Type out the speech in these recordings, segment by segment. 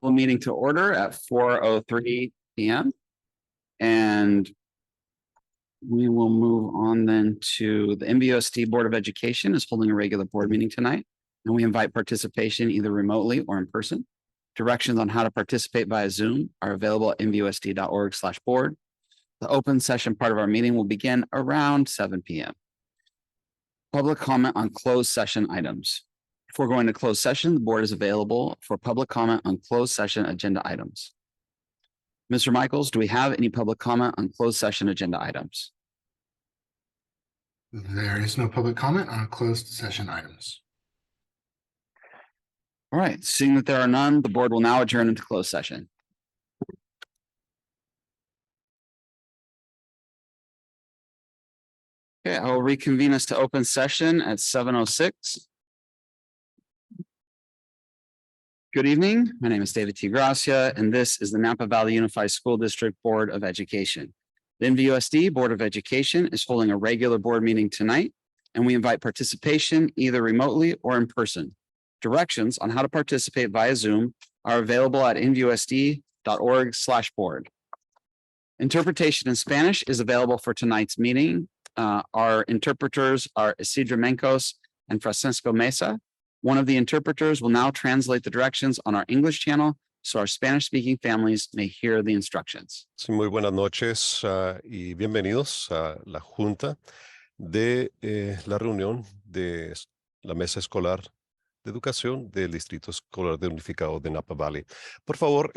Meeting to order at 4:03 p.m. And we will move on then to the NVUSD Board of Education is holding a regular board meeting tonight. And we invite participation either remotely or in person. Directions on how to participate via Zoom are available at nvusd.org/board. The open session part of our meeting will begin around 7 p.m. Public comment on closed session items. Before going to closed session, the board is available for public comment on closed session agenda items. Mr. Michaels, do we have any public comment on closed session agenda items? There is no public comment on closed session items. All right, seeing that there are none, the board will now adjourn into closed session. Okay, I will reconvene us to open session at 7:06. Good evening. My name is David T. Gracia, and this is the Napa Valley Unified School District Board of Education. The NVUSD Board of Education is holding a regular board meeting tonight, and we invite participation either remotely or in person. Directions on how to participate via Zoom are available at nvusd.org/board. Interpretation in Spanish is available for tonight's meeting. Our interpreters are Isidro Mencos and Francisco Mesa. One of the interpreters will now translate the directions on our English channel so our Spanish-speaking families may hear the instructions. Sí, muy buenas noches y bienvenidos a la junta de la reunión de la mesa escolar de educación del Distrito Escolar de Unificado de Napa Valley. Por favor,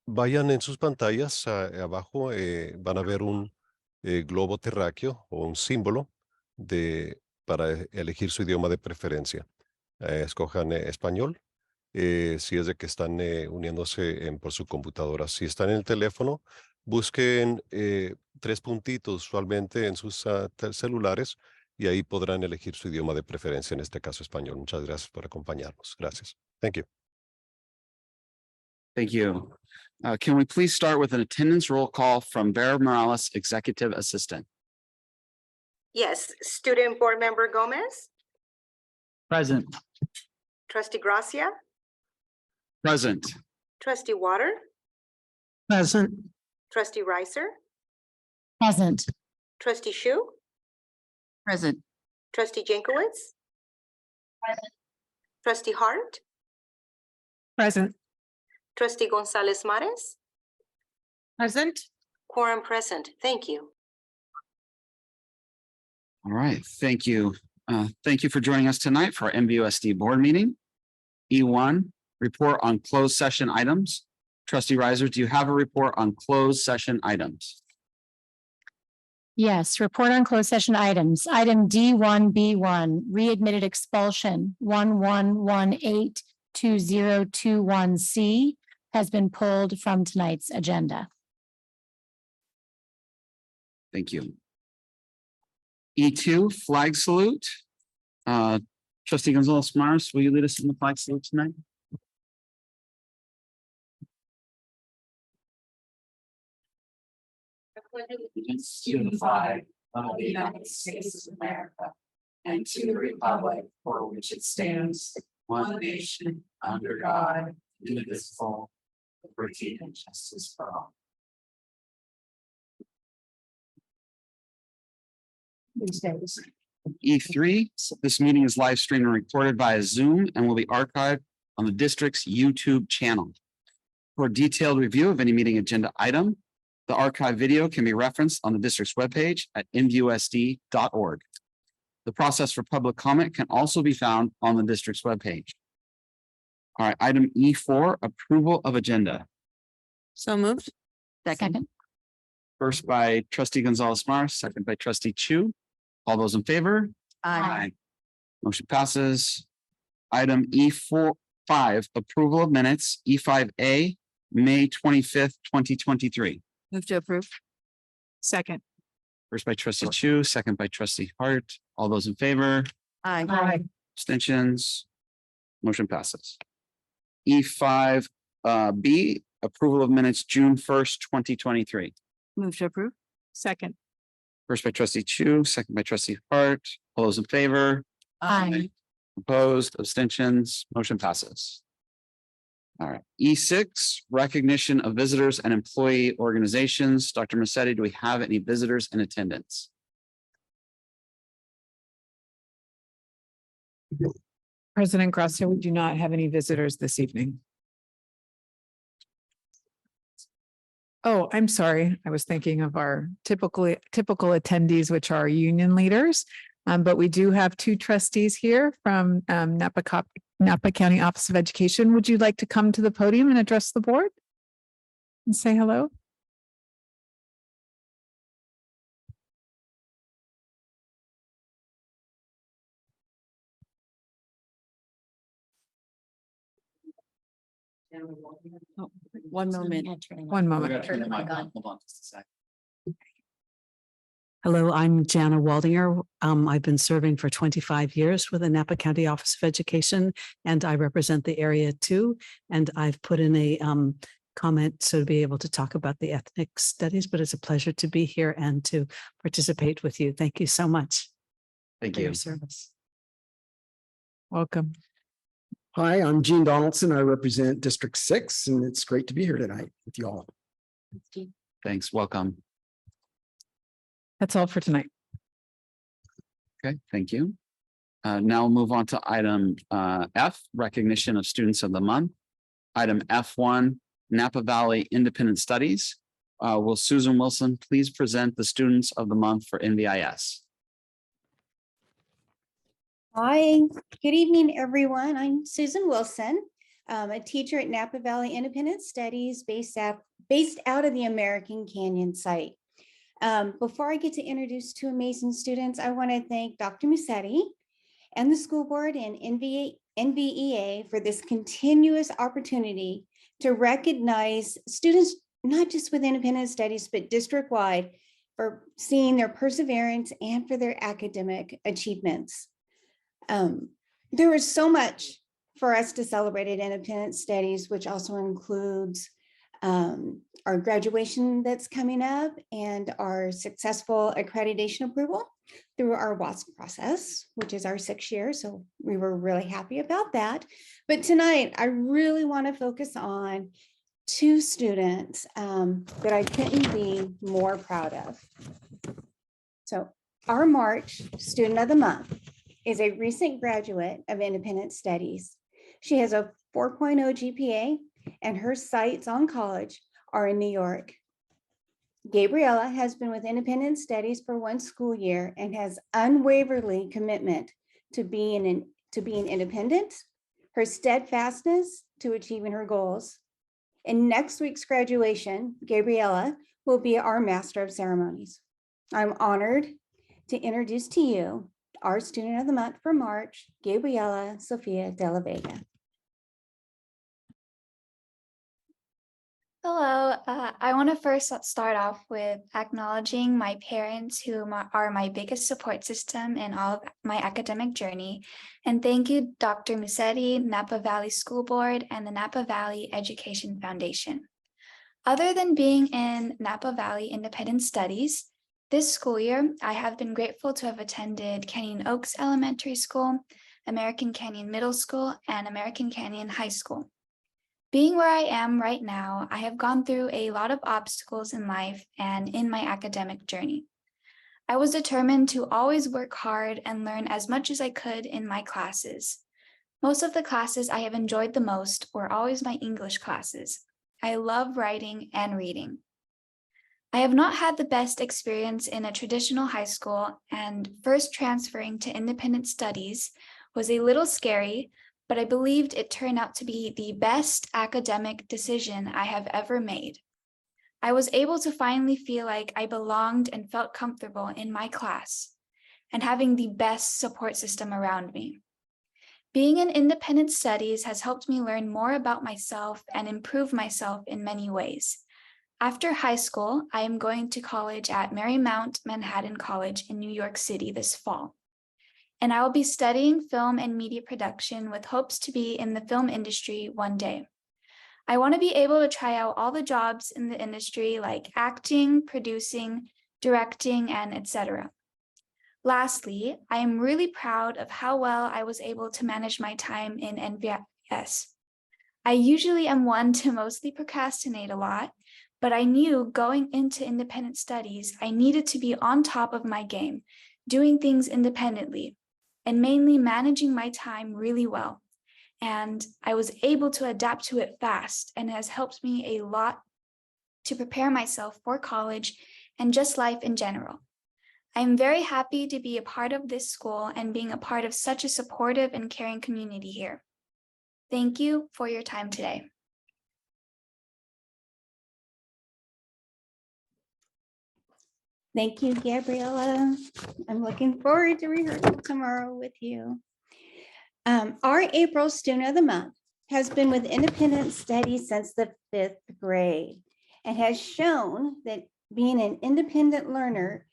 vayan en sus pantallas abajo, van a ver un globo terráqueo o un símbolo para elegir su idioma de preferencia. Escojan español, si es de que están uniéndose por su computadora. Si están en el teléfono, busquen 3 puntitos usualmente en sus celulares y ahí podrán elegir su idioma de preferencia, en este caso español. Muchas gracias por acompañarnos. Gracias. Thank you. Thank you. Can we please start with an attendance roll call from Vera Morales, Executive Assistant? Yes, Student Board Member Gomez, Present. Trustee Gracia, Present. Trustee Water, Present. Trustee Reiser, Present. Trustee Shu, Present. Trustee Jankowicz, Present. Trustee Hart, Present. Trustee Gonzalez Mares, Present. quorum present. Thank you. All right, thank you. Thank you for joining us tonight for our NVUSD board meeting. E1, report on closed session items. Trustee Reiser, do you have a report on closed session items? Yes, report on closed session items. Item D1B1, readmitted expulsion 11182021C has been pulled from tonight's agenda. Thank you. E2, flag salute. Trustee Gonzalez Mares, will you lead us in the flag salute tonight? Allegiance to the flag of the United States of America and to the republic for which it stands, one nation under God, indivisible, with liberty and justice for all. E3, this meeting is live streamed and recorded via Zoom and will be archived on the district's YouTube channel. For a detailed review of any meeting agenda item, the archive video can be referenced on the district's webpage at nvusd.org. The process for public comment can also be found on the district's webpage. All right, item E4, approval of agenda. So moved. Second. First by Trustee Gonzalez Mares, second by Trustee Chu. All those in favor? Aye. Motion passes. Item E5, approval of minutes, E5A, May 25th, 2023. Move to approve. Second. First by Trustee Chu, second by Trustee Hart. All those in favor? Aye. Abstentions? Motion passes. E5B, approval of minutes, June 1st, 2023. Move to approve. Second. First by Trustee Chu, second by Trustee Hart. All those in favor? Aye. Opposed? Abstentions? Motion passes. All right, E6, recognition of visitors and employee organizations. Dr. Massetti, do we have any visitors in attendance? President Gracia, we do not have any visitors this evening. Oh, I'm sorry. I was thinking of our typical attendees, which are union leaders. But we do have two trustees here from Napa County Office of Education. Would you like to come to the podium and address the board and say hello? Oh, one moment. One moment. Hold on just a sec. Hello, I'm Jana Waldinger. I've been serving for 25 years with the Napa County Office of Education, and I represent the area too. And I've put in a comment to be able to talk about the ethnic studies, but it's a pleasure to be here and to participate with you. Thank you so much Thank for you. your service. Welcome. Hi, I'm Gene Donaldson. I represent District 6, and it's great to be here tonight with you all. Thanks. Welcome. That's all for tonight. Okay, thank you. Now we'll move on to item F, recognition of students of the month. Item F1, Napa Valley Independent Studies. Will Susan Wilson please present the students of the month for NVIS? Hi, good evening, everyone. I'm Susan Wilson, a teacher at Napa Valley Independent Studies based out of the American Canyon site. Before I get to introduce two amazing students, I want to thank Dr. Massetti and the school board and NVEA for this continuous opportunity to recognize students, not just with independent studies, but district-wide, for seeing their perseverance and for their academic achievements. There is so much for us to celebrate at Independent Studies, which also includes our graduation that's coming up and our successful accreditation approval through our WASP process, which is our 6th year. So we were really happy about that. But tonight, I really want to focus on two students that I couldn't be more proud of. So our March Student of the Month is a recent graduate of Independent Studies. She has a 4.0 GPA and her sights on college are in New York. Gabriella has been with Independent Studies for 1 school year and has unwaveringly commitment to being independent, her steadfastness to achieving her goals. In next week's graduation, Gabriella will be our Master of Ceremonies. I'm honored to introduce to you our Student of the Month for March, Gabriella Sofia de la Vega. Hello, I want to first start off with acknowledging my parents who are my biggest support system in all of my academic journey. And thank you, Dr. Massetti, Napa Valley School Board, and the Napa Valley Education Foundation. Other than being in Napa Valley Independent Studies, this school year, I have been grateful to have attended Canyon Oaks Elementary School, American Canyon Middle School, and American Canyon High School. Being where I am right now, I have gone through a lot of obstacles in life and in my academic journey. I was determined to always work hard and learn as much as I could in my classes. Most of the classes I have enjoyed the most were always my English classes. I love writing and reading. I have not had the best experience in a traditional high school, and first transferring to Independent Studies was a little scary, but I believed it turned out to be the best academic decision I have ever made. I was able to finally feel like I belonged and felt comfortable in my class and having the best support system around me. Being in Independent Studies has helped me learn more about myself and improve myself in many ways. After high school, I am going to college at Marymount Manhattan College in New York City this fall. And I will be studying film and media production with hopes to be in the film industry one day. I want to be able to try out all the jobs in the industry like acting, producing, directing, and etc. Lastly, I am really proud of how well I was able to manage my time in NVUSD. I usually am one to mostly procrastinate a lot, but I knew going into independent studies, I needed to be on top of my game, doing things independently, and mainly managing my time really well. And I was able to adapt to it fast and has helped me a lot to prepare myself for college and just life in general. I am very happy to be a part of this school and being a part of such a supportive and caring community here. Thank you for your time today. Thank you, Gabriella. I'm looking forward to rehearsal tomorrow with you. Our April Student of the Month has been with Independent Study since the 5th grade and has shown that being an independent learner,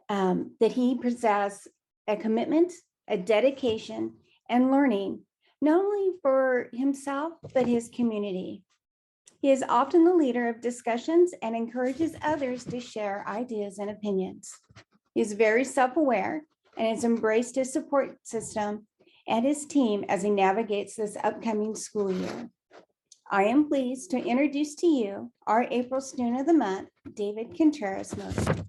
that he possesses a commitment, a dedication, and learning, not only for himself, but his community. He is often the leader of discussions and encourages others to share ideas and opinions. He is very self-aware and has embraced his support system and his team as he navigates this upcoming school year. I am pleased to introduce to you our April Student of the Month, David Contreras-Moder.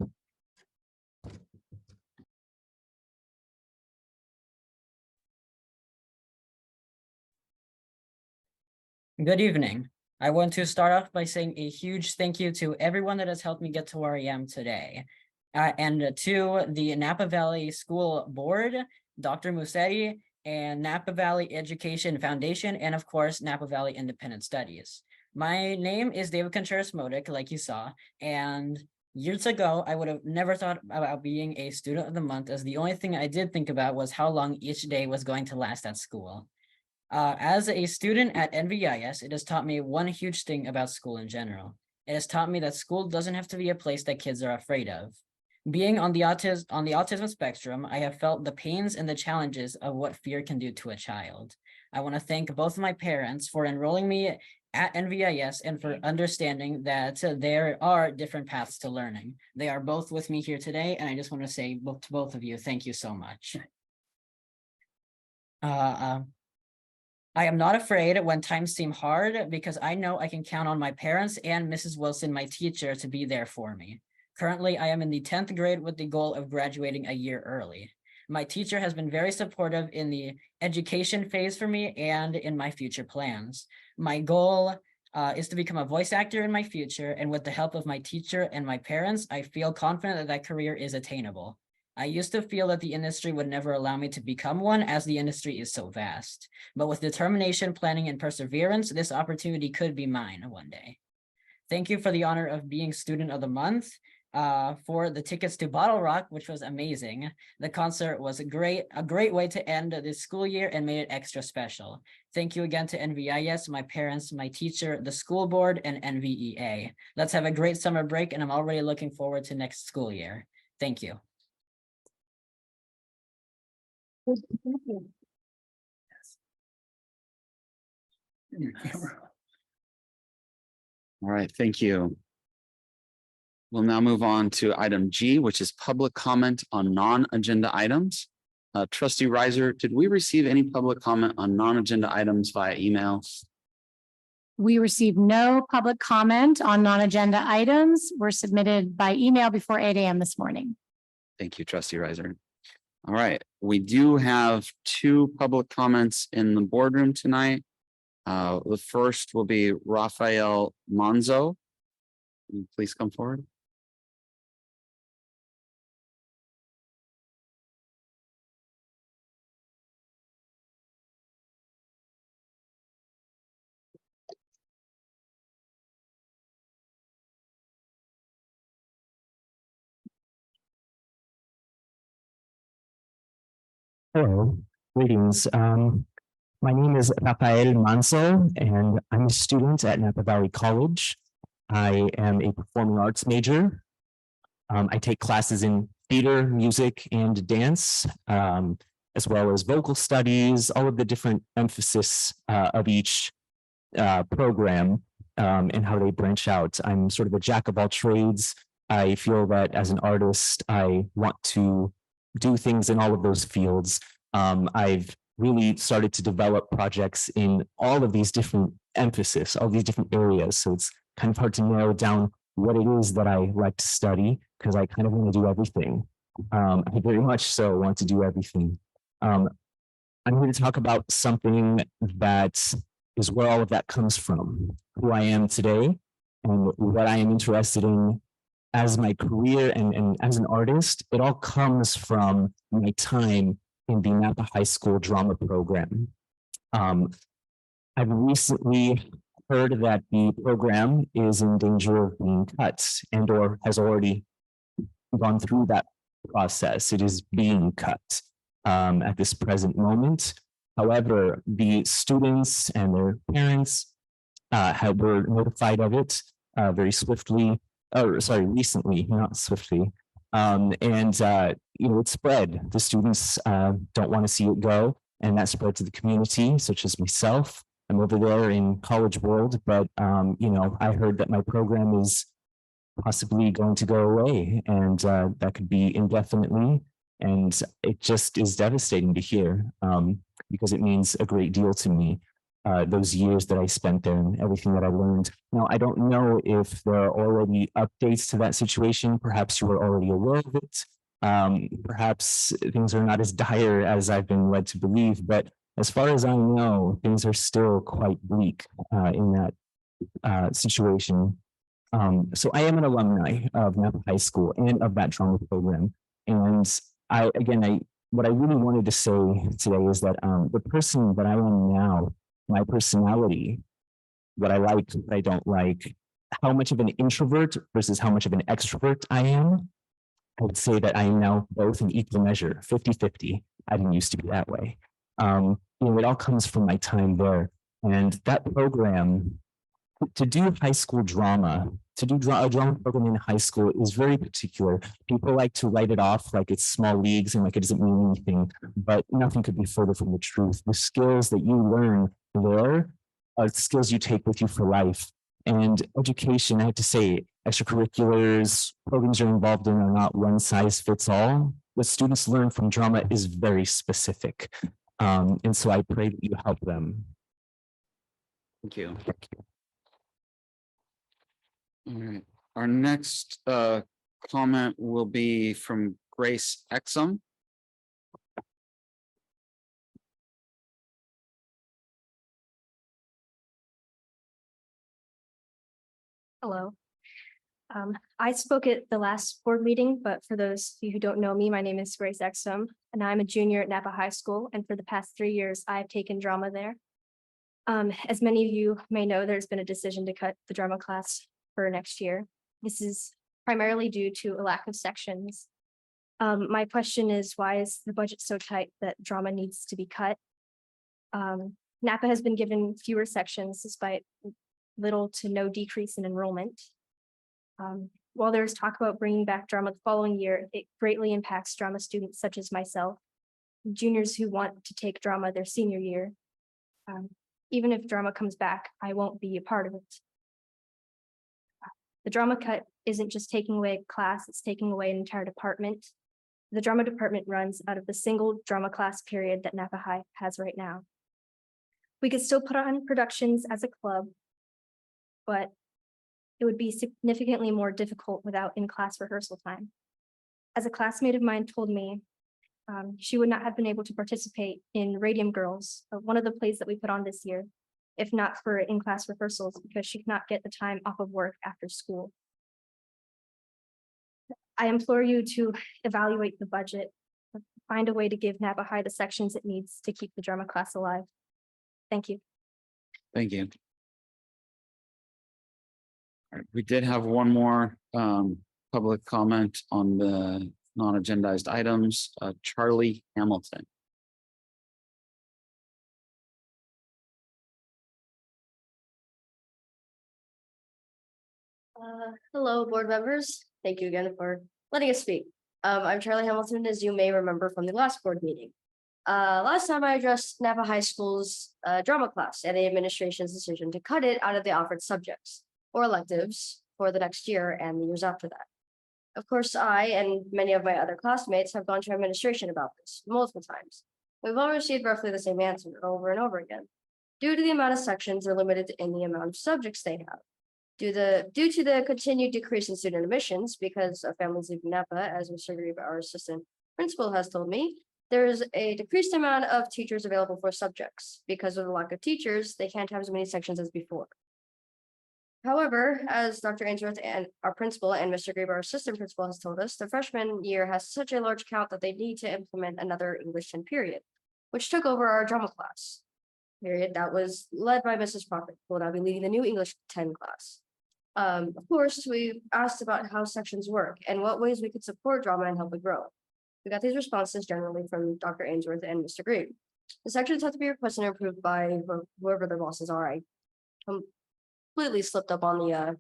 Good evening. I want to start off by saying a huge thank you to everyone that has helped me get to where I am today. And to the Napa Valley School Board, Dr. Musetti, and Napa Valley Education Foundation, and of course, Napa Valley Independent Studies. My name is David Contreras-Moder, like you saw, and years ago, I would have never thought about being a student of the month, as the only thing I did think about was how long each day was going to last at school. As a student at NVIS, it has taught me one huge thing about school in general. It has taught me that school doesn't have to be a place that kids are afraid of. Being on the autism spectrum, I have felt the pains and the challenges of what fear can do to a child. I want to thank both of my parents for enrolling me at NVIS and for understanding that there are different paths to learning. They are both with me here today, and I just want to say to both of you, thank you so much. I am not afraid when times seem hard because I know I can count on my parents and Mrs. Wilson, my teacher, to be there for me. Currently, I am in the 10th grade with the goal of graduating a year early. My teacher has been very supportive in the education phase for me and in my future plans. My goal is to become a voice actor in my future, and with the help of my teacher and my parents, I feel confident that that career is attainable. I used to feel that the industry would never allow me to become one, as the industry is so vast. But with determination, planning, and perseverance, this opportunity could be mine one day. Thank you for the honor of being Student of the Month, for the tickets to Bottle Rock, which was amazing. The concert was a great way to end this school year and made it extra special. Thank you again to NVIS, my parents, my teacher, the school board, and NVEA. Let's have a great summer break, and I'm already looking forward to next school year. Thank you. All right, thank you. We'll now move on to item G, which is public comment on non-agenda items. Trustee Riser, did we receive any public comment on non-agenda items via email? We received no public comment on non-agenda items. Were submitted by email before 8 a.m. this morning. Thank you, Trustee Riser. All right, we do have 2 public comments in the boardroom tonight. The first will be Rafael Manzo. Please come forward. Hello, greetings. My name is Rafael Manso, and I'm a student at Napa Valley College. I am a performing arts major. I take classes in theater, music, and dance, as well as vocal studies, all of the different emphasis of each program and how they branch out. I'm sort of a jack of all trades. I feel that as an artist, I want to do things in all of those fields. I've really started to develop projects in all of these different emphasis, all these different areas. So it's kind of hard to narrow down what it is that I like to study because I kind of want to do everything. I very much so want to do everything. I'm here to talk about something that is where all of that comes from, who I am today and what I am interested in as my career and as an artist. It all comes from my time in the Napa High School drama program. I've recently heard that the program is in danger of being cut and or has already gone through that process. It is being cut at this present moment. However, the students and their parents were notified of it very swiftly, or sorry, recently, not swiftly. It spread. The students don't want to see it go, and that spread to the community, such as myself. I'm over there in College World, but I heard that my program is possibly going to go away, and that could be indefinitely. And it just is devastating to hear because it means a great deal to me. Those years that I spent there and everything that I learned. Now, I don't know if there are already updates to that situation. Perhaps you are already aware of it. Perhaps things are not as dire as I've been led to believe, but as far as I know, things are still quite bleak in that situation. So I am an alumni of Napa High School and of that drama program. And what I really wanted to say today is that the person that I am now, my personality, what I like, what I don't like, how much of an introvert versus how much of an extrovert I am, I would say that I am now both in equal measure, 50-50. I didn't used to be that way. It all comes from my time there. And that program, to do high school drama, to do a drama program in high school is very particular. People like to write it off like it's small leagues and like it doesn't mean anything, but nothing could be further from the truth. The skills that you learn there are skills you take with you for life. And education, I have to say, extracurriculars, programs you're involved in are not one size fits all. What students learn from drama is very specific. And so I pray that you help them. Thank you. All right. Our next comment will be from Grace Exum. Hello. I spoke at the last board meeting, but for those of you who don't know me, my name is Grace Exum, and I'm a junior at Napa High School. And for the past 3 years, I've taken drama there. As many of you may know, there's been a decision to cut the drama class for next year. This is primarily due to a lack of sections. My question is, why is the budget so tight that drama needs to be cut? Napa has been given fewer sections despite little to no decrease in enrollment. While there's talk about bringing back drama the following year, it greatly impacts drama students such as myself, juniors who want to take drama their senior year. Even if drama comes back, I won't be a part of it. The drama cut isn't just taking away a class, it's taking away an entire department. The drama department runs out of the single drama class period that Napa High has right now. We could still put on productions as a club, but it would be significantly more difficult without in-class rehearsal time. As a classmate of mine told me, she would not have been able to participate in Radium Girls, one of the plays that we put on this year, if not for in-class rehearsals, because she could not get the time off of work after school. I implore you to evaluate the budget, find a way to give Napa High the sections it needs to keep the drama class alive. Thank you. Thank you. All right, we did have one more public comment on the non-agendized items. Charlie Hamilton. Hello, board members. Thank you again for letting us speak. I'm Charlie Hamilton, as you may remember from the last board meeting. Last time I addressed Napa High School's drama class and the administration's decision to cut it out of the offered subjects or electives for the next year and the years after that. Of course, I and many of my other classmates have gone to administration about this multiple times. We've all received roughly the same answer over and over again. Due to the amount of sections, they're limited in the amount of subjects they have. Due to the continued decrease in student admissions because of families leaving NAPA, as Mr. Grieve, our assistant principal, has told me, there is a decreased amount of teachers available for subjects. Because of the lack of teachers, they can't have as many sections as before. However, as Dr. Ainsworth and our principal and Mr. Grieve, our assistant principal, has told us, the freshman year has such a large count that they need to implement another English 10 period, which took over our drama class period that was led by Mrs. Prophet, who will now be leading the new English 10 class. Of course, we asked about how sections work and what ways we could support drama and help it grow. We got these responses generally from Dr. Ainsworth and Mr. Grieve. The sections have to be requested and approved by whoever their bosses are. I completely slipped up on the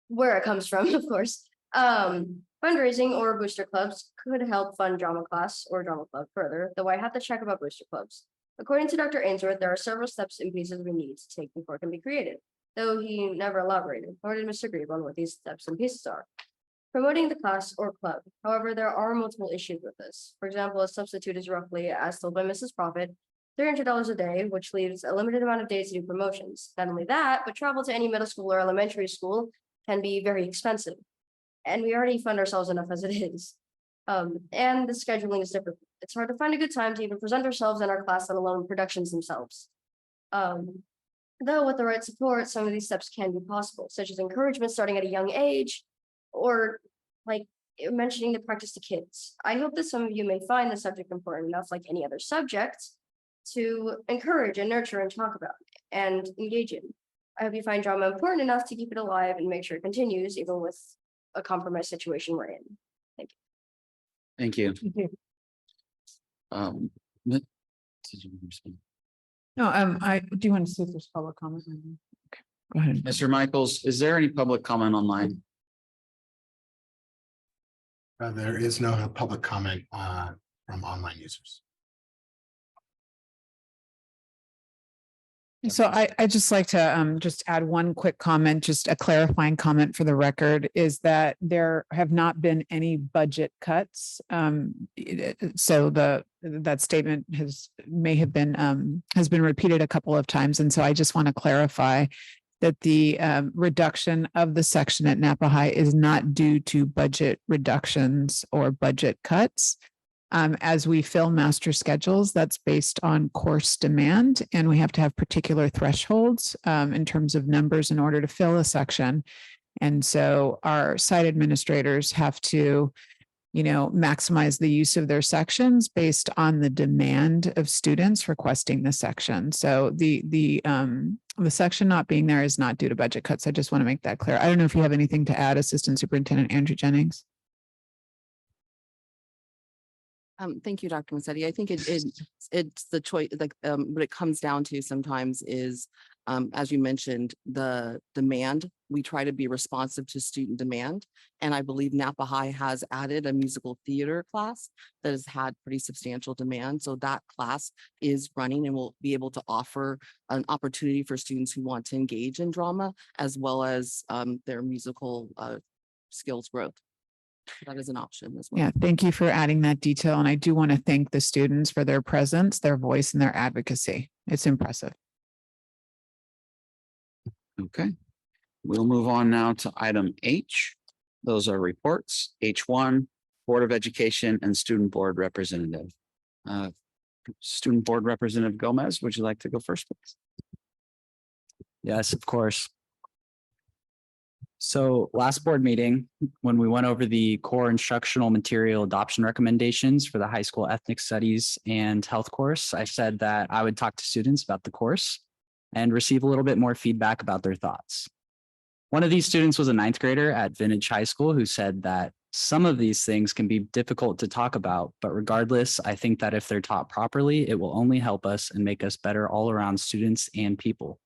where it comes from, of course. Fundraising or booster clubs could help fund drama class or drama club further, though I have to check about booster clubs. According to Dr. Ainsworth, there are several steps and pieces we need to take before it can be created, though he never elaborated, nor did Mr. Grieve on what these steps and pieces are. Promoting the class or club. However, there are multiple issues with this. For example, a substitute is roughly, as told by Mrs. Prophet, $300 a day, which leaves a limited amount of days to do promotions. Not only that, but travel to any middle school or elementary school can be very expensive. And we already fund ourselves enough as it is. And the scheduling is different. It's hard to find a good time to even present ourselves in our class, let alone productions themselves. Though with the right support, some of these steps can be possible, such as encouragement starting at a young age, or like mentioning the practice to kids. I hope that some of you may find the subject important enough, like any other subject, to encourage and nurture and talk about and engage in. I hope you find drama important enough to keep it alive and make sure it continues, even with a compromised situation we're in. Thank you. Thank you. Did you respond? No, I do want to see if there's public comment. Okay, go ahead. Mr. Michaels, is there any public comment online? There is no public comment from online users. So I just like to just add one quick comment, just a clarifying comment for the record, is that there have not been any budget cuts. So that statement has been repeated a couple of times. And so I just want to clarify that the reduction of the section at Napa High is not due to budget reductions or budget cuts. As we fill master schedules, that's based on course demand, and we have to have particular thresholds in terms of numbers in order to fill a section. And so our site administrators have to, maximize the use of their sections based on the demand of students requesting the section. So the section not being there is not due to budget cuts. I just want to make that clear. I don't know if you have anything to add, Assistant Superintendent Andrew Jennings. Thank you, Dr. Massetti. I think it's the choice, what it comes down to sometimes is, as you mentioned, the demand. We try to be responsive to student demand. And I believe Napa High has added a musical theater class that has had pretty substantial demand. So that class is running and will be able to offer an opportunity for students who want to engage in drama, as well as their musical skills growth. That is an option as well. Yeah, thank you for adding that detail. And I do want to thank the students for their presence, their voice, and their advocacy. It's impressive. Okay, we'll move on now to item H. Those are reports. H1, Board of Education and Student Board Representative. Student Board Representative Gomez, would you like to go first, please? Yes, of course. So last board meeting, when we went over the core instructional material adoption recommendations for the high school ethnic studies and health course, I said that I would talk to students about the course and receive a little bit more feedback about their thoughts. One of these students was a 9th grader at Vintage High School who said that some of these things can be difficult to talk about, but regardless, I think that if they're taught properly, it will only help us and make us better all around students and people.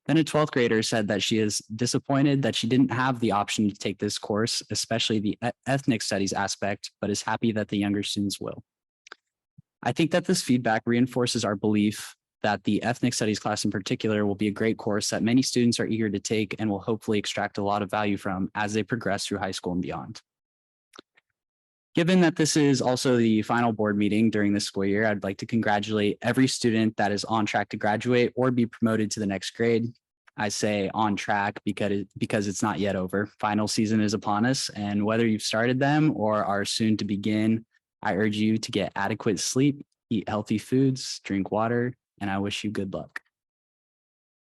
Then a 12th grader said that she is disappointed that she didn't have the option to take this course, especially the ethnic studies aspect, but is happy that the younger students will. I think that this feedback reinforces our belief that the ethnic studies class in particular will be a great course that many students are eager to take and will hopefully extract a lot of value from as they progress through high school and beyond. Given that this is also the final board meeting during this school year, I'd like to congratulate every student that is on track to graduate or be promoted to the next grade. I say on track because it's not yet over. Final season is upon us, and whether you've started them or are soon to begin, I urge you to get adequate sleep, eat healthy foods, drink water, and I wish you good luck.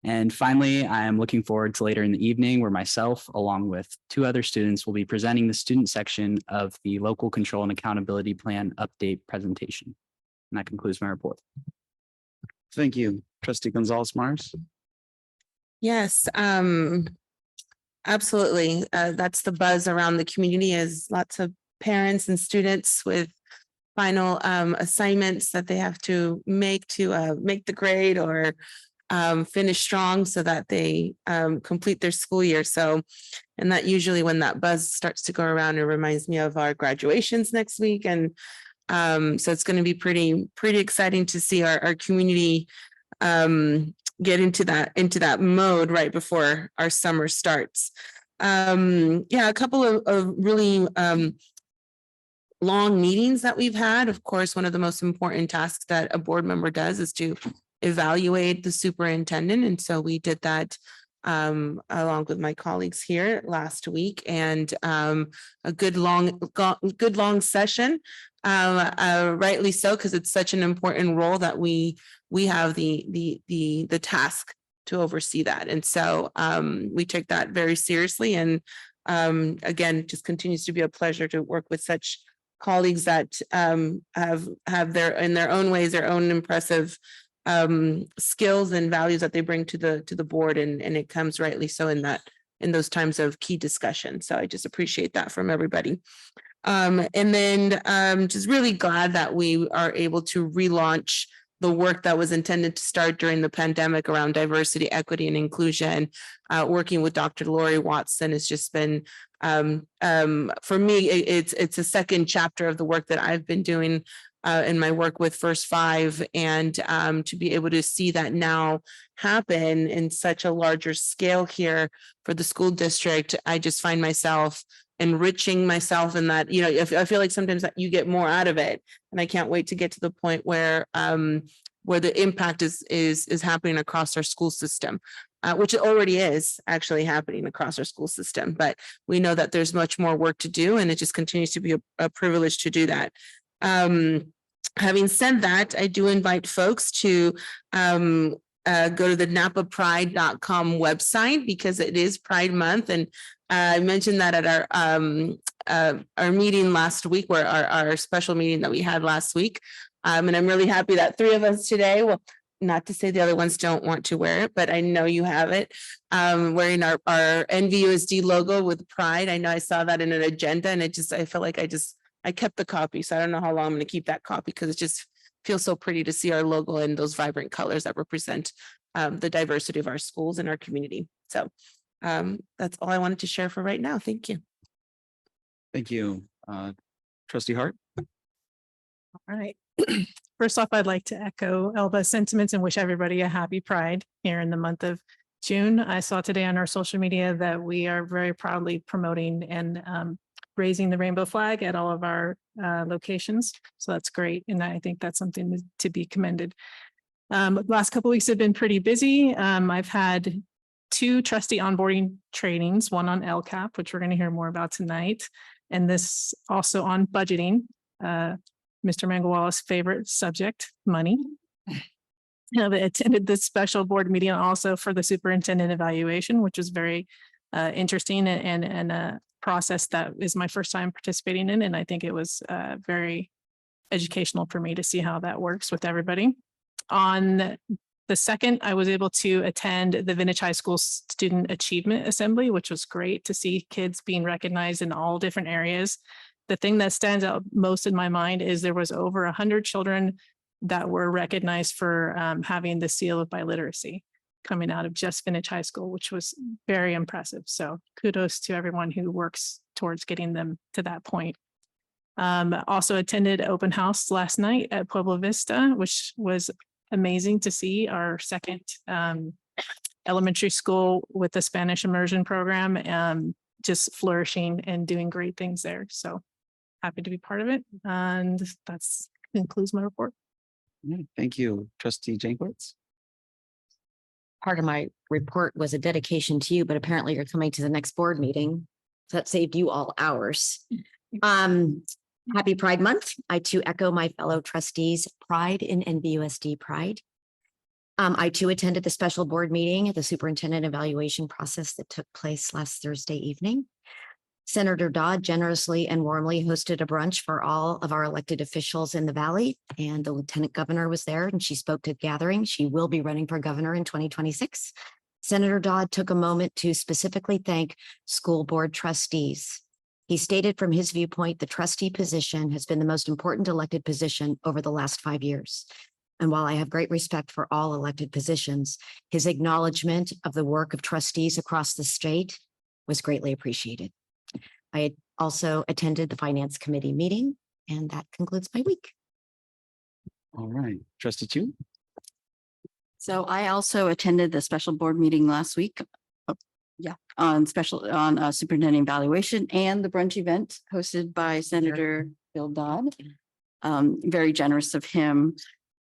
And finally, I am looking forward to later in the evening where myself, along with 2 other students, will be presenting the student section of the Local Control and Accountability Plan update presentation. And that concludes my report. Thank you, Trustee Gonzalez Mars. Yes, absolutely. That's the buzz around the community, is lots of parents and students with final assignments that they have to make the grade or finish strong so that they complete their school year. So, and that usually when that buzz starts to go around, it reminds me of our graduations next week. And so it's going to be pretty exciting to see our community get into that mode right before our summer starts. Yeah, a couple of really long meetings that we've had. Of course, one of the most important tasks that a board member does is to evaluate the superintendent. And so we did that along with my colleagues here last week, and a good long session, rightly so, because it's such an important role that we have the task to oversee that. And so we take that very seriously. And again, just continues to be a pleasure to work with such colleagues that have in their own ways, their own impressive skills and values that they bring to the board, and it comes rightly so in those times of key discussion. So I just appreciate that from everybody. And then just really glad that we are able to relaunch the work that was intended to start during the pandemic around diversity, equity, and inclusion. Working with Dr. Lori Watson has just been, for me, it's a second chapter of the work that I've been doing in my work with First Five, and to be able to see that now happen in such a larger scale here for the school district, I just find myself enriching myself in that, you know, I feel like sometimes that you get more out of it, and I can't wait to get to the point where the impact is happening across our school system, which it already is actually happening across our school system, but we know that there's much more work to do, and it just continues to be a privilege to do that. Having said that, I do invite folks to go to the napapride.com website, because it is Pride Month. And I mentioned that at our meeting last week, where our special meeting that we had last week. And I'm really happy that 3 of us today, well, not to say the other ones don't want to wear it, but I know you have it, wearing our NVUSD logo with pride. I know I saw that in an agenda, and I feel like I kept the copy. So I don't know how long I'm going to keep that copy, because it just feels so pretty to see our logo in those vibrant colors that represent the diversity of our schools and our community. So that's all I wanted to share for right now. Thank you. Thank you. Trustee Hart. All right. First off, I'd like to echo Elba's sentiments and wish everybody a happy Pride here in the month of June. I saw today on our social media that we are very proudly promoting and raising the rainbow flag at all of our locations. So that's great. And I think that's something to be commended. Last couple of weeks have been pretty busy. I've had 2 trustee onboarding trainings, one on LCAP, which we're going to hear more about tonight, and this also on budgeting, Mr. Mangawala's favorite subject, money. I attended this special board meeting also for the superintendent evaluation, which was very interesting and a process that is my first time participating in. And I think it was very educational for me to see how that works with everybody. On the 2nd, I was able to attend the Vintage High School Student Achievement Assembly, which was great to see kids being recognized in all different areas. The thing that stands out most in my mind is there was over 100 children that were recognized for having the seal of biliteracy coming out of just Vintage High School, which was very impressive. So kudos to everyone who works towards getting them to that point. Also attended open house last night at Pueblo Vista, which was amazing to see our 2nd elementary school with the Spanish immersion program just flourishing and doing great things there. So happy to be part of it. And that's concludes my report. Thank you, trustee Jankowicz. Part of my report was a dedication to you, but apparently you're coming to the next board meeting. So that saved you all hours. Happy Pride Month. I too echo my fellow trustees' pride in NVUSD Pride. I too attended the special board meeting at the superintendent evaluation process that took place last Thursday evening. Senator Dodd generously and warmly hosted a brunch for all of our elected officials in the Valley, and the Lieutenant Governor was there and she spoke to the gathering. She will be running for governor in 2026. Senator Dodd took a moment to specifically thank school board trustees. He stated from his viewpoint, the trustee position has been the most important elected position over the last 5 years. And while I have great respect for all elected positions, his acknowledgement of the work of trustees across the state was greatly appreciated. I had also attended the Finance Committee meeting, and that concludes my week. All right, trustee Chu. So I also attended the special board meeting last week. On superintendent evaluation and the brunch event hosted by Senator Bill Dodd. Very generous of him.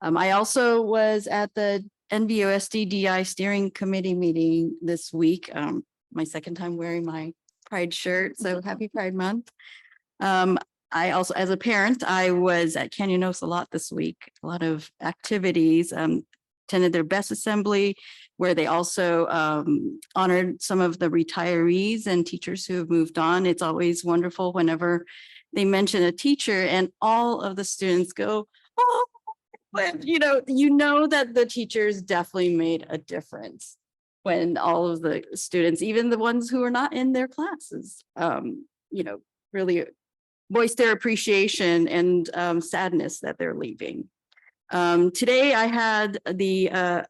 I also was at the NVUSD DI steering committee meeting this week. My second time wearing my Pride shirt. So happy Pride Month. I also, as a parent, I was at Canyon Oaks a lot this week, a lot of activities, attended their best assembly, where they also honored some of the retirees and teachers who have moved on. It's always wonderful whenever they mention a teacher and all of the students go, oh, but you know that the teachers definitely made a difference when all of the students, even the ones who are not in their classes, really voice their appreciation and sadness that they're leaving. Today I had the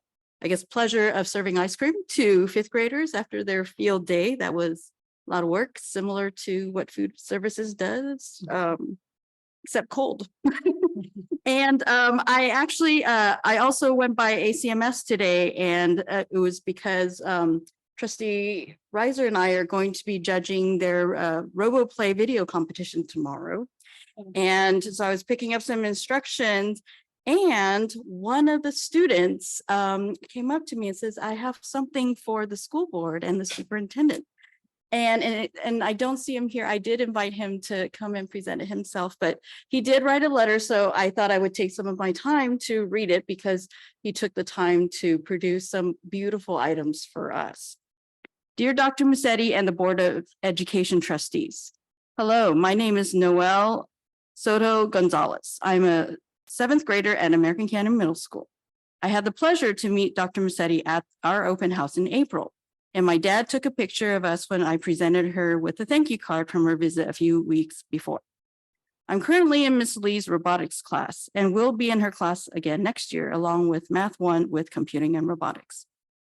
pleasure of serving ice cream to 5th graders after their field day. That was a lot of work, similar to what food services does, except cold. And I also went by ACMS today, and it was because Trustee Reiser and I are going to be judging their RoboPlay video competition tomorrow. And so I was picking up some instructions, and one of the students came up to me and says, I have something for the school board and the superintendent. And I don't see him here. I did invite him to come and present it himself, but he did write a letter. So I thought I would take some of my time to read it because he took the time to produce some beautiful items for us. Dear Dr. Musetti and the Board of Education trustees. Hello, my name is Noel Soto Gonzalez. I'm a 7th grader at American Canyon Middle School. I had the pleasure to meet Dr. Musetti at our open house in April. And my dad took a picture of us when I presented her with a thank you card from her visit a few weeks before. I'm currently in Miss Lee's robotics class and will be in her class again next year, along with Math 1 with computing and robotics.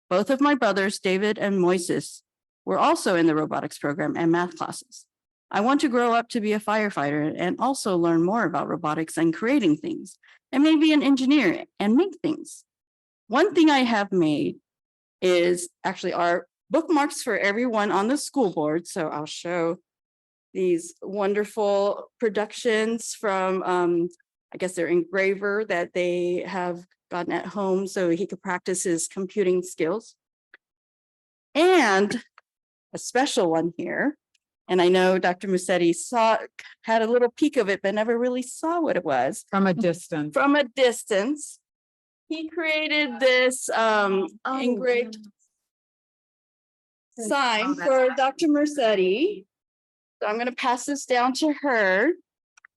Both of my brothers, David and Moises, were also in the robotics program and math classes. I want to grow up to be a firefighter and also learn more about robotics and creating things, and maybe an engineer and make things. One thing I have made is actually our bookmarks for everyone on the school board. So I'll show these wonderful productions from, I guess their engraver that they have gotten at home so he could practice his computing skills. And a special one here. And I know Dr. Musetti had a little peek of it, but never really saw what it was. From a distance. From a distance. He created this engraved sign for Dr. Musetti. So I'm going to pass this down to her,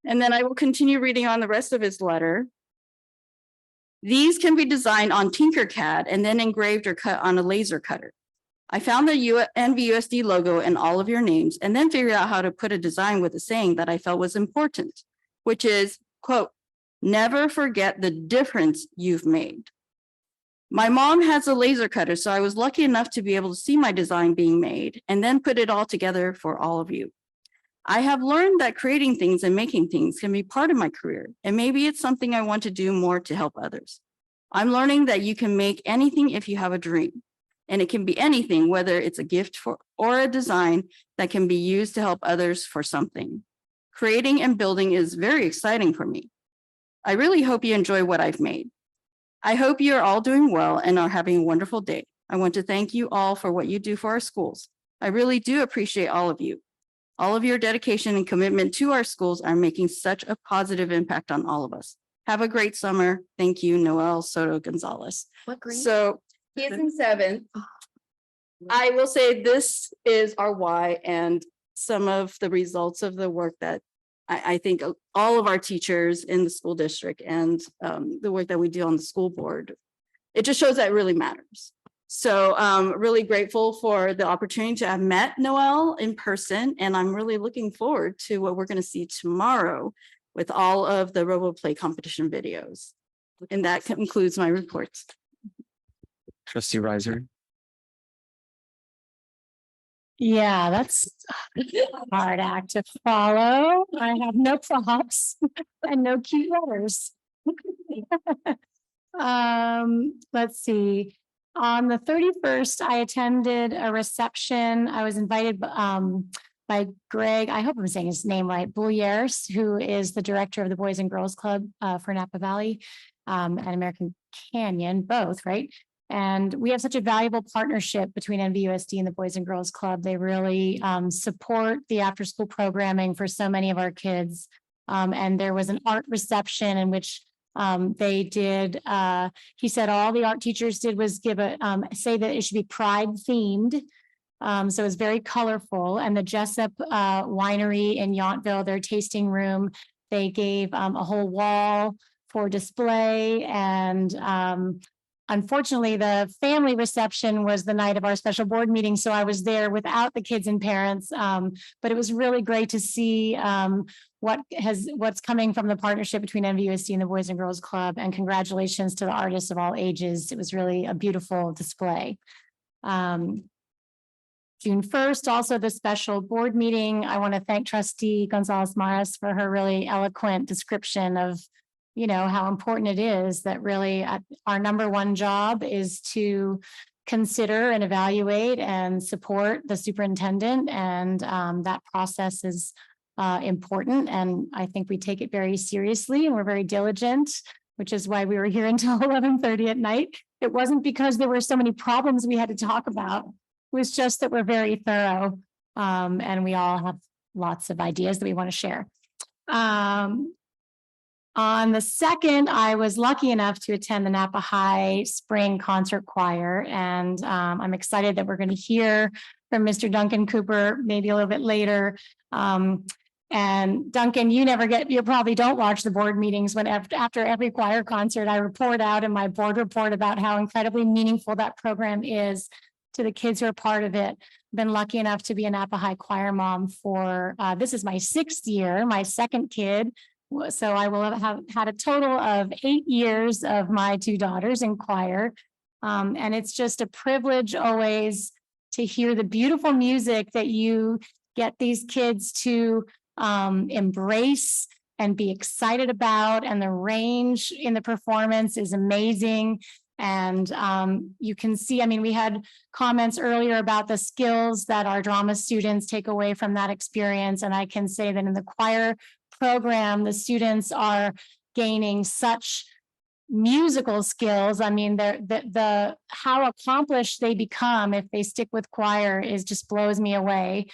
and then I will continue reading on the rest of his letter. These can be designed on Tinkercad and then engraved or cut on a laser cutter. I found the NVUSD logo and all of your names, and then figured out how to put a design with a saying that I felt was important, which is, quote, never forget the difference you've made. My mom has a laser cutter, so I was lucky enough to be able to see my design being made and then put it all together for all of you. I have learned that creating things and making things can be part of my career, and maybe it's something I want to do more to help others. I'm learning that you can make anything if you have a dream, and it can be anything, whether it's a gift or a design that can be used to help others for something. Creating and building is very exciting for me. I really hope you enjoy what I've made. I hope you're all doing well and are having a wonderful day. I want to thank you all for what you do for our schools. I really do appreciate all of you. All of your dedication and commitment to our schools are making such a positive impact on all of us. Have a great summer. Thank you, Noel Soto Gonzalez. What grade? So he is in 7th. I will say this is our why and some of the results of the work that I think all of our teachers in the school district and the work that we do on the school board, it just shows that it really matters. So really grateful for the opportunity to have met Noel in person, and I'm really looking forward to what we're going to see tomorrow with all of the RoboPlay competition videos. And that concludes my reports. Trustee Riser. Yeah, that's a hard act to follow. I have no props and no cute letters. Let's see. On the 31st, I attended a reception. I was invited by Greg, I hope I'm saying his name right, Bouliers, who is the director of the Boys and Girls Club for Napa Valley and American Canyon, both, right? And we have such a valuable partnership between NVUSD and the Boys and Girls Club. They really support the after-school programming for so many of our kids. And there was an art reception in which they did, he said all the art teachers did was give say that it should be pride themed. So it's very colorful. And the Jessup Winery in Yountville, their tasting room, they gave a whole wall for display. And unfortunately, the family reception was the night of our special board meeting. So I was there without the kids and parents. But it was really great to see what's coming from the partnership between NVUSD and the Boys and Girls Club. And congratulations to the artists of all ages. It was really a beautiful display. June 1st, also the special board meeting. I want to thank Trustee Gonzalez Maras for her really eloquent description of, you know, how important it is that really our number one job is to consider and evaluate and support the superintendent. And that process is important. And I think we take it very seriously and we're very diligent, which is why we were here until 11:30 at night. It wasn't because there were so many problems we had to talk about. It was just that we're very thorough and we all have lots of ideas that we want to share. On the 2nd, I was lucky enough to attend the Napa High Spring Concert Choir, and I'm excited that we're going to hear from Mr. Duncan Cooper maybe a little bit later. And Duncan, you probably don't watch the board meetings when after every choir concert, I report out in my board report about how incredibly meaningful that program is to the kids who are part of it. Been lucky enough to be a Napa High choir mom for, this is my 6th year, my 2nd kid. So I will have had a total of 8 years of my 2 daughters in choir. And it's just a privilege always to hear the beautiful music that you get these kids to embrace and be excited about. And the range in the performance is amazing. And you can see, I mean, we had comments earlier about the skills that our drama students take away from that experience. And I can say that in the choir program, the students are gaining such musical skills. I mean, the how accomplished they become if they stick with choir is just blows me away.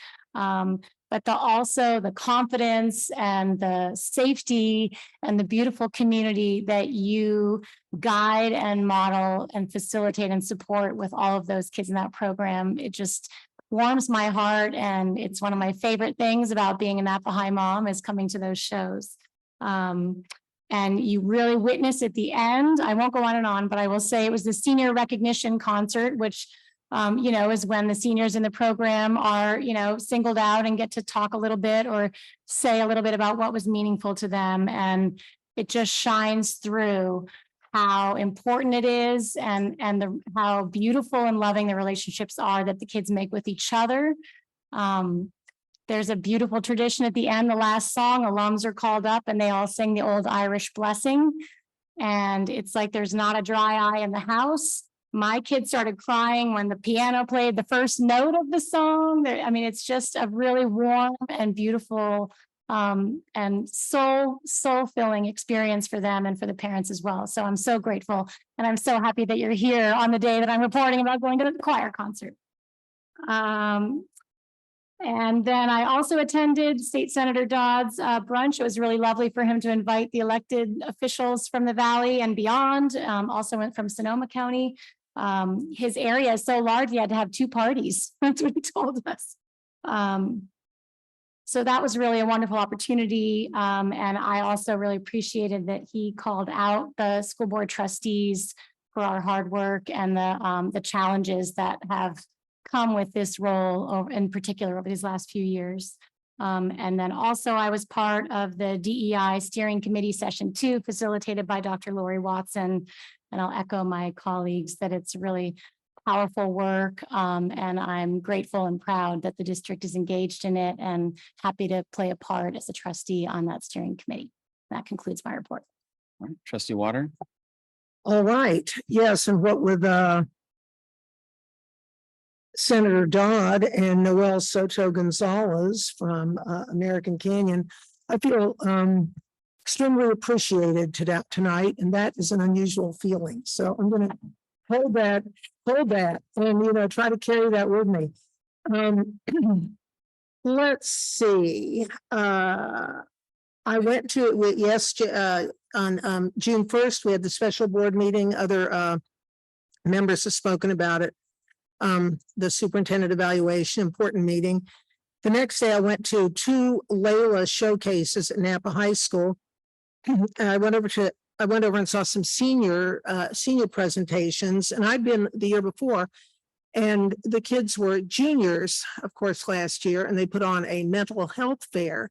But also the confidence and the safety and the beautiful community that you guide and model and facilitate and support with all of those kids in that program. It just warms my heart. And it's one of my favorite things about being a Napa High mom is coming to those shows. And you really witness at the end, I won't go on and on, but I will say it was the senior recognition concert, which you know, is when the seniors in the program are, you know, singled out and get to talk a little bit or say a little bit about what was meaningful to them. And it just shines through how important it is and how beautiful and loving the relationships are that the kids make with each other. There's a beautiful tradition at the end, the last song, alums are called up and they all sing the old Irish blessing. And it's like there's not a dry eye in the house. My kids started crying when the piano played the first note of the song. I mean, it's just a really warm and beautiful and soul-filling experience for them and for the parents as well. So I'm so grateful, and I'm so happy that you're here on the day that I'm reporting about going to the choir concert. And then I also attended State Senator Dodd's brunch. It was really lovely for him to invite the elected officials from the Valley and beyond. Also went from Sonoma County. His area is so large, he had to have 2 parties. That's what he told us. So that was really a wonderful opportunity. And I also really appreciated that he called out the school board trustees for our hard work and the challenges that have come with this role in particular over these last few years. And then also I was part of the DEI Steering Committee Session 2 facilitated by Dr. Lori Watson. And I'll echo my colleagues that it's really powerful work. And I'm grateful and proud that the district is engaged in it and happy to play a part as a trustee on that steering committee. That concludes my report. All right, Trustee Water. All right, yes, and what with Senator Dodd and Noel Soto Gonzalez from American Canyon, I feel extremely appreciated tonight, and that is an unusual feeling. So I'm going to hold that, and try to carry that with me. Let's see. I went to it on June 1st. We had the special board meeting. Other members have spoken about it. The superintendent evaluation, important meeting. The next day I went to 2 Layla showcases at Napa High School. I went over and saw some senior presentations, and I'd been the year before, and the kids were juniors, of course, last year, and they put on a mental health fair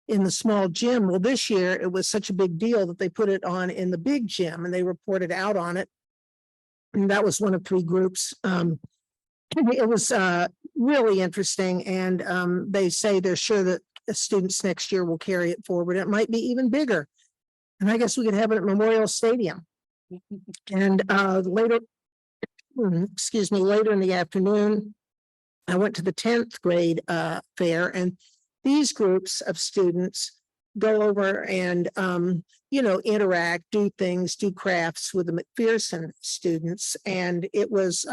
in the small gym. Well, this year it was such a big deal that they put it on in the big gym, and they reported out on it. And that was one of 3 groups. It was really interesting, and they say they're sure that the students next year will carry it forward. It might be even bigger. And I guess we could have it at Memorial Stadium. And later in the afternoon, I went to the 10th grade fair, and these groups of students go over and, interact, do things, do crafts with the McPherson students. And it was,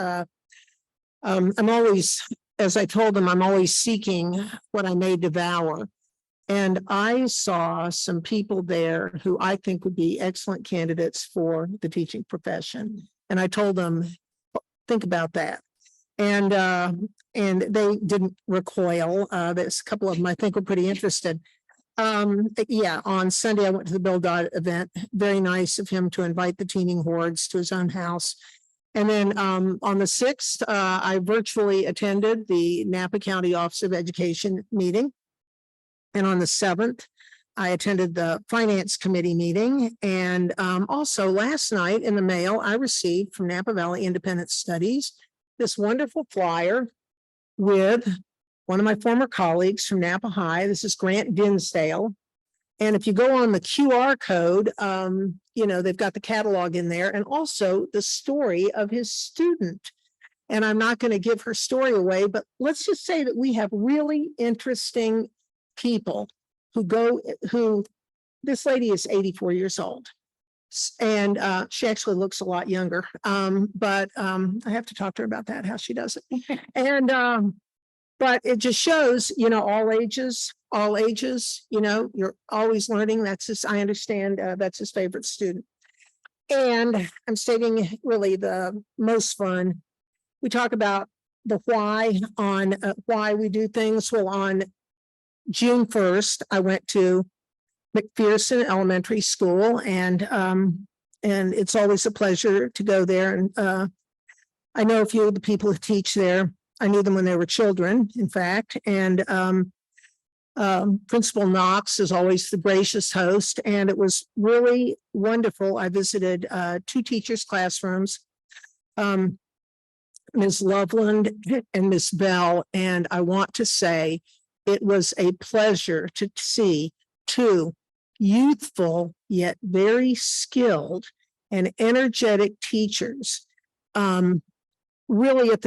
I'm always, as I told them, I'm always seeking what I may devour. And I saw some people there who I think would be excellent candidates for the teaching profession. And I told them, think about that. And they didn't recoil. There's a couple of them I think were pretty interested. On Sunday, I went to the Bill Dodd event. Very nice of him to invite the teeming hordes to his own house. And then on the 6th, I virtually attended the Napa County Office of Education meeting. And on the 7th, I attended the Finance Committee meeting. And also last night in the mail, I received from Napa Valley Independent Studies this wonderful flyer with one of my former colleagues from Napa High. This is Grant Dinsdale. And if you go on the QR code, they've got the catalog in there and also the story of his student. And I'm not going to give her story away, but let's just say that we have really interesting people who this lady is 84 years old. And she actually looks a lot younger. But I have to talk to her about that, how she does it. And but it just shows, all ages, you're always learning. That's his, I understand, that's his favorite student. And I'm stating really the most fun. We talk about the why on why we do things. Well, on June 1st, I went to McPherson Elementary School, and it's always a pleasure to go there. And I know a few of the people who teach there. I knew them when they were children, in fact. And Principal Knox is always the gracious host, and it was really wonderful. I visited 2 teachers' classrooms, Ms. Loveland and Ms. Bell, and I want to say it was a pleasure to see 2 youthful yet very skilled and energetic teachers, really at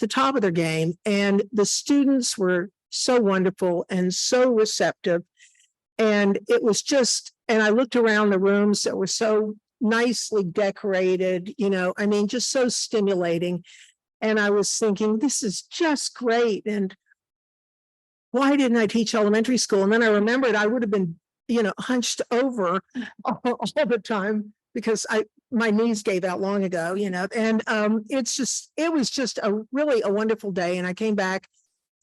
the top of their game. And the students were so wonderful and so receptive. And it was just, and I looked around the rooms that were so nicely decorated, I mean, just so stimulating. And I was thinking, this is just great. And why didn't I teach elementary school? And then I remembered I would have been, hunched over all the time because my knees gave out long ago, and it was just really a wonderful day. And I came back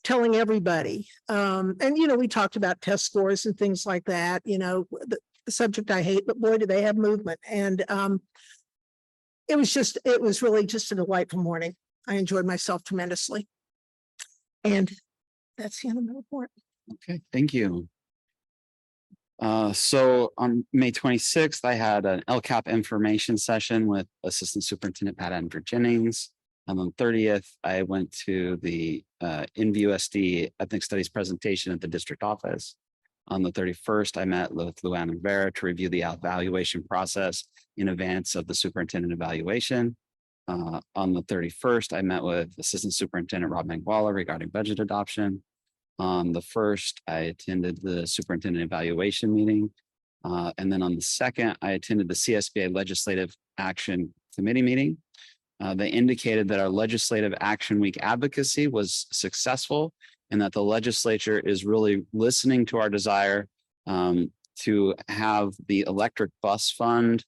telling everybody. And we talked about test scores and things like that, the subject I hate, but boy, do they have movement. And it was really just a delightful morning. I enjoyed myself tremendously. And that's the end of my report. Okay, thank you. So on May 26th, I had an LCAP information session with Assistant Superintendent Pat Andrew Jennings. And on 30th, I went to the NVUSD Ethnic Studies presentation at the district office. On the 31st, I met with Luann Rivera to review the evaluation process in advance of the superintendent evaluation. On the 31st, I met with Assistant Superintendent Rob Mangwala regarding budget adoption. On the 1st, I attended the superintendent evaluation meeting. And then on the 2nd, I attended the CSBA Legislative Action Committee meeting. They indicated that our Legislative Action Week advocacy was successful and that the legislature is really listening to our desire to have the electric bus fund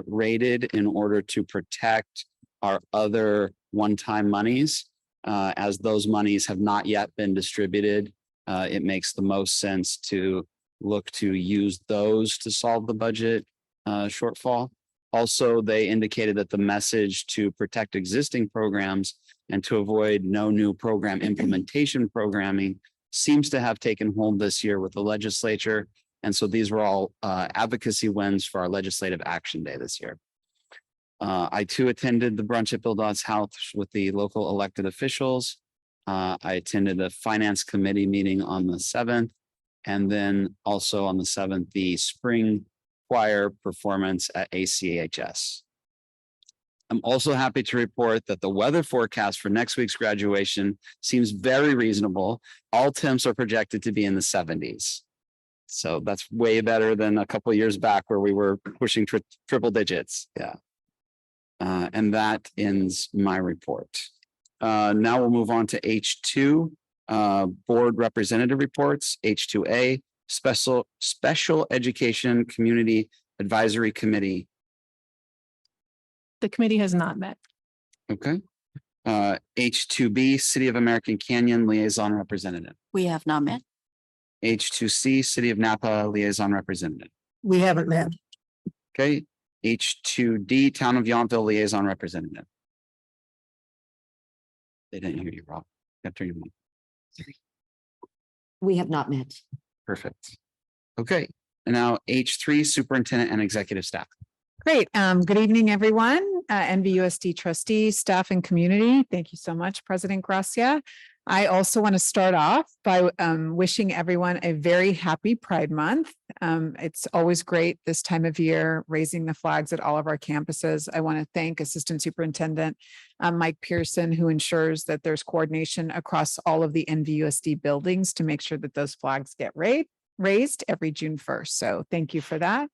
rated in order to protect our other one-time monies. As those monies have not yet been distributed, it makes the most sense to look to use those to solve the budget shortfall. Also, they indicated that the message to protect existing programs and to avoid no new program implementation programming seems to have taken hold this year with the legislature. And so these were all advocacy wins for our Legislative Action Day this year. I too attended the brunch at Bill Dodd's house with the local elected officials. I attended a finance committee meeting on the 7th, and then also on the 7th, the spring choir performance at ACHS. I'm also happy to report that the weather forecast for next week's graduation seems very reasonable. All temps are projected to be in the 70s. So that's way better than a couple of years back where we were pushing triple digits. Yeah. And that ends my report. Now we'll move on to H2, board representative reports, H2A, Special Education Community Advisory Committee. The committee has not met. Okay. H2B, City of American Canyon Liaison Representative. We have not met. H2C, City of Napa Liaison Representative. We haven't met. Okay. H2D, Town of Yountville Liaison Representative. They didn't hear you, Rob. You have to turn your mic. Sorry. We have not met. Perfect. Okay. And now H3, Superintendent and Executive Staff. Great. Good evening, everyone. NVUSD trustees, staff, and community. Thank you so much, President Gracia. I also want to start off by wishing everyone a very happy Pride Month. It's always great this time of year, raising the flags at all of our campuses. I want to thank Assistant Superintendent Mike Pearson, who ensures that there's coordination across all of the NVUSD buildings to make sure that those flags get raised every June 1st. So thank you for that.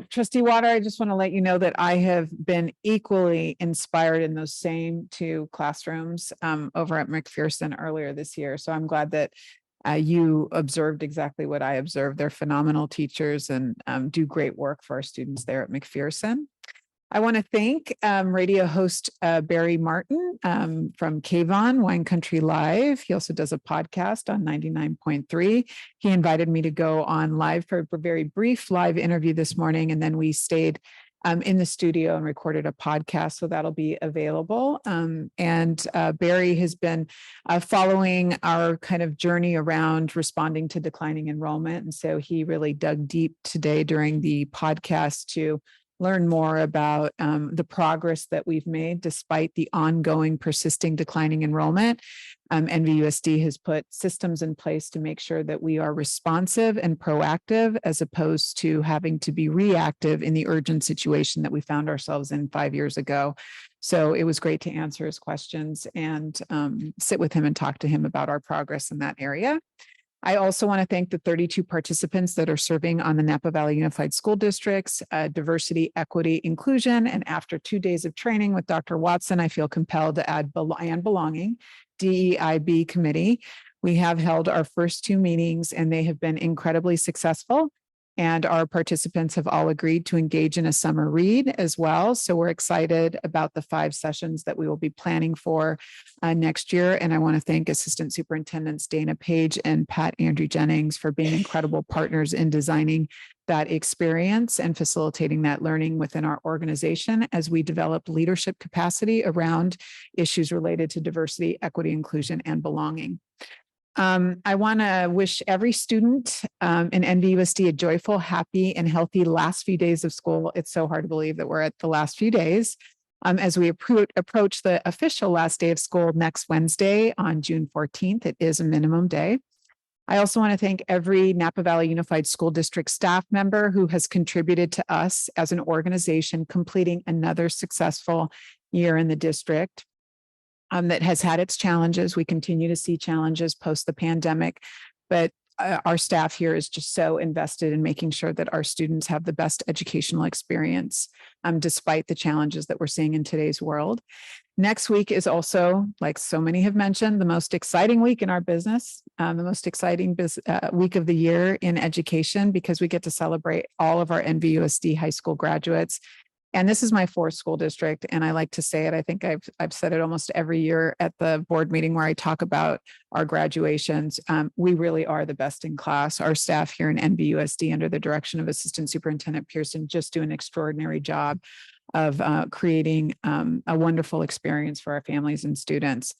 Trustee Water, I just want to let you know that I have been equally inspired in those same two classrooms over at McPherson earlier this year. So I'm glad that you observed exactly what I observed. They're phenomenal teachers and do great work for our students there at McPherson. I want to thank radio host Barry Martin from Kavon Wine Country Live. He also does a podcast on 99.3. He invited me to go on live for a very brief live interview this morning, and then we stayed in the studio and recorded a podcast, so that'll be available. And Barry has been following our kind of journey around responding to declining enrollment, and so he really dug deep today during the podcast to learn more about the progress that we've made despite the ongoing persisting declining enrollment. NVUSD has put systems in place to make sure that we are responsive and proactive as opposed to having to be reactive in the urgent situation that we found ourselves in 5 years ago. So it was great to answer his questions and sit with him and talk to him about our progress in that area. I also want to thank the 32 participants that are serving on the Napa Valley Unified School District's Diversity, Equity, Inclusion. And after 2 days of training with Dr. Watson, I feel compelled to add and belonging DEIB committee. We have held our first 2 meetings and they have been incredibly successful. And our participants have all agreed to engage in a summer read as well. So we're excited about the 5 sessions that we will be planning for next year. And I want to thank Assistant Superintendents Dana Page and Pat Andrew Jennings for being incredible partners in designing that experience and facilitating that learning within our organization as we develop leadership capacity around issues related to diversity, equity, inclusion, and belonging. I want to wish every student in NVUSD a joyful, happy, and healthy last few days of school. It's so hard to believe that we're at the last few days as we approach the official last day of school next Wednesday on June 14th. It is a minimum day. I also want to thank every Napa Valley Unified School District staff member who has contributed to us as an organization completing another successful year in the district. That has had its challenges. We continue to see challenges post the pandemic, but our staff here is just so invested in making sure that our students have the best educational experience, despite the challenges that we're seeing in today's world. Next week is also, like so many have mentioned, the most exciting week in our business, the most exciting week of the year in education, because we get to celebrate all of our NVUSD high school graduates. And this is my 4th school district. And I like to say it, I think I've said it almost every year at the board meeting where I talk about our graduations. We really are the best in class. Our staff here in NVUSD under the direction of Assistant Superintendent Pearson just do an extraordinary job of creating a wonderful experience for our families and students.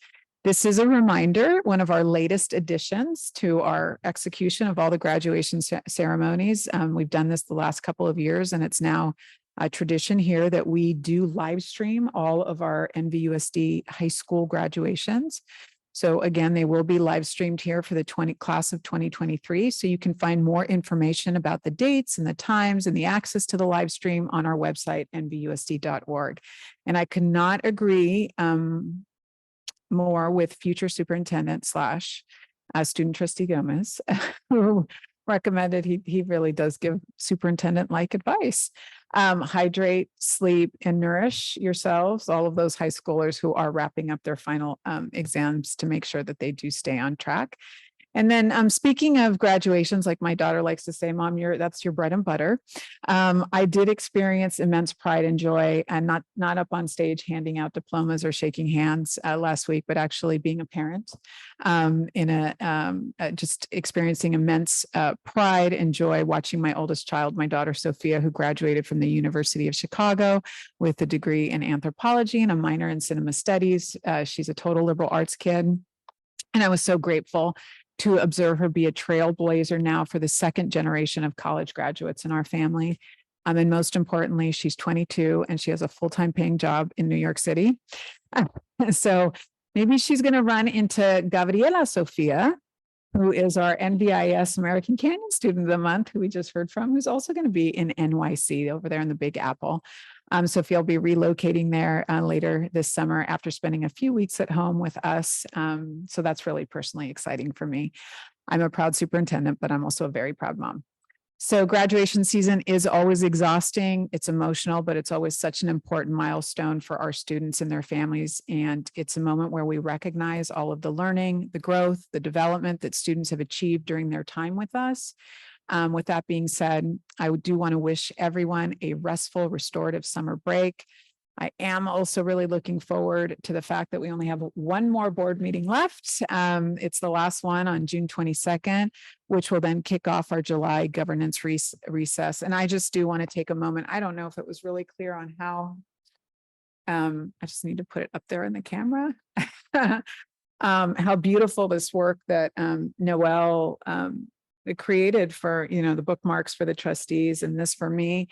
This is a reminder, one of our latest additions to our execution of all the graduation ceremonies. We've done this the last couple of years, and it's now a tradition here that we do live stream all of our NVUSD high school graduations. So again, they will be live streamed here for the class of 2023. So you can find more information about the dates and the times and the access to the live stream on our website, nvusd.org. And I could not agree more with future superintendent / student trustee Gomez, who recommended he really does give superintendent-like advice. Hydrate, sleep, and nourish yourselves, all of those high schoolers who are wrapping up their final exams, to make sure that they do stay on track. And then speaking of graduations, like my daughter likes to say, Mom, that's your bread and butter. I did experience immense pride and joy, and not up on stage handing out diplomas or shaking hands last week, but actually being a parent just experiencing immense pride and joy watching my oldest child, my daughter Sophia, who graduated from the University of Chicago with a degree in anthropology and a minor in cinema studies. She's a total liberal arts kid. And I was so grateful to observe her be a trailblazer now for the 2nd generation of college graduates in our family. And most importantly, she's 22 and she has a full-time paying job in New York City. So maybe she's going to run into Gabriela Sofia, who is our NVIS American Canyon Student of the Month, who we just heard from, who's also going to be in NYC over there in the Big Apple. Sophia will be relocating there later this summer after spending a few weeks at home with us. So that's really personally exciting for me. I'm a proud superintendent, but I'm also a very proud mom. So graduation season is always exhausting. It's emotional, but it's always such an important milestone for our students and their families. And it's a moment where we recognize all of the learning, the growth, the development that students have achieved during their time with us. With that being said, I do want to wish everyone a restful, restorative summer break. I am also really looking forward to the fact that we only have one more board meeting left. It's the last one on June 22nd, which will then kick off our July governance recess. And I just do want to take a moment. I don't know if it was really clear on how, I just need to put it up there in the camera. How beautiful this work that Noel created for, the bookmarks for the trustees, and this for me.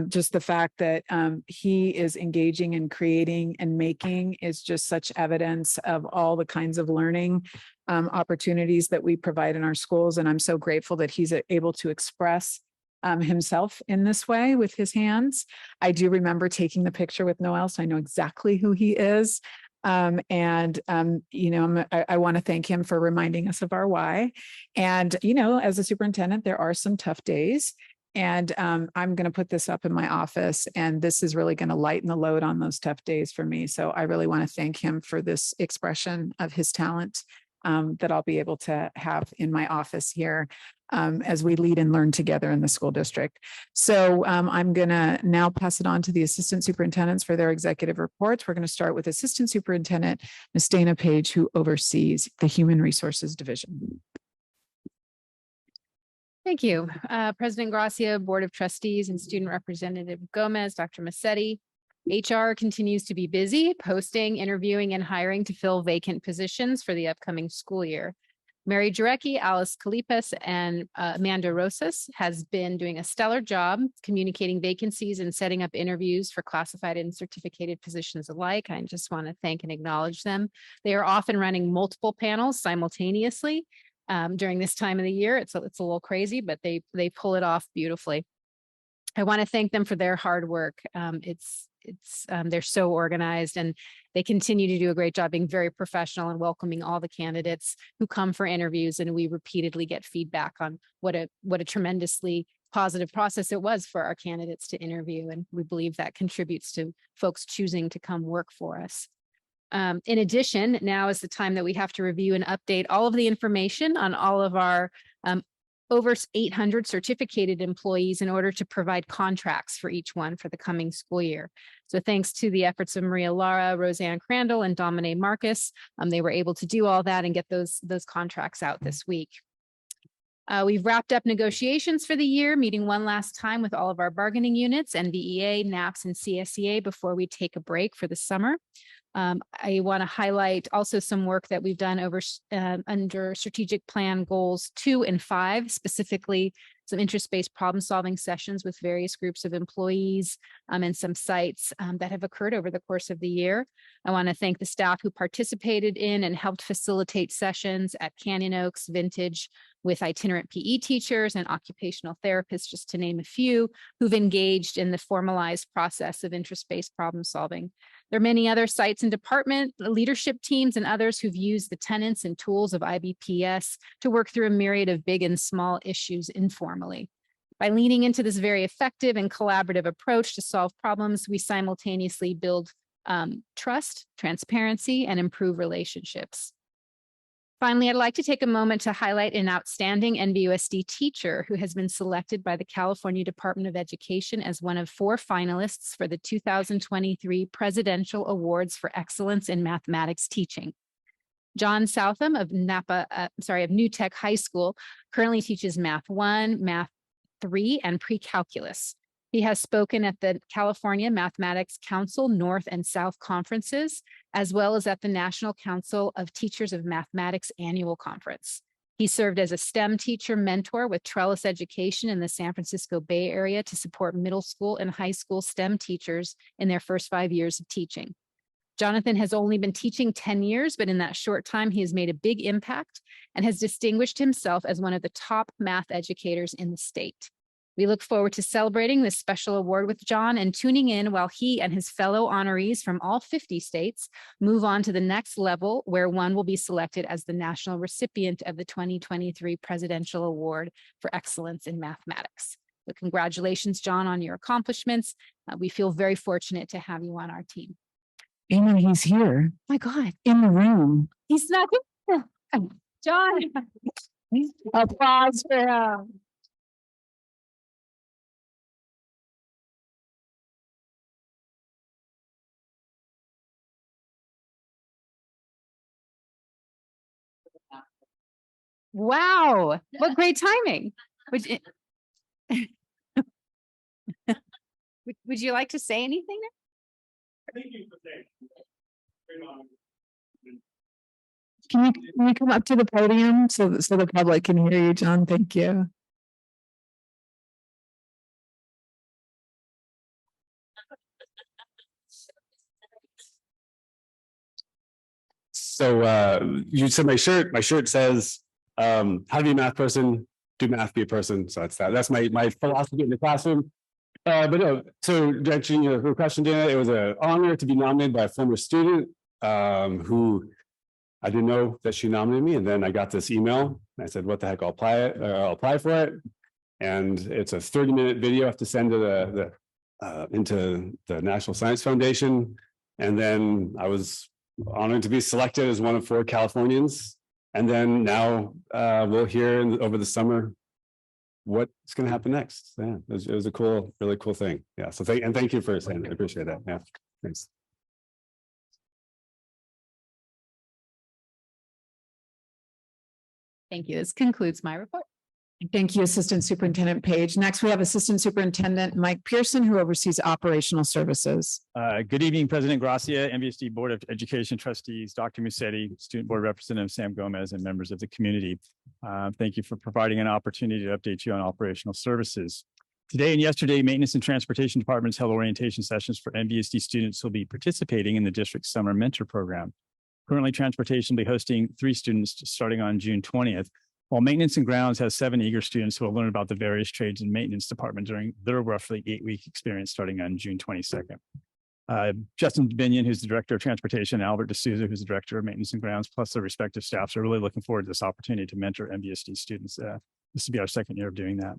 Just the fact that he is engaging and creating and making is just such evidence of all the kinds of learning opportunities that we provide in our schools. And I'm so grateful that he's able to express himself in this way with his hands. I do remember taking the picture with Noel, so I know exactly who he is. I want to thank him for reminding us of our why. And, as a superintendent, there are some tough days. And I'm going to put this up in my office, and this is really going to lighten the load on those tough days for me. So I really want to thank him for this expression of his talent that I'll be able to have in my office here as we lead and learn together in the school district. So I'm going to now pass it on to the assistant superintendents for their executive reports. We're going to start with Assistant Superintendent Ms. Dana Page, who oversees the Human Resources Division. Thank you. President Gracia, Board of Trustees, and Student Representative Gomez, Dr. Massetti. HR continues to be busy posting, interviewing, and hiring to fill vacant positions for the upcoming school year. Mary Jarecki, Alice Kalipas, and Amanda Rosas has been doing a stellar job communicating vacancies and setting up interviews for classified and certificated positions alike. I just want to thank and acknowledge them. They are often running multiple panels simultaneously during this time of the year. It's a little crazy, but they pull it off beautifully. I want to thank them for their hard work. They're so organized, and they continue to do a great job being very professional and welcoming all the candidates who come for interviews. And we repeatedly get feedback on what a tremendously positive process it was for our candidates to interview. And we believe that contributes to folks choosing to come work for us. In addition, now is the time that we have to review and update all of the information on all of our over 800 certificated employees in order to provide contracts for each one for the coming school year. So thanks to the efforts of Maria Lara, Roseanne Crandall, and Dominique Marcus, they were able to do all that and get those contracts out this week. We've wrapped up negotiations for the year, meeting one last time with all of our bargaining units, NVEA, NAPS, and CSEA before we take a break for the summer. I want to highlight also some work that we've done under strategic plan goals 2 and 5, specifically some interest-based problem-solving sessions with various groups of employees and some sites that have occurred over the course of the year. I want to thank the staff who participated in and helped facilitate sessions at Canyon Oaks, Vintage, with itinerant PE teachers and occupational therapists, just to name a few, who've engaged in the formalized process of interest-based problem solving. There are many other sites and department leadership teams and others who've used the tenets and tools of IBPS to work through a myriad of big and small issues informally. By leaning into this very effective and collaborative approach to solve problems, we simultaneously build trust, transparency, and improve relationships. Finally, I'd like to take a moment to highlight an outstanding NVUSD teacher who has been selected by the California Department of Education as one of 4 finalists for the 2023 Presidential Awards for Excellence in Mathematics Teaching. John Southam of New Tech High School currently teaches Math 1, Math 3, and Pre-Calculus. He has spoken at the California Mathematics Council North and South Conferences, as well as at the National Council of Teachers of Mathematics Annual Conference. He served as a STEM teacher mentor with Trellis Education in the San Francisco Bay Area to support middle school and high school STEM teachers in their first 5 years of teaching. Jonathan has only been teaching 10 years, but in that short time, he has made a big impact and has distinguished himself as one of the top math educators in the state. We look forward to celebrating this special award with John and tuning in while he and his fellow honorees from all 50 states move on to the next level, where one will be selected as the national recipient of the 2023 Presidential Award for Excellence in Mathematics. So congratulations, John, on your accomplishments. We feel very fortunate to have you on our team. Amy, he's here. Oh my God. In the room. He's not here. John. Applause for him. Wow, what great timing. Would you like to say anything? Can you come up to the podium so the public can hear you, John? Thank you. So you said my shirt says, how to be a math person, do math, be a person. So that's my philosophy in the classroom. But no, so answering your question, Dana, it was an honor to be nominated by a former student who I didn't know that she nominated me. And then I got this email. And I said, what the heck, I'll apply for it. And it's a 30-minute video I have to send to into the National Science Foundation. And then I was honored to be selected as one of 4 Californians. And then now we'll hear over the summer what's going to happen next. Yeah, it was a cool, really cool thing. Yeah. So thank you for saying that. I appreciate that. Yeah. Thanks. Thank you. This concludes my report. Thank you, Assistant Superintendent Page. Next, we have Assistant Superintendent Mike Pearson, who oversees operational services. Good evening, President Gracia, NVUSD Board of Education trustees, Dr. Musetti, Student Board Representative Sam Gomez, and members of the community. Thank you for providing an opportunity to update you on operational services. Today and yesterday, Maintenance and Transportation Departments held orientation sessions for NVUSD students who will be participating in the district's summer mentor program. Currently, Transportation will be hosting 3 students starting on June 20th. While Maintenance and Grounds has 7 eager students who will learn about the various trades and maintenance department during their roughly 8-week experience starting on June 22nd. Justin Binion, who's the Director of Transportation, and Albert D'Souza, who's the Director of Maintenance and Grounds, plus their respective staffs, are really looking forward to this opportunity to mentor NVUSD students. This will be our 2nd year of doing that.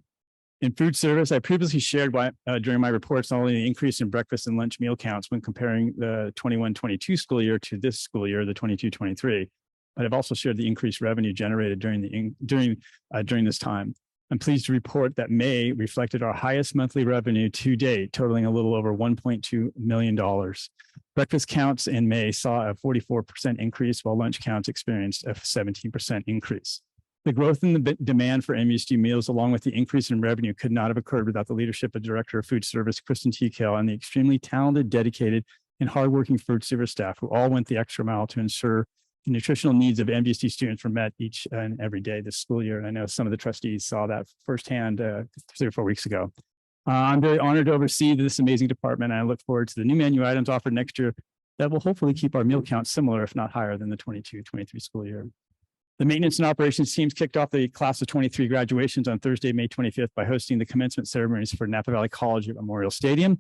In food service, I previously shared during my reports not only the increase in breakfast and lunch meal counts when comparing the 21-22 school year to this school year, the 22-23. But I've also shared the increased revenue generated during this time. I'm pleased to report that May reflected our highest monthly revenue to date, totaling a little over $1.2 million. Breakfast counts in May saw a 44% increase, while lunch counts experienced a 17% increase. The growth in the demand for NVUSD meals, along with the increase in revenue, could not have occurred without the leadership of Director of Food Service, Kristen Teakale, and the extremely talented, dedicated, and hardworking food service staff who all went the extra mile to ensure the nutritional needs of NVUSD students were met each and every day this school year. And I know some of the trustees saw that firsthand 3 or 4 weeks ago. I'm very honored to oversee this amazing department. And I look forward to the new menu items offered next year that will hopefully keep our meal count similar, if not higher, than the 22-23 school year. The maintenance and operations teams kicked off the class of 23 graduations on Thursday, May 25th by hosting the commencement ceremonies for Napa Valley College at Memorial Stadium.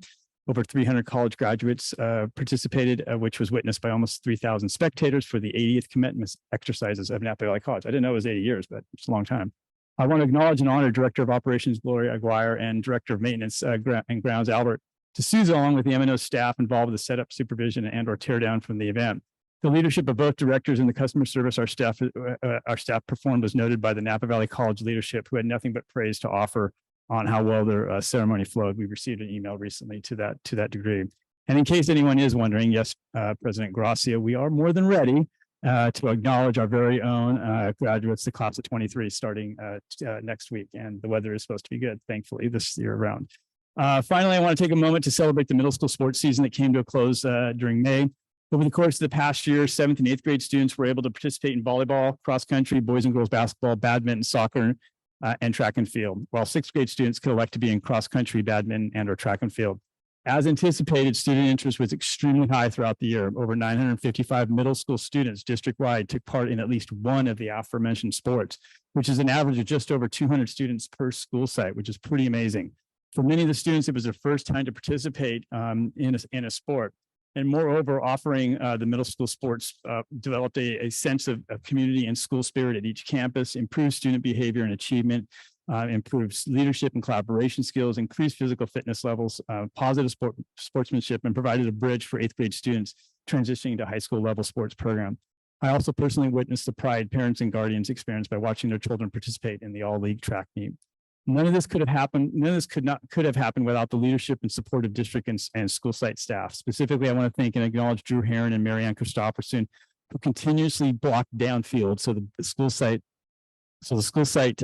Over 300 college graduates participated, which was witnessed by almost 3,000 spectators for the 80th commitment exercises of Napa Valley College. I didn't know it was 80 years, but it's a long time. I want to acknowledge and honor Director of Operations Gloria Aguirre and Director of Maintenance and Grounds Albert D'Souza, along with the M&O staff involved with the setup, supervision, and/or teardown from the event. The leadership of both directors and the customer service our staff performed was noted by the Napa Valley College leadership, who had nothing but praise to offer on how well their ceremony flowed. We received an email recently to that degree. And in case anyone is wondering, yes, President Gracia, we are more than ready to acknowledge our very own graduates, the class of 23, starting next week. And the weather is supposed to be good, thankfully, this year around. Finally, I want to take a moment to celebrate the middle school sports season that came to a close during May. Over the course of the past year, 7th and 8th grade students were able to participate in volleyball, cross country, boys and girls basketball, badminton, soccer, and track and field, while 6th grade students could elect to be in cross country, badminton, and/or track and field. As anticipated, student interest was extremely high throughout the year. Over 955 middle school students district-wide took part in at least one of the aforementioned sports, which is an average of just over 200 students per school site, which is pretty amazing. For many of the students, it was their first time to participate in a sport. And moreover, offering the middle school sports developed a sense of community and school spirit at each campus, improved student behavior and achievement, improves leadership and collaboration skills, increased physical fitness levels, positive sportsmanship, and provided a bridge for 8th grade students transitioning to high school level sports program. I also personally witnessed the pride parents and guardians experience by watching their children participate in the all-league track meet. None of this could have happened. None of this could have happened without the leadership and support of district and school site staff. Specifically, I want to thank and acknowledge Drew Heron and Marianne Christopherson, who continuously blocked downfield so the school site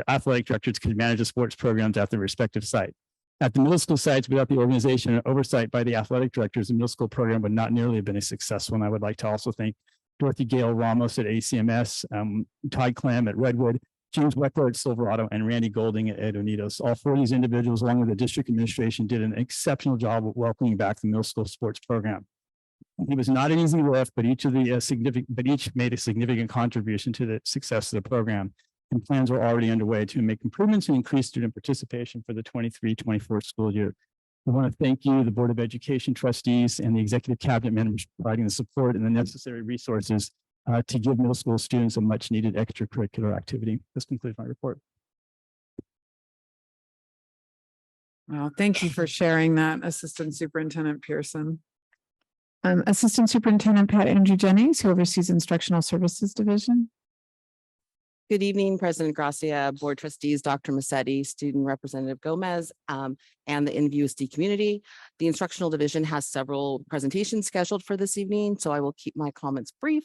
athletic directors could manage the sports programs at their respective site. At the middle school sites, without the organization and oversight by the athletic directors, the middle school program would not nearly have been as successful. And I would like to also thank Dorothy Gale Ramos at ACMS, Todd Clem at Redwood, James Weckler at Silverado, and Randy Golding at Unidos. All 4 of these individuals, along with the district administration, did an exceptional job of welcoming back the middle school sports program. It was not an easy lift, but each made a significant contribution to the success of the program. And plans are already underway to make improvements and increase student participation for the 23-24 school year. We want to thank you, the Board of Education trustees and the executive cabinet members for providing the support and the necessary resources to give middle school students a much needed extracurricular activity. This concludes my report. Well, thank you for sharing that, Assistant Superintendent Pearson. Assistant Superintendent Pat Andrew Jennings, who oversees Instructional Services Division. Good evening, President Gracia, Board Trustees, Dr. Massetti, Student Representative Gomez, and the NVUSD community. The Instructional Division has several presentations scheduled for this evening, so I will keep my comments brief.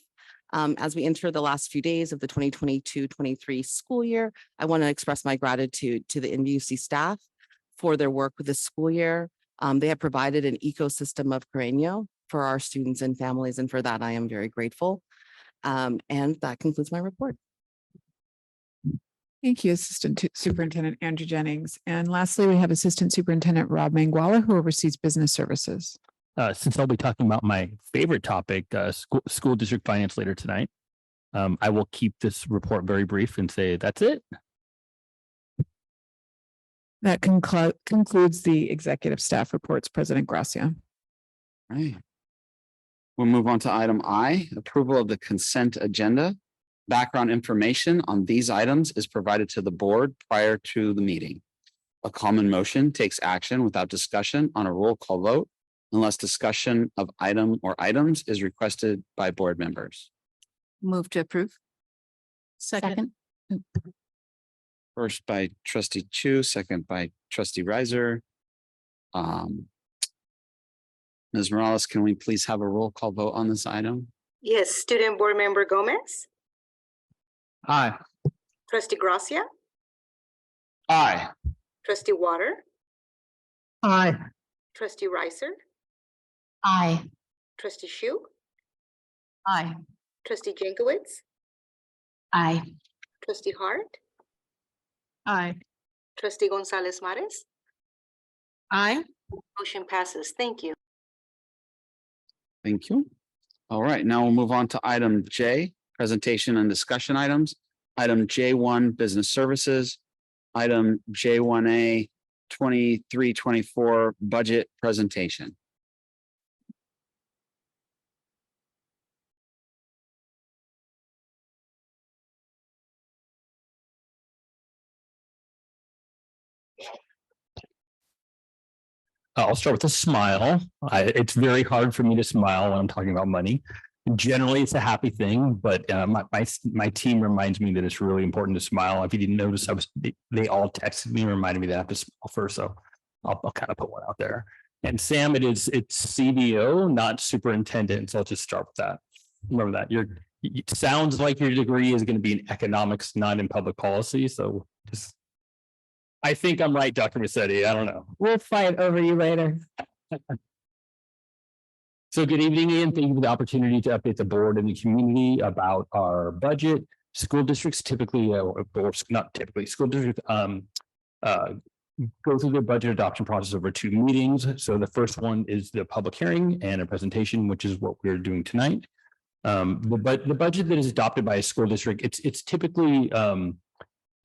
As we enter the last few days of the 2022-23 school year, I want to express my gratitude to the NVUSD staff for their work with this school year. They have provided an ecosystem of Carreño for our students and families, and for that I am very grateful. And that concludes my report. Thank you, Assistant Superintendent Andrew Jennings. And lastly, we have Assistant Superintendent Rob Manguala, who oversees Business Services. Since I'll be talking about my favorite topic, school district finance later tonight, I will keep this report very brief and say that's it. That concludes the executive staff reports, President Gracia. Right. We'll move on to item I, approval of the consent agenda. Background information on these items is provided to the board prior to the meeting. A common motion takes action without discussion on a roll call vote unless discussion of item or items is requested by board members. Move to approve. Second. First by trustee Chu, second by trustee Riser. Ms. Morales, can we please have a roll call vote on this item? Yes, Student Board Member Gomez, Aye. Trustee Gracia, Aye. Trustee Water, Aye. Trustee Riser, Aye. Trustee Shu, Aye. Trustee Jankowicz, Aye. Trustee Hart, Aye. Trustee Gonzalez Mares. Aye. Motion passes. Thank you. Thank you. All right, now we'll move on to item J, presentation and discussion items. Item J1, business services. Item J1A, 23-24 budget presentation. I'll start with a smile. It's very hard for me to smile when I'm talking about money. Generally, it's a happy thing, but my team reminds me that it's really important to smile. If you didn't notice, they all texted me and reminded me that I have to smile first. So I'll kind of put one out there. And Sam, it's CDO, not superintendent. So I'll just start with that. Remember that. It sounds like your degree is going to be in economics, not in public policy. So just. I think I'm right, Dr. Massetti. I don't know. We'll fight over you later. So good evening, Ian. Thank you for the opportunity to update the board and the community about our budget. School districts typically, or not typically, school districts go through their budget adoption process over 2 meetings. So the first one is the public hearing and a presentation, which is what we're doing tonight. The budget that is adopted by a school district, it's typically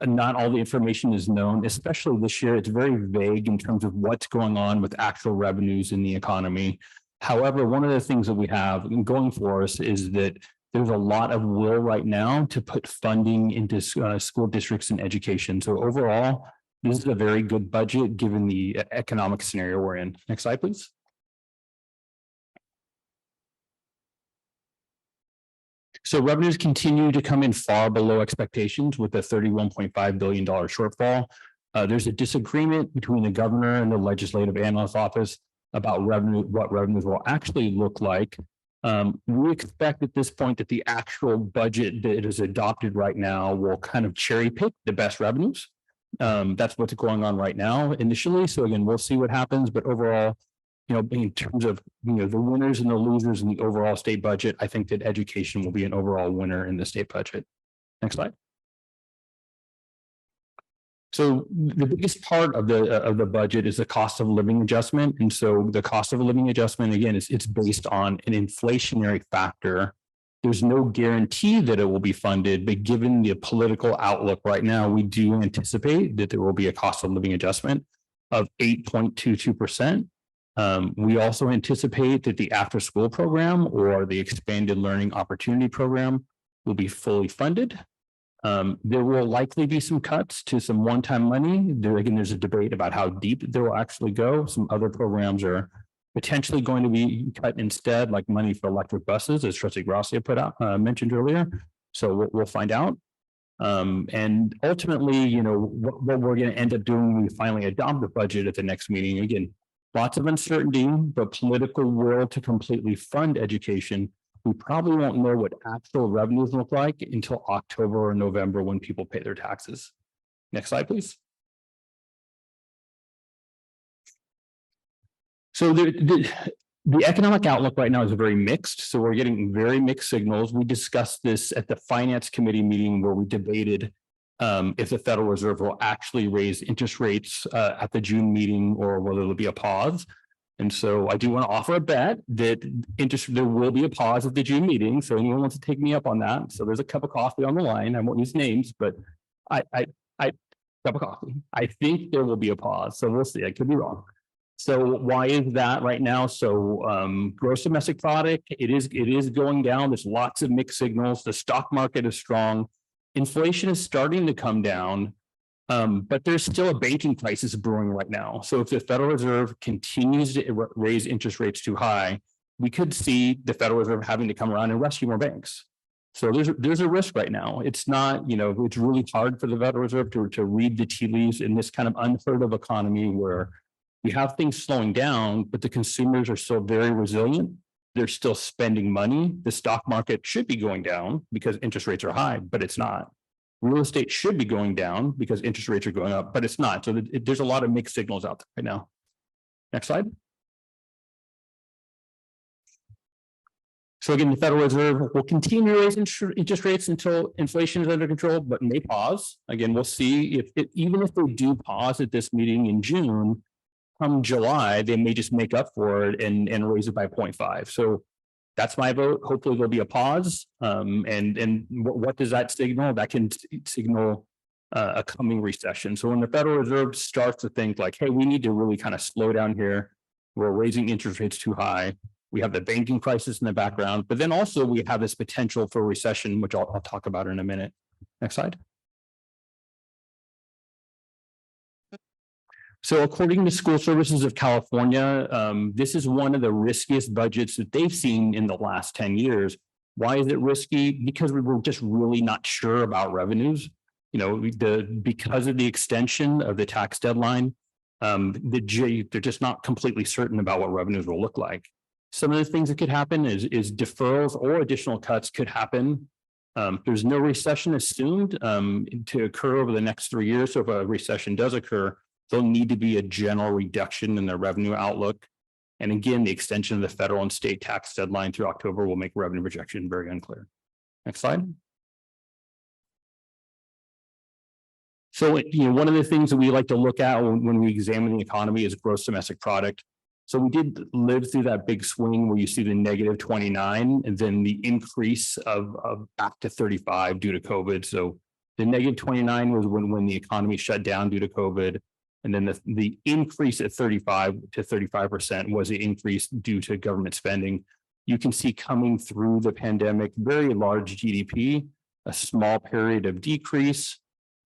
not all the information is known, especially this year. It's very vague in terms of what's going on with actual revenues in the economy. However, one of the things that we have going for us is that there's a lot of will right now to put funding into school districts and education. So overall, this is a very good budget given the economic scenario we're in. Next slide, please. So revenues continue to come in far below expectations with a $31.5 billion shortfall. There's a disagreement between the governor and the legislative analyst office about what revenues will actually look like. We expect at this point that the actual budget that is adopted right now will kind of cherry pick the best revenues. That's what's going on right now initially. So again, we'll see what happens, but overall, in terms of, the winners and the losers in the overall state budget, I think that education will be an overall winner in the state budget. Next slide. So the biggest part of the budget is the cost of living adjustment. And so the cost of a living adjustment, again, it's based on an inflationary factor. There's no guarantee that it will be funded, but given the political outlook right now, we do anticipate that there will be a cost of living adjustment. of 8.22%. We also anticipate that the after-school program or the expanded learning opportunity program will be fully funded. There will likely be some cuts to some one-time money. Again, there's a debate about how deep they will actually go. Some other programs are potentially going to be cut instead, like money for electric buses, as Trustee Gracia mentioned earlier. So we'll find out. And ultimately, you know, what we're going to end up doing when we finally adopt the budget at the next meeting. Again, lots of uncertainty, but political will to completely fund education. We probably won't know what actual revenues look like until October or November when people pay their taxes. Next slide, please. So the economic outlook right now is very mixed. So we're getting very mixed signals. We discussed this at the Finance Committee meeting where we debated if the Federal Reserve will actually raise interest rates at the June meeting or whether there'll be a pause. And so I do want to offer a bet that there will be a pause at the June meeting. So anyone wants to take me up on that. So there's a cup of coffee on the line. I won't use names, but cup of coffee. I think there will be a pause. So we'll see. I could be wrong. So why is that right now? So gross domestic product, it is going down. There's lots of mixed signals. The stock market is strong. Inflation is starting to come down. But there's still a banking crisis brewing right now. So if the Federal Reserve continues to raise interest rates too high, we could see the Federal Reserve having to come around and rescue more banks. So there's a risk right now. It's not, you know, it's really hard for the Federal Reserve to read the tea leaves in this kind of unheard of economy where we have things slowing down, but the consumers are still very resilient. They're still spending money. The stock market should be going down because interest rates are high, but it's not. Real estate should be going down because interest rates are going up, but it's not. So there's a lot of mixed signals out there right now. Next slide. So again, the Federal Reserve will continue to raise interest rates until inflation is under control, but may pause. Again, we'll see even if they do pause at this meeting in June, come July, they may just make up for it and raise it by 0.5. So that's my vote. Hopefully there'll be a pause. And what does that signal? That can signal a coming recession. So when the Federal Reserve starts to think like, hey, we need to really kind of slow down here. We're raising interest rates too high. We have the banking crisis in the background, but then also we have this potential for recession, which I'll talk about in a minute. Next slide. So according to School Services of California, this is one of the riskiest budgets that they've seen in the last 10 years. Why is it risky? Because we were just really not sure about revenues. You know, because of the extension of the tax deadline, they're just not completely certain about what revenues will look like. Some of the things that could happen is deferrals or additional cuts could happen. There's no recession assumed to occur over the next 3 years. So if a recession does occur, there'll need to be a general reduction in their revenue outlook. And again, the extension of the federal and state tax deadline through October will make revenue projection very unclear. Next slide. So, you know, one of the things that we like to look at when we examine the economy is gross domestic product. So we did live through that big swing where you see the negative 29 and then the increase of back to 35 due to COVID. So the negative 29 was when the economy shut down due to COVID. And then the increase at 35 to 35% was the increase due to government spending. You can see coming through the pandemic, very large GDP, a small period of decrease.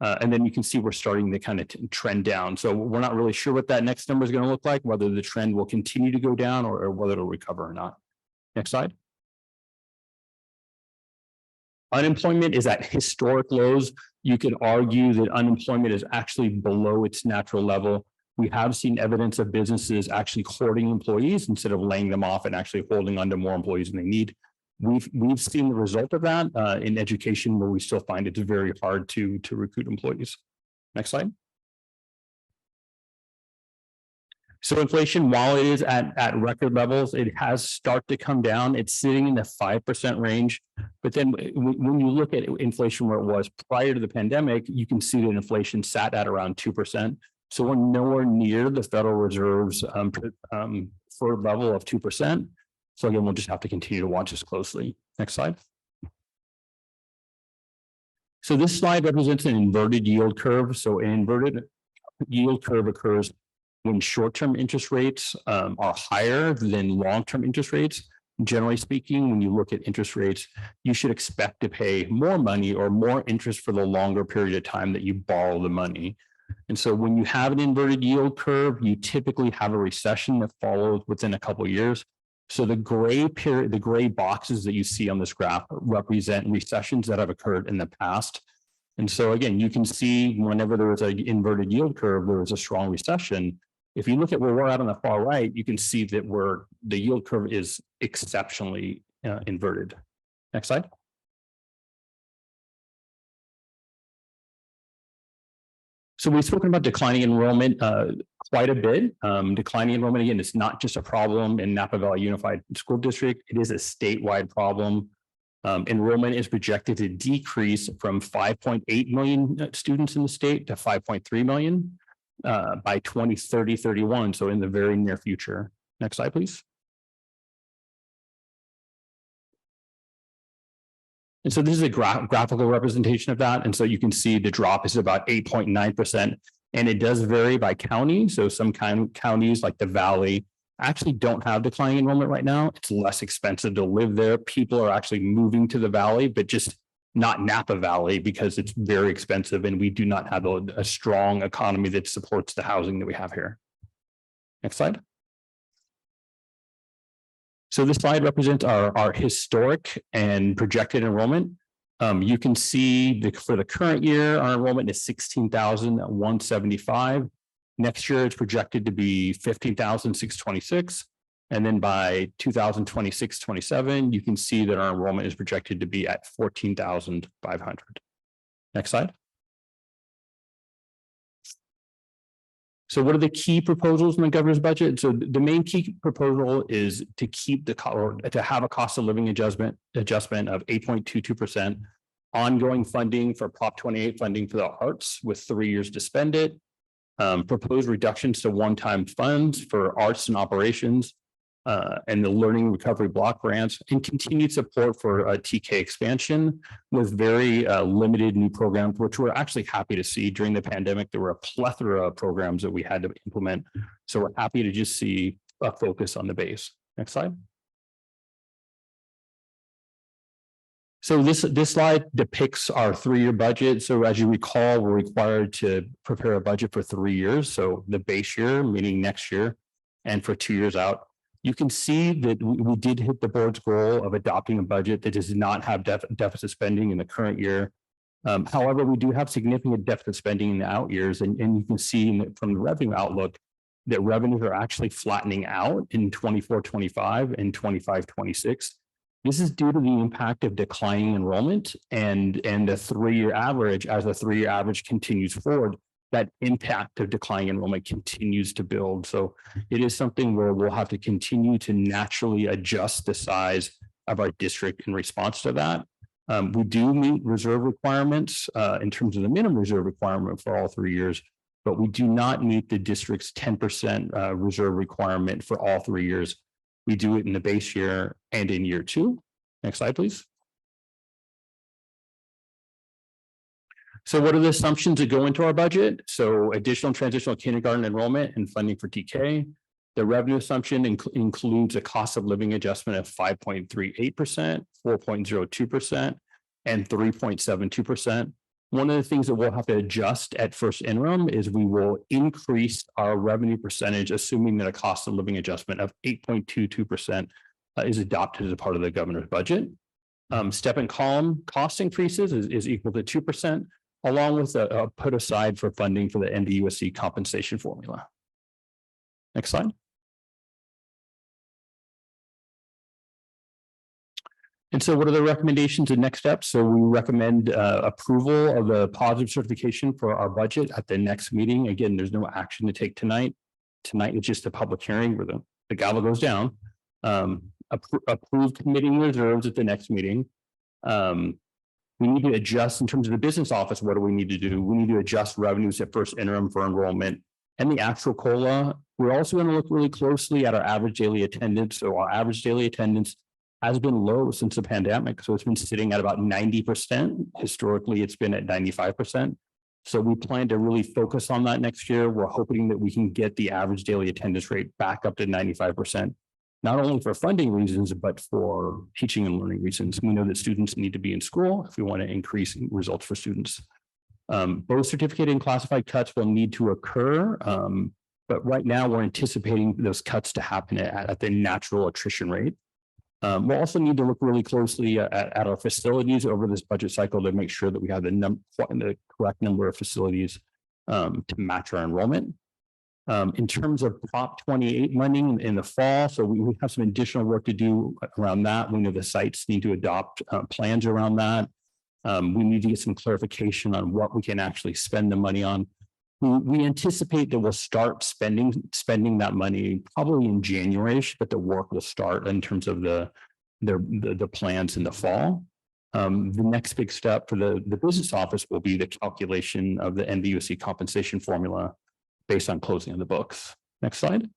And then you can see we're starting to kind of trend down. So we're not really sure what that next number is going to look like, whether the trend will continue to go down or whether it'll recover or not. Next slide. Unemployment is at historic lows. You could argue that unemployment is actually below its natural level. We have seen evidence of businesses actually hoarding employees instead of laying them off and actually holding on to more employees than they need. We've seen the result of that in education, where we still find it's very hard to recruit employees. Next slide. So inflation, while it is at record levels, it has started to come down. It's sitting in the 5% range. But then when you look at inflation where it was prior to the pandemic, you can see that inflation sat at around 2%. So we're nowhere near the Federal Reserve's for level of 2%. So again, we'll just have to continue to watch this closely. Next slide. So this slide represents an inverted yield curve. So an inverted yield curve occurs when short-term interest rates are higher than long-term interest rates, generally speaking, when you look at interest rates, you should expect to pay more money or more interest for the longer period of time that you borrow the money. And so when you have an inverted yield curve, you typically have a recession that follows within a couple of years. So the gray period, the gray boxes that you see on this graph represent recessions that have occurred in the past. And so again, you can see whenever there was an inverted yield curve, there was a strong recession. If you look at where we're at on the far right, you can see that the yield curve is exceptionally inverted. Next slide. So we've spoken about declining enrollment quite a bit. Declining enrollment, again, it's not just a problem in Napa Valley Unified School District. It is a statewide problem. Enrollment is projected to decrease from 5.8 million students in the state to 5.3 million by 2030-31. So in the very near future. Next slide, please. And so this is a graphical representation of that. And so you can see the drop is about 8.9%. And it does vary by county. So some counties like the Valley actually don't have declining enrollment right now. It's less expensive to live there. People are actually moving to the Valley, but just not Napa Valley because it's very expensive. And we do not have a strong economy that supports the housing that we have here. Next slide. So this slide represents our historic and projected enrollment. You can see for the current year, our enrollment is 16,175. Next year, it's projected to be 15,626. And then by 2026-27, you can see that our enrollment is projected to be at 14,500. Next slide. So what are the key proposals in the governor's budget? So the main key proposal is to keep to have a cost of living adjustment of 8.22%, ongoing funding for Prop 28 funding for the arts with 3 years to spend it, proposed reductions to one-time funds for arts and operations, and the learning recovery block grants, and continued support for TK expansion with very limited new programs, which we're actually happy to see. During the pandemic, there were a plethora of programs that we had to implement. So we're happy to just see a focus on the base. Next slide. So this slide depicts our 3-year budget. So as you recall, we're required to prepare a budget for 3 years. So the base year, meaning next year, and for 2 years out. You can see that we did hit the board's goal of adopting a budget that does not have deficit spending in the current year. However, we do have significant deficit spending in the out years, and you can see from the revenue outlook that revenues are actually flattening out in 24-25 and 25-26. This is due to the impact of declining enrollment and the 3-year average. As the 3-year average continues forward, that impact of declining enrollment continues to build. So it is something where we'll have to continue to naturally adjust the size of our district in response to that. We do meet reserve requirements in terms of the minimum reserve requirement for all 3 years, but we do not meet the district's 10% reserve requirement for all 3 years. We do it in the base year and in year 2. Next slide, please. So what are the assumptions that go into our budget? So additional transitional kindergarten enrollment and funding for TK. The revenue assumption includes a cost of living adjustment of 5.38%, 4.02%, and 3.72%. One of the things that we'll have to adjust at first interim is we will increase our revenue percentage, assuming that a cost of living adjustment of 8.22% is adopted as a part of the governor's budget. Step and column cost increases is equal to 2%. Along with a put aside for funding for the NVUSD compensation formula. Next slide. And so what are the recommendations and next steps? So we recommend approval of the positive certification for our budget at the next meeting. Again, there's no action to take tonight. Tonight is just a public hearing where the gavel goes down. Approved committing reserves at the next meeting. We need to adjust in terms of the business office. What do we need to do? We need to adjust revenues at first interim for enrollment and the actual COLA. We're also going to look really closely at our average daily attendance. So our average daily attendance has been low since the pandemic. So it's been sitting at about 90%. Historically, it's been at 95%. So we plan to really focus on that next year. We're hoping that we can get the average daily attendance rate back up to 95%, not only for funding reasons, but for teaching and learning reasons. We know that students need to be in school if we want to increase results for students. Both certificate and classified cuts will need to occur. But right now we're anticipating those cuts to happen at the natural attrition rate. We'll also need to look really closely at our facilities over this budget cycle to make sure that we have the correct number of facilities to match our enrollment. In terms of Prop 28 money in the fall, so we have some additional work to do around that. We know the sites need to adopt plans around that. We need to get some clarification on what we can actually spend the money on. We anticipate that we'll start spending that money probably in January, but the work will start in terms of the plans in the fall. The next big step for the business office will be the calculation of the NVUSD compensation formula based on closing of the books. Next slide,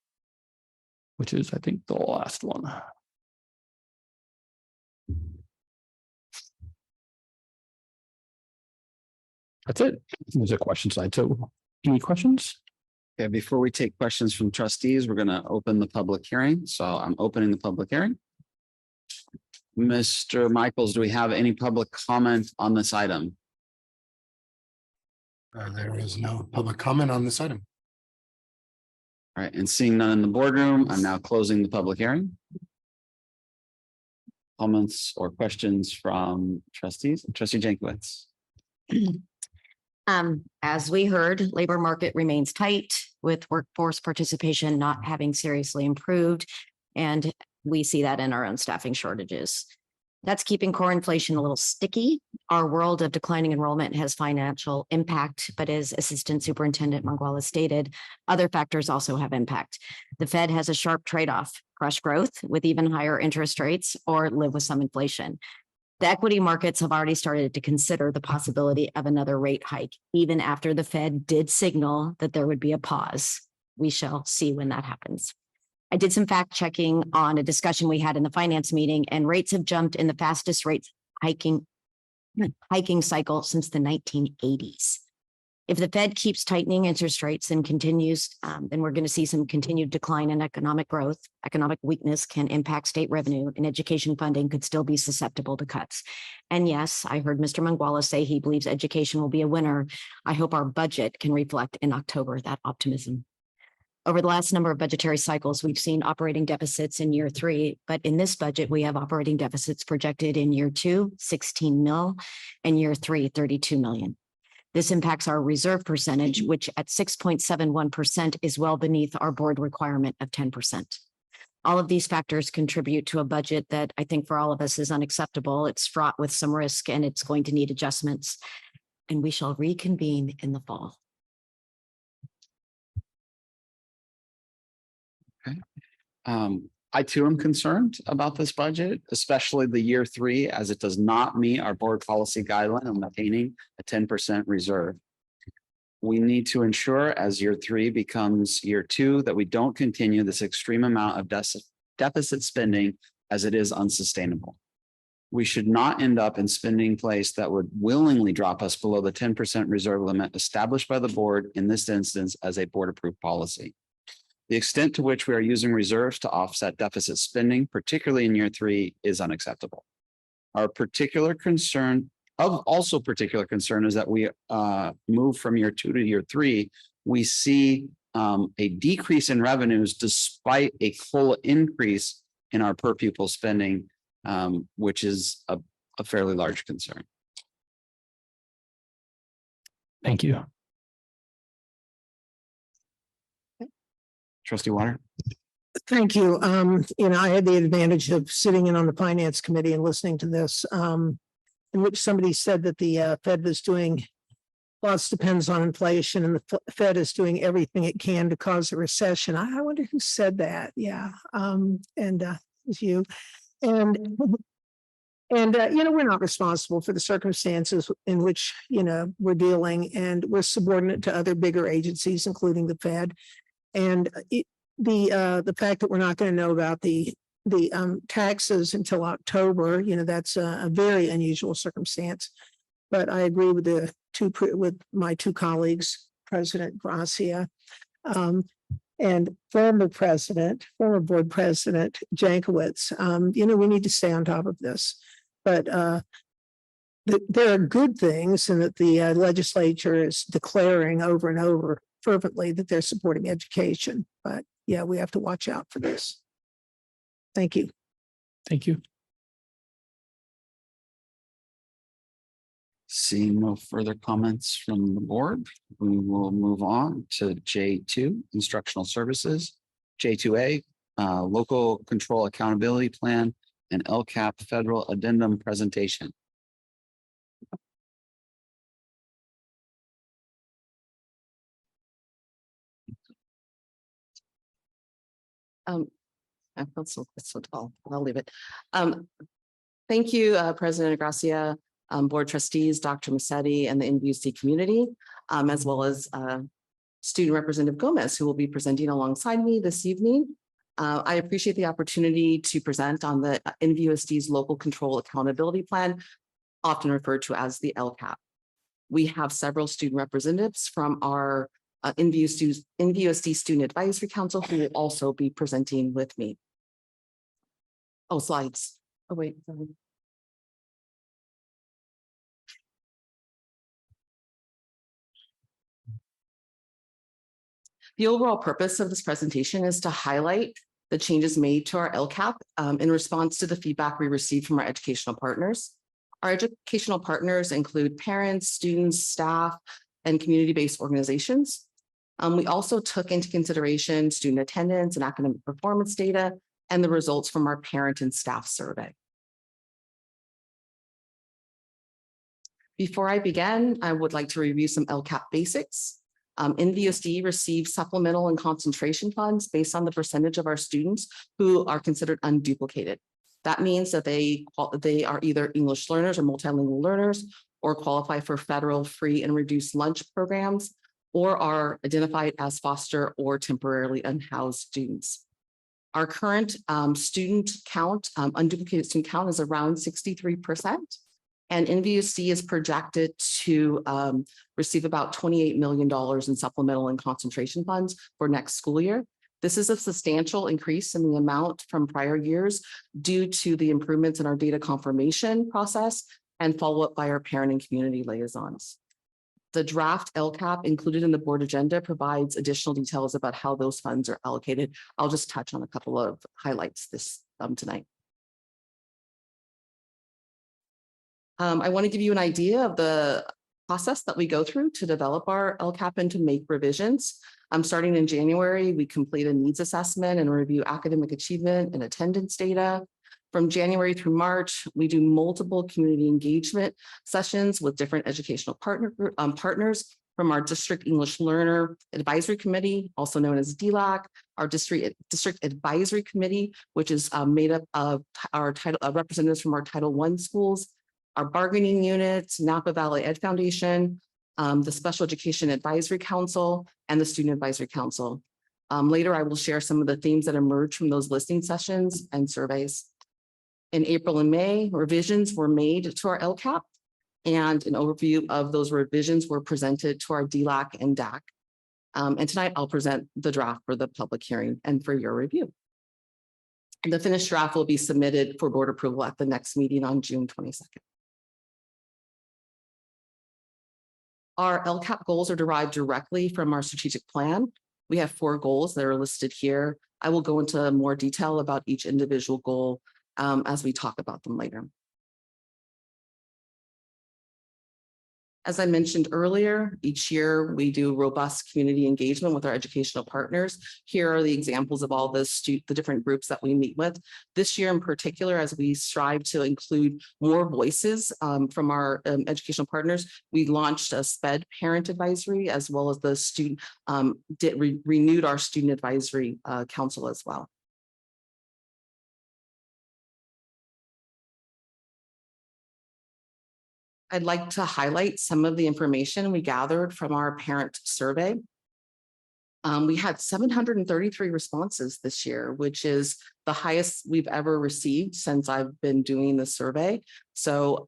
which is, I think, the last one. That's it. There's a question slide. So any questions? Okay, before we take questions from trustees, we're going to open the public hearing. So I'm opening the public hearing. Mr. Michaels, do we have any public comment on this item? There is no public comment on this item. All right, and seeing none in the boardroom, I'm now closing the public hearing. Comments or questions from trustees? Trustee Jankowicz. As we heard, labor market remains tight with workforce participation not having seriously improved. And we see that in our own staffing shortages. That's keeping core inflation a little sticky. Our world of declining enrollment has financial impact, but as Assistant Superintendent Manguala stated, other factors also have impact. The Fed has a sharp trade-off: crush growth with even higher interest rates or live with some inflation. The equity markets have already started to consider the possibility of another rate hike, even after the Fed did signal that there would be a pause. We shall see when that happens. I did some fact checking on a discussion we had in the finance meeting, and rates have jumped in the fastest rate hiking cycle since the 1980s. If the Fed keeps tightening interest rates and continues, then we're going to see some continued decline in economic growth. Economic weakness can impact state revenue, and education funding could still be susceptible to cuts. And yes, I heard Mr. Manguala say he believes education will be a winner. I hope our budget can reflect in October that optimism. Over the last number of budgetary cycles, we've seen operating deficits in year 3, but in this budget, we have operating deficits projected in year 2, 16 mil, and year 3, 32 million. This impacts our reserve percentage, which at 6.71% is well beneath our board requirement of 10%. All of these factors contribute to a budget that I think for all of us is unacceptable. It's fraught with some risk and it's going to need adjustments. And we shall reconvene in the fall. Okay. I too am concerned about this budget, especially the year 3, as it does not meet our board policy guideline of maintaining a 10% reserve. We need to ensure as year 3 becomes year 2 that we don't continue this extreme amount of deficit spending, as it is unsustainable. We should not end up in spending place that would willingly drop us below the 10% reserve limit established by the board in this instance as a board approved policy. The extent to which we are using reserves to offset deficit spending, particularly in year 3, is unacceptable. Our particular concern is that we move from year 2 to year 3. We see a decrease in revenues despite a full increase in our per pupil spending, which is a fairly large concern. Thank you. Trustee Water. Thank you. I had the advantage of sitting in on the finance committee and listening to this, in which somebody said that the Fed was doing, lots depends on inflation, and the Fed is doing everything it can to cause a recession. I wonder who said that. Yeah. It was you. And we're not responsible for the circumstances in which, we're dealing, and we're subordinate to other bigger agencies, including the Fed. And the fact that we're not going to know about the taxes until October, that's a very unusual circumstance. but I agree with with my two colleagues, President Gracia, and former board president Jankowicz. We need to stay on top of this, but there are good things, and that the legislature is declaring over and over fervently that they're supporting education. But yeah, we have to watch out for this. Thank you. Thank you. Seeing no further comments from the board, we will move on to J2, instructional services, J2A, local control accountability plan, and LCAP federal addendum presentation. I feel so tall. I'll leave it. Thank you, President Gracia, board trustees, Dr. Massetti, and the NVUSD community, as well as Student Representative Gomez, who will be presenting alongside me this evening. I appreciate the opportunity to present on the NVUSD's local control accountability plan, often referred to as the LCAP. We have several student representatives from our NVUSD Student Advisory Council who will also be presenting with me. Oh, slides. Oh, wait. Sorry. The overall purpose of this presentation is to highlight the changes made to our LCAP in response to the feedback we received from our educational partners. Our educational partners include parents, students, staff, and community-based organizations. We also took into consideration student attendance and academic performance data and the results from our parent and staff survey. Before I begin, I would like to review some LCAP basics. NVUSD receives supplemental and concentration funds based on the percentage of our students who are considered unduplicated. That means that they are either English learners or multilingual learners, or qualify for federal free and reduced lunch programs, or are identified as foster or temporarily unhoused students. Our current student count, unduplicated student count, is around 63%. And NVUSD is projected to receive about $28 million in supplemental and concentration funds for next school year. This is a substantial increase in the amount from prior years due to the improvements in our data confirmation process and follow-up by our parent and community liaisons. The draft LCAP included in the board agenda provides additional details about how those funds are allocated. I'll just touch on a couple of highlights tonight. I want to give you an idea of the process that we go through to develop our LCAP and to make revisions. Starting in January, we complete a needs assessment and review academic achievement and attendance data. From January through March, we do multiple community engagement sessions with different educational partners from our District English Learner Advisory Committee, also known as DLAC, our District Advisory Committee, which is made up of our representatives from our Title I schools, our bargaining units, Napa Valley Ed Foundation, the Special Education Advisory Council, and the Student Advisory Council. Later, I will share some of the themes that emerged from those listening sessions and surveys. In April and May, revisions were made to our LCAP, and an overview of those revisions were presented to our DLAC and DAC. And tonight, I'll present the draft for the public hearing and for your review. The finished draft will be submitted for board approval at the next meeting on June 22nd. Our LCAP goals are derived directly from our strategic plan. We have 4 goals that are listed here. I will go into more detail about each individual goal as we talk about them later. As I mentioned earlier, each year we do robust community engagement with our educational partners. Here are the examples of all the different groups that we meet with. This year in particular, as we strive to include more voices from our educational partners, we launched a SPED parent advisory, as well as the student, renewed our student advisory council as well. I'd like to highlight some of the information we gathered from our parent survey. We had 733 responses this year, which is the highest we've ever received since I've been doing the survey. So,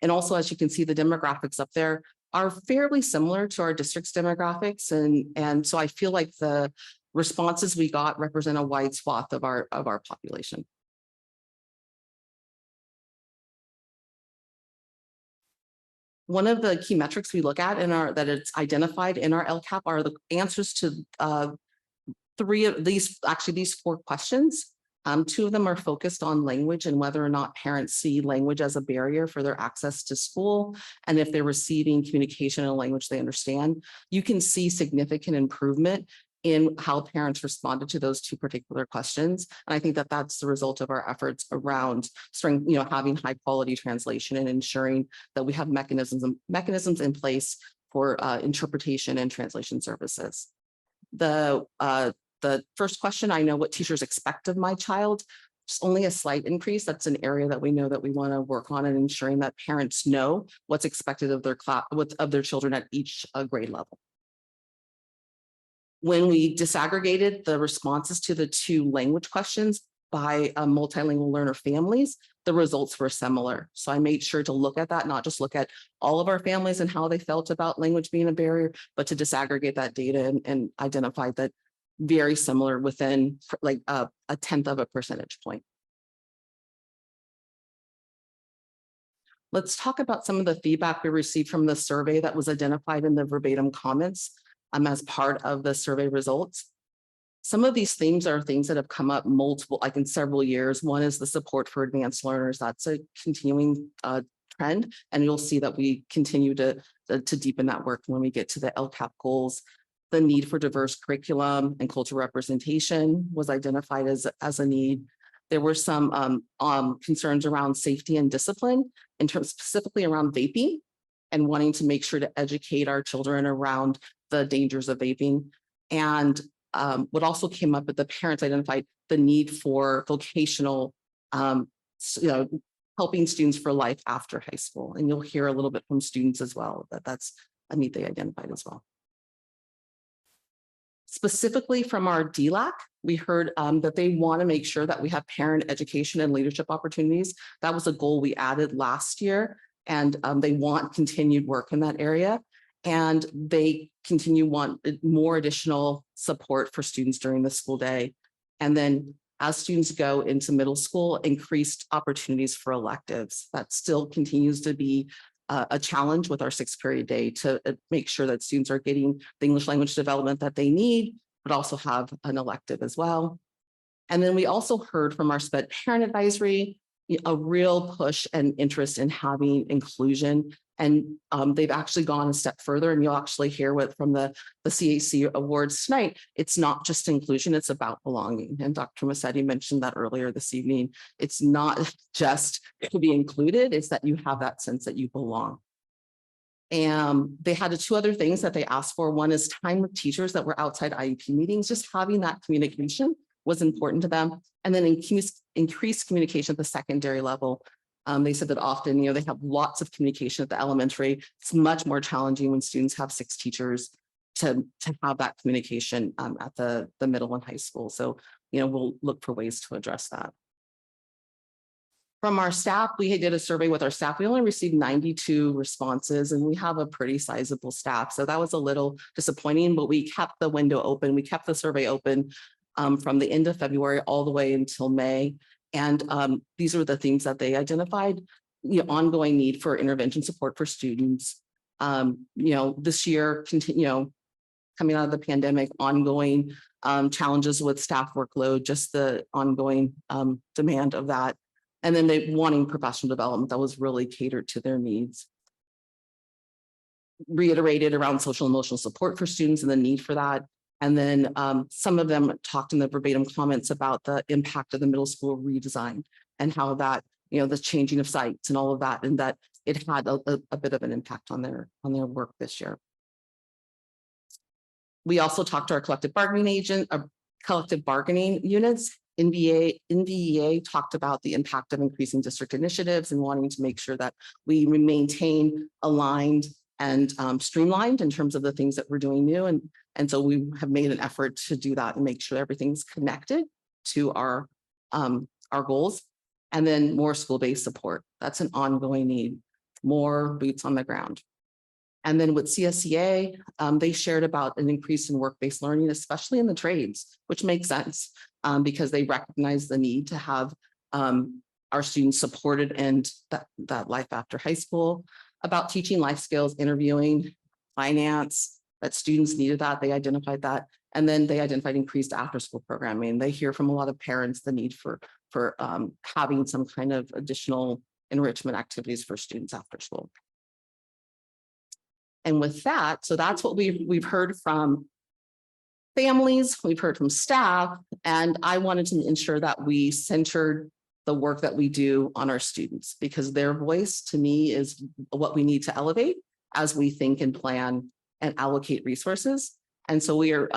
And also, as you can see, the demographics up there are fairly similar to our district's demographics. And so I feel like the responses we got represent a wide swath of our population. One of the key metrics we look at that it's identified in our LCAP are the answers to these 4 questions. 2 of them are focused on language and whether or not parents see language as a barrier for their access to school, and if they're receiving communication in a language they understand. You can see significant improvement in how parents responded to those 2 particular questions. And I think that that's the result of our efforts around having high quality translation and ensuring that we have mechanisms in place for interpretation and translation services. The first question, I know what teachers expect of my child. It's only a slight increase. That's an area that we know that we want to work on, and ensuring that parents know what's expected of their class, of their children at each grade level. When we disaggregated the responses to the 2 language questions by multilingual learner families, the results were similar. So I made sure to look at that, not just look at all of our families and how they felt about language being a barrier, but to disaggregate that data and identify that very similar within like a 1/10 of a percentage point. Let's talk about some of the feedback we received from the survey that was identified in the verbatim comments as part of the survey results. Some of these themes are things that have come up in several years. One is the support for advanced learners. That's a continuing trend, and you'll see that we continue to deepen that work when we get to the LCAP goals. The need for diverse curriculum and cultural representation was identified as a need. There were some concerns around safety and discipline, in terms specifically around vaping, and wanting to make sure to educate our children around the dangers of vaping. And what also came up, but the parents identified the need for vocational, helping students for life after high school. And you'll hear a little bit from students as well, that's a need they identified as well. Specifically from our DLAC, we heard that they want to make sure that we have parent education and leadership opportunities. That was a goal we added last year, and they want continued work in that area. And they want more additional support for students during the school day. And then as students go into middle school, increased opportunities for electives. That still continues to be a challenge with our 6-period day, to make sure that students are getting the English language development that they need, but also have an elective as well. And then we also heard from our SPED parent advisory, a real push and interest in having inclusion. And they've actually gone a step further, and you'll actually hear from the CAC awards tonight. It's not just inclusion, it's about belonging. And Dr. Massetti mentioned that earlier this evening. It's not just to be included, it's that you have that sense that you belong. And they had 2 other things that they asked for. One is time with teachers that were outside IEP meetings. Just having that communication was important to them. And then increased communication at the secondary level. They said that often, they have lots of communication at the elementary. It's much more challenging when students have 6 teachers to have that communication at the middle and high school. So, we'll look for ways to address that. From our staff, we did a survey with our staff. We only received 92 responses, and we have a pretty sizable staff. So that was a little disappointing, but we kept the window open. We kept the survey open from the end of February all the way until May. And these are the things that they identified: ongoing need for intervention support for students. This year, coming out of the pandemic, ongoing challenges with staff workload, just the ongoing demand of that. And then they wanting professional development that was really catered to their needs. Reiterated around social and emotional support for students and the need for that. And then some of them talked in the verbatim comments about the impact of the middle school redesign and how that, the changing of sites and all of that, and that it had a bit of an impact on their work this year. We also talked to our collective bargaining units. NVEA talked about the impact of increasing district initiatives and wanting to make sure that we maintain aligned and streamlined in terms of the things that we're doing new. And so we have made an effort to do that and make sure everything's connected to our goals. And then more school-based support. That's an ongoing need. more boots on the ground. And then with CSEA, they shared about an increase in work-based learning, especially in the trades, which makes sense because they recognize the need to have our students supported in that life after high school, about teaching life skills, interviewing, finance, that students needed that, they identified that. And then they identified increased after-school programming. They hear from a lot of parents the need for having some kind of additional enrichment activities for students after school. And with that, so that's what we've heard from families, we've heard from staff, and I wanted to ensure that we centered the work that we do on our students, because their voice to me is what we need to elevate as we think and plan and allocate resources. And so we are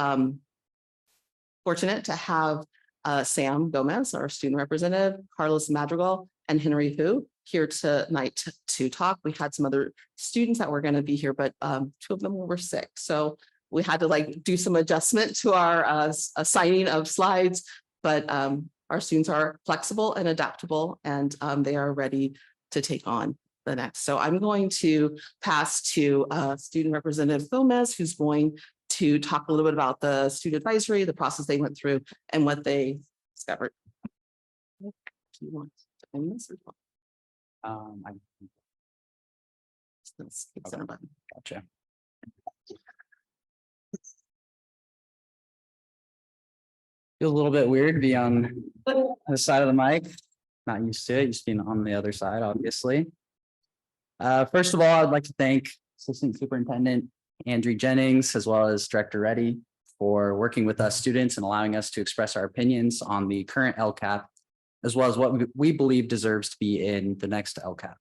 fortunate to have Sam Gomez, our student representative, Carlos Madrigal, and Henry Hu here tonight to talk. We had some other students that were going to be here, but 2 of them were sick. So we had to do some adjustment to our assigning of slides, but our students are flexible and adaptable, and they are ready to take on the next. So I'm going to pass to Student Representative Gomez, who's going to talk a little bit about the student advisory, the process they went through, and what they discovered. Gotcha. Feels a little bit weird to be on the side of the mic. Not used to it, used to being on the other side, obviously. First of all, I'd like to thank Assistant Superintendent Andrew Jennings, as well as Director Reddy, for working with us students and allowing us to express our opinions on the current LCAP, as well as what we believe deserves to be in the next LCAP.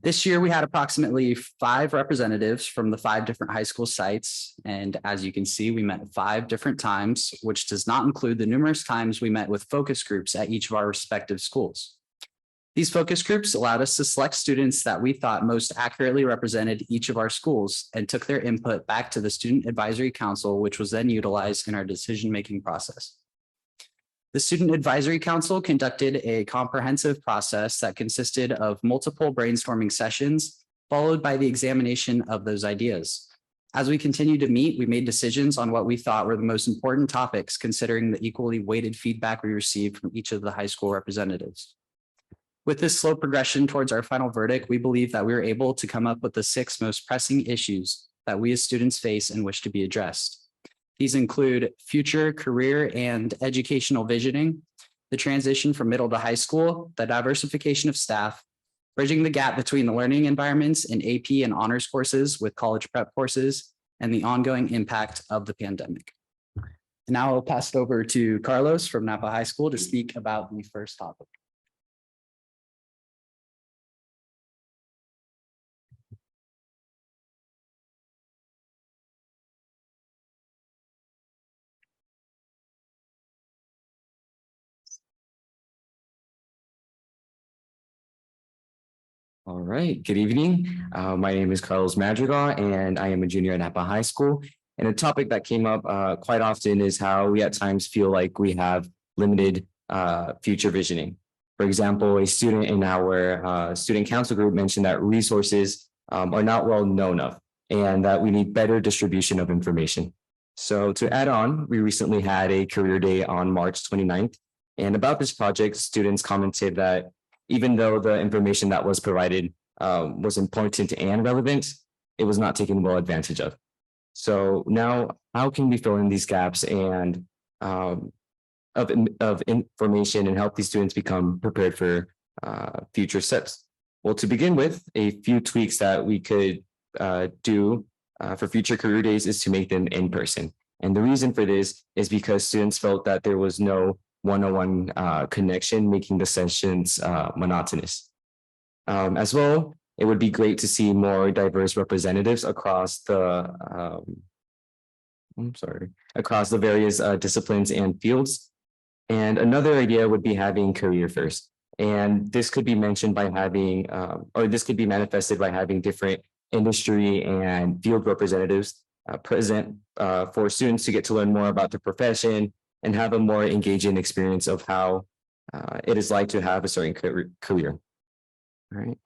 This year, we had approximately 5 representatives from the 5 different high school sites. And as you can see, we met 5 different times, which does not include the numerous times we met with focus groups at each of our respective schools. These focus groups allowed us to select students that we thought most accurately represented each of our schools and took their input back to the Student Advisory Council, which was then utilized in our decision-making process. The Student Advisory Council conducted a comprehensive process that consisted of multiple brainstorming sessions, followed by the examination of those ideas. As we continued to meet, we made decisions on what we thought were the most important topics, considering the equally weighted feedback we received from each of the high school representatives. With this slow progression towards our final verdict, we believe that we were able to come up with the 6 most pressing issues that we as students face and wish to be addressed. These include future career and educational visioning, the transition from middle to high school, the diversification of staff, bridging the gap between the learning environments in AP and honors courses with college prep courses, and the ongoing impact of the pandemic. And now I'll pass it over to Carlos from Napa High School to speak about the first topic. All right, good evening. My name is Carlos Madrigal, and I am a junior at Napa High School. And a topic that came up quite often is how we at times feel like we have limited future visioning. For example, a student in our student council group mentioned that resources are not well known of, and that we need better distribution of information. So to add on, we recently had a career day on March 29th. And about this project, students commented that even though the information that was provided was important and relevant, it was not taken well advantage of. So now, how can we fill in these gaps and of information and help these students become prepared for future steps? Well, to begin with, a few tweaks that we could do for future career days is to make them in person. And the reason for this is because students felt that there was no one-on-one connection, making the sessions monotonous. As well, it would be great to see more diverse representatives across the across the various disciplines and fields. And another idea would be having career first. And this could be mentioned by having, or this could be manifested by having different industry and field representatives present for students to get to learn more about the profession and have a more engaging experience of how it is like to have a certain career. All right.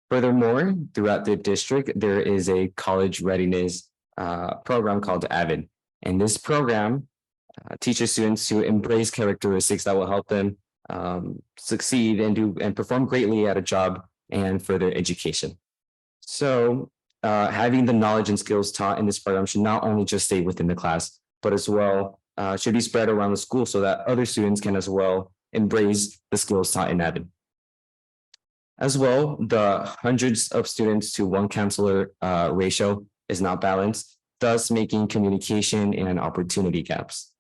Furthermore, throughout the district, there is a college readiness program called AVID. And this program teaches students to embrace characteristics that will help them succeed and perform greatly at a job and further education. So having the knowledge and skills taught in this program should not only just stay within the class, but as well should be spread around the school so that other students can as well embrace the skills taught in AVID. As well, the hundreds of students to one counselor ratio is not balanced, thus making communication and opportunity gaps.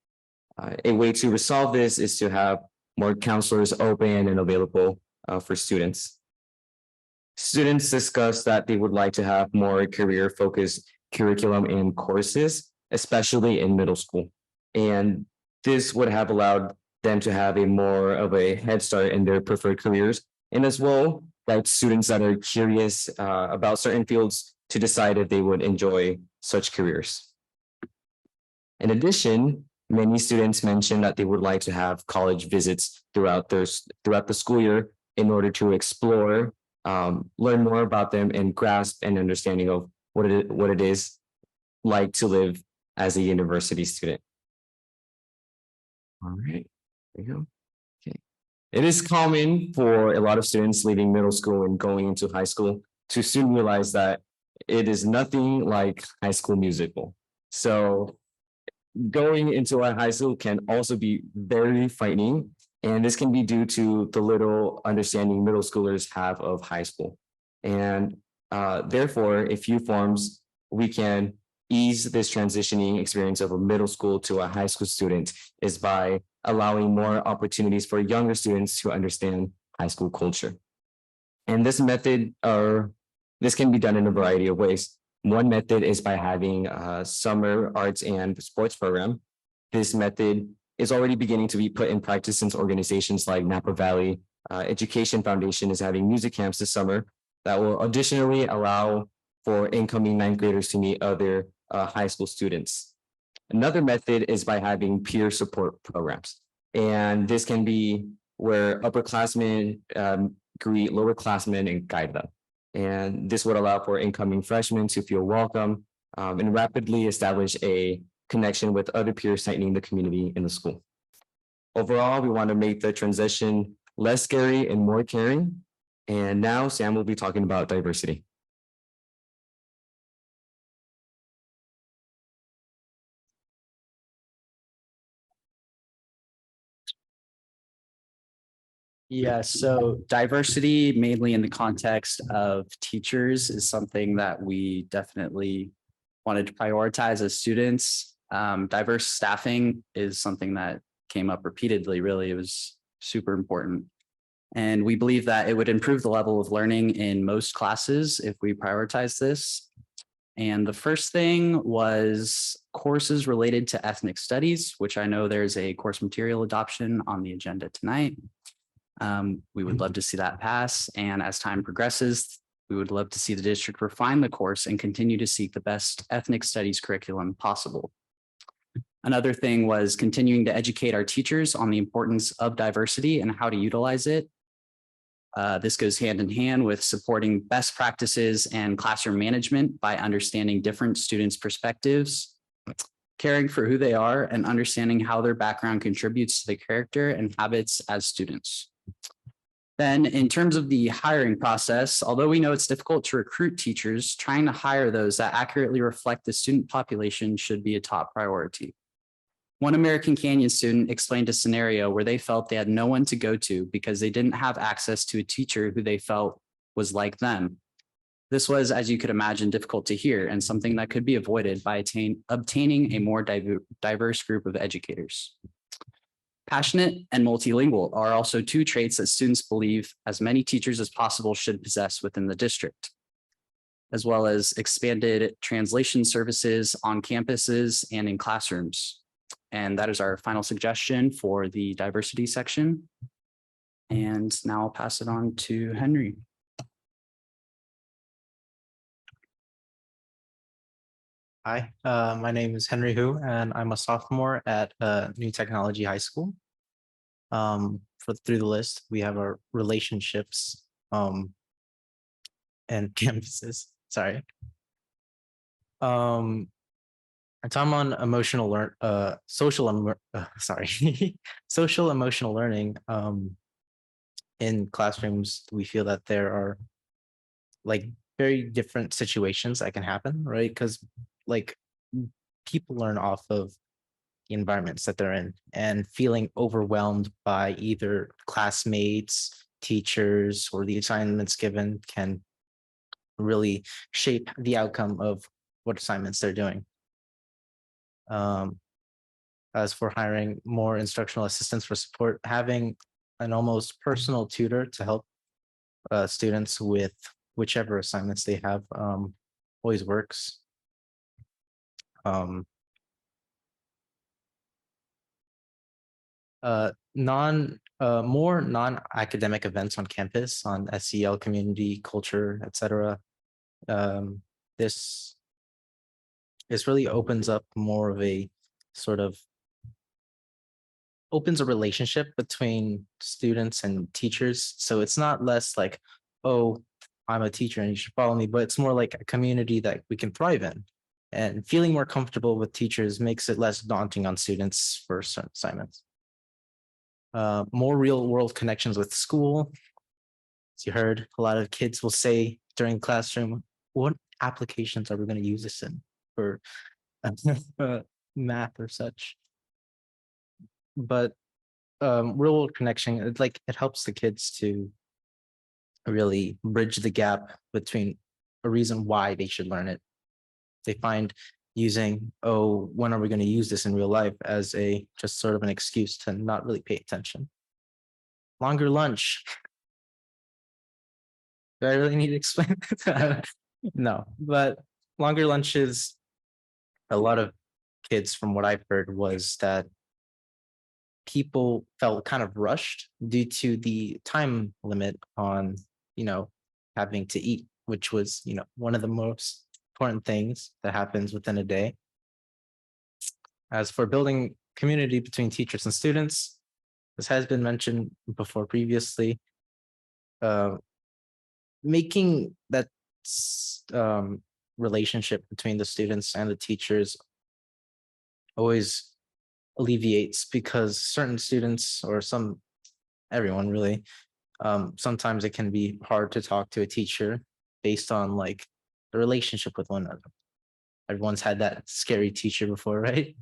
A way to resolve this is to have more counselors open and available for students. Students discussed that they would like to have more career-focused curriculum and courses, especially in middle school. And this would have allowed them to have a more of a head start in their preferred careers, and as well, like students that are curious about certain fields to decide if they would enjoy such careers. In addition, many students mentioned that they would like to have college visits throughout the school year in order to explore, learn more about them, and grasp an understanding of what it is like to live as a university student. All right, there you go. Okay. It is common for a lot of students leaving middle school and going into high school to soon realize that it is nothing like High School Musical. So going into a high school can also be very frightening, and this can be due to the little understanding middle schoolers have of high school. And therefore, a few forms we can ease this transitioning experience of a middle school to a high school student is by allowing more opportunities for younger students to understand high school culture. And this method, this can be done in a variety of ways. One method is by having a summer arts and sports program. This method is already beginning to be put in practice since organizations like Napa Valley Education Foundation is having music camps this summer that will additionally allow for incoming ninth graders to meet other high school students. Another method is by having peer support programs. And this can be where upperclassmen greet lowerclassmen and guide them. And this would allow for incoming freshmen to feel welcome and rapidly establish a connection with other peers, tightening the community in the school. Overall, we want to make the transition less scary and more caring. And now Sam will be talking about diversity. Yeah, so diversity, mainly in the context of teachers, is something that we definitely wanted to prioritize as students. Diverse staffing is something that came up repeatedly, really. It was super important. And we believe that it would improve the level of learning in most classes if we prioritize this. And the first thing was courses related to ethnic studies, which I know there's a course material adoption on the agenda tonight. We would love to see that pass. And as time progresses, we would love to see the district refine the course and continue to seek the best ethnic studies curriculum possible. Another thing was continuing to educate our teachers on the importance of diversity and how to utilize it. This goes hand in hand with supporting best practices and classroom management by understanding different students' perspectives, caring for who they are, and understanding how their background contributes to the character and habits as students. Then in terms of the hiring process, although we know it's difficult to recruit teachers, trying to hire those that accurately reflect the student population should be a top priority. One American Canyon student explained a scenario where they felt they had no one to go to because they didn't have access to a teacher who they felt was like them. This was, as you could imagine, difficult to hear and something that could be avoided by obtaining a more diverse group of educators. Passionate and multilingual are also two traits that students believe as many teachers as possible should possess within the district, as well as expanded translation services on campuses and in classrooms. And that is our final suggestion for the diversity section. And now I'll pass it on to Henry. Hi, my name is Henry Hu, and I'm a sophomore at New Technology High School. Through the list, we have our relationships. and campuses. Sorry. And I'm on social emotional learning. In classrooms, we feel that there are like very different situations that can happen, right? Because like people learn off of the environments that they're in, and feeling overwhelmed by either classmates, teachers, or the assignments given can really shape the outcome of what assignments they're doing. As for hiring more instructional assistants for support, having an almost personal tutor to help students with whichever assignments they have always works. More non-academic events on campus on SEL, community, culture, etc. This really opens up more of a sort of opens a relationship between students and teachers. So it's not less like, oh, I'm a teacher and you should follow me, but it's more like a community that we can thrive in. And feeling more comfortable with teachers makes it less daunting on students for certain assignments. More real world connections with school. As you heard, a lot of kids will say during classroom, what applications are we going to use this in for math or such? But real world connection, it helps the kids to really bridge the gap between a reason why they should learn it. They find using, oh, when are we going to use this in real life, as a just sort of an excuse to not really pay attention. Longer lunch. Do I really need to explain that? No, but longer lunches, a lot of kids, from what I've heard, was that people felt kind of rushed due to the time limit on, having to eat, which was, one of the most important things that happens within a day. As for building community between teachers and students, this has been mentioned before previously. Making that relationship between the students and the teachers always alleviates, because certain students, or everyone really, sometimes it can be hard to talk to a teacher based on like the relationship with one another. Everyone's had that scary teacher before, right?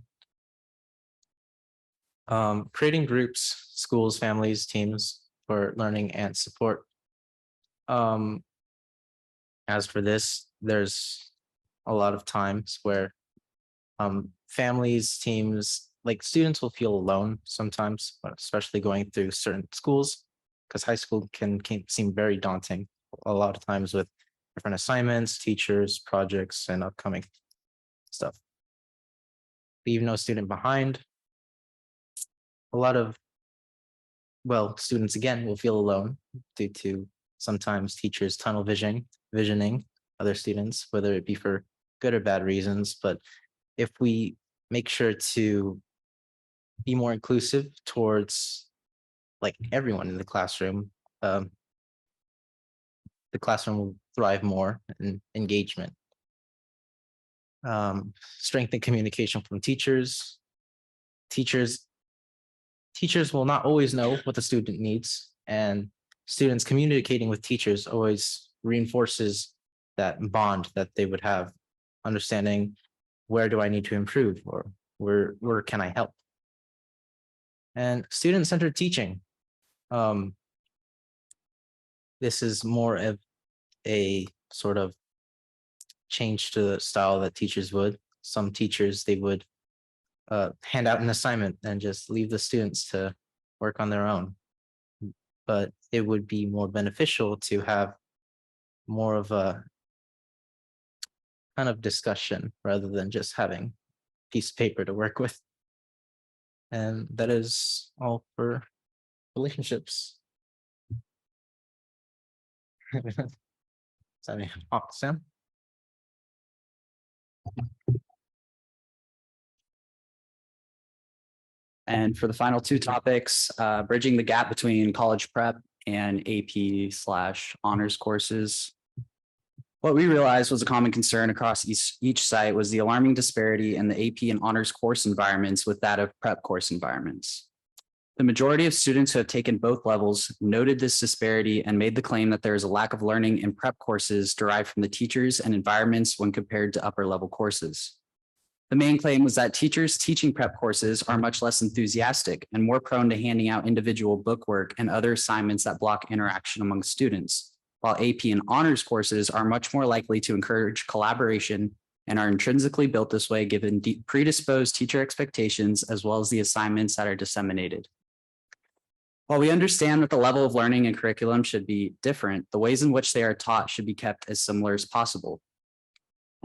Creating groups, schools, families, teams for learning and support. As for this, there's a lot of times where families, teams, like students will feel alone sometimes, but especially going through certain schools, because high school can seem very daunting a lot of times with different assignments, teachers, projects, and upcoming stuff. Leave no student behind. A lot of, students again will feel alone due to sometimes teachers tunnel visioning other students, whether it be for good or bad reasons. But if we make sure to be more inclusive towards like everyone in the classroom will thrive more in engagement. Strengthen communication from teachers. Teachers will not always know what the student needs, and students communicating with teachers always reinforces that bond that they would have, understanding where do I need to improve, or where can I help. And student-centered teaching. This is more of a sort of change to the style that teachers would. Some teachers, they would hand out an assignment and just leave the students to work on their own. But it would be more beneficial to have more of a kind of discussion rather than just having a piece of paper to work with. And that is all for relationships. Sam? And for the final two topics, bridging the gap between college prep and AP/honors courses. What we realized was a common concern across each site was the alarming disparity in the AP and honors course environments with that of prep course environments. The majority of students who have taken both levels noted this disparity and made the claim that there is a lack of learning in prep courses derived from the teachers and environments when compared to upper level courses. The main claim was that teachers teaching prep courses are much less enthusiastic and more prone to handing out individual bookwork and other assignments that block interaction among students, while AP and honors courses are much more likely to encourage collaboration and are intrinsically built this way given predisposed teacher expectations as well as the assignments that are disseminated. While we understand that the level of learning and curriculum should be different, the ways in which they are taught should be kept as similar as possible.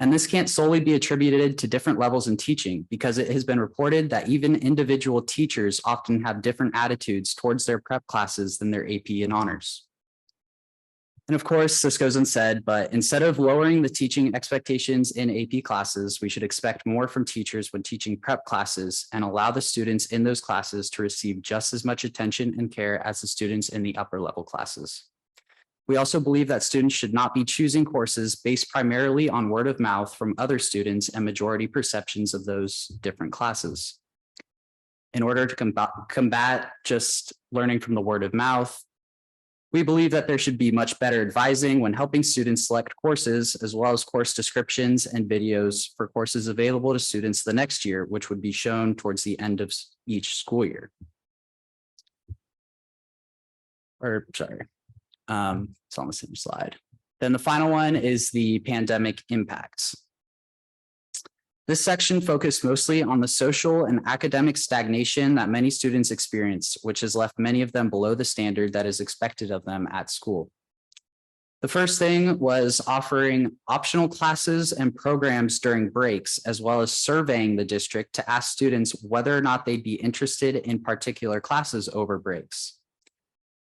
And this can't solely be attributed to different levels in teaching because it has been reported that even individual teachers often have different attitudes towards their prep classes than their AP and honors. And of course, this goes unsaid, but instead of lowering the teaching expectations in AP classes, we should expect more from teachers when teaching prep classes and allow the students in those classes to receive just as much attention and care as the students in the upper level classes. We also believe that students should not be choosing courses based primarily on word of mouth from other students and majority perceptions of those different classes. In order to combat just learning from the word of mouth, we believe that there should be much better advising when helping students select courses, as well as course descriptions and videos for courses available to students the next year, which would be shown towards the end of each school year. Or sorry, it's on the same slide. Then the final one is the pandemic impacts. This section focused mostly on the social and academic stagnation that many students experienced, which has left many of them below the standard that is expected of them at school. The first thing was offering optional classes and programs during breaks, as well as surveying the district to ask students whether or not they'd be interested in particular classes over breaks.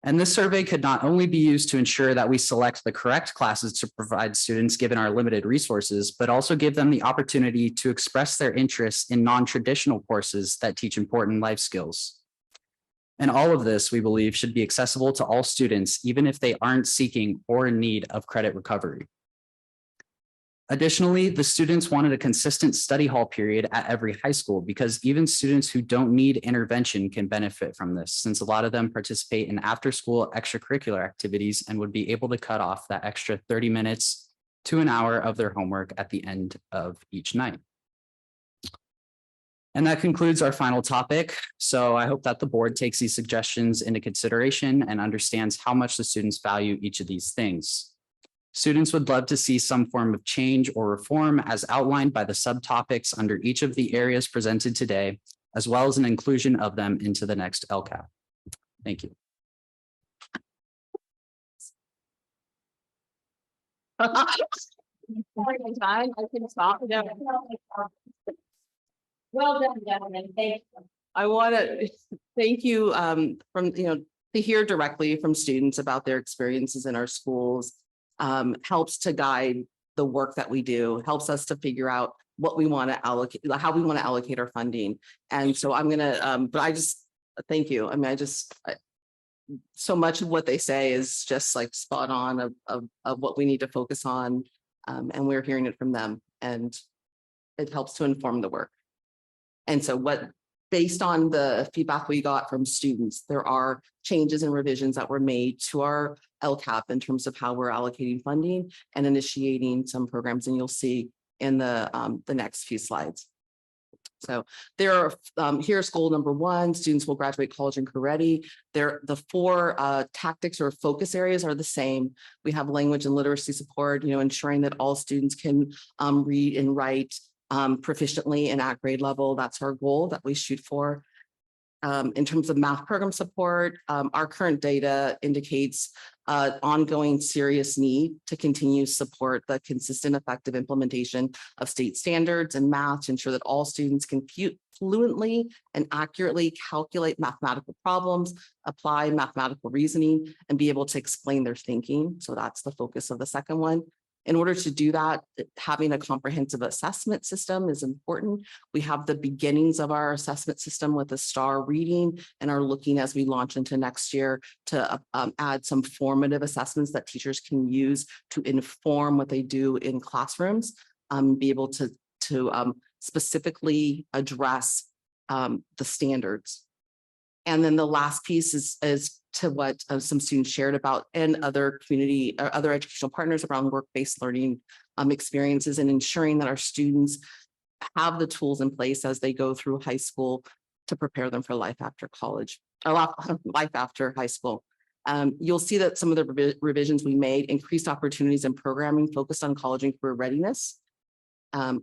And this survey could not only be used to ensure that we select the correct classes to provide students given our limited resources, but also give them the opportunity to express their interests in non-traditional courses that teach important life skills. And all of this, we believe, should be accessible to all students, even if they aren't seeking or in need of credit recovery. Additionally, the students wanted a consistent study hall period at every high school because even students who don't need intervention can benefit from this, since a lot of them participate in after-school extracurricular activities and would be able to cut off that extra 30 minutes to an hour of their homework at the end of each night. And that concludes our final topic. So I hope that the board takes these suggestions into consideration and understands how much the students value each of these things. Students would love to see some form of change or reform as outlined by the subtopics under each of the areas presented today, as well as an inclusion of them into the next LCAP. Thank you. Well done, gentlemen. Thank you. I want to thank you from, to hear directly from students about their experiences in our schools. Helps to guide the work that we do, helps us to figure out what we want to allocate, how we want to allocate our funding. And so I'm going to, but I just, thank you. I mean, so much of what they say is just like spot on of what we need to focus on. And we're hearing it from them and it helps to inform the work. And so based on the feedback we got from students, there are changes and revisions that were made to our LCAP in terms of how we're allocating funding and initiating some programs, and you'll see in the next few slides. So there are here's goal number 1, students will graduate college and career ready. The 4 tactics or focus areas are the same. We have language and literacy support, ensuring that all students can read and write proficiently and at grade level. That's our goal that we shoot for. In terms of math program support, our current data indicates ongoing serious need to continue support the consistent, effective implementation of state standards and math to ensure that all students can fluently and accurately calculate mathematical problems, apply mathematical reasoning, and be able to explain their thinking. So that's the focus of the second one. In order to do that, having a comprehensive assessment system is important. We have the beginnings of our assessment system with the STAR reading and are looking as we launch into next year to add some formative assessments that teachers can use to inform what they do in classrooms, be able to specifically address the standards. And then the last piece is to what some students shared about and other community or other educational partners around work-based learning experiences and ensuring that our students have the tools in place as they go through high school to prepare them for life after college, or life after high school. You'll see that some of the revisions we made increased opportunities in programming focused on college and career readiness.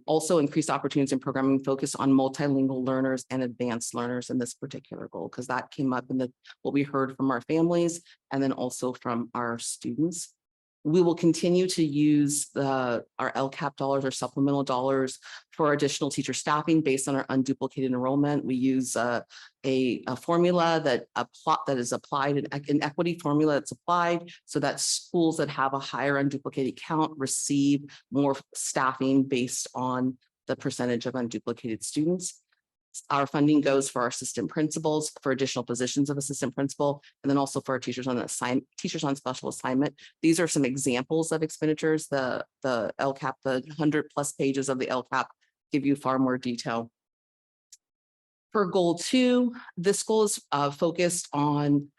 Also increased opportunities in programming focus on multilingual learners and advanced learners in this particular goal, because that came up in what we heard from our families and then also from our students. We will continue to use our LCAP dollars or supplemental dollars for additional teacher staffing based on our unduplicated enrollment. We use a formula that is applied, an equity formula that's applied so that schools that have a higher unduplicated count receive more staffing based on the percentage of unduplicated students. Our funding goes for our assistant principals, for additional positions of assistant principal, and then also for our teachers on special assignment. These are some examples of expenditures. The LCAP, the 100+ pages of the LCAP give you far more detail. For goal 2, this goal is focused on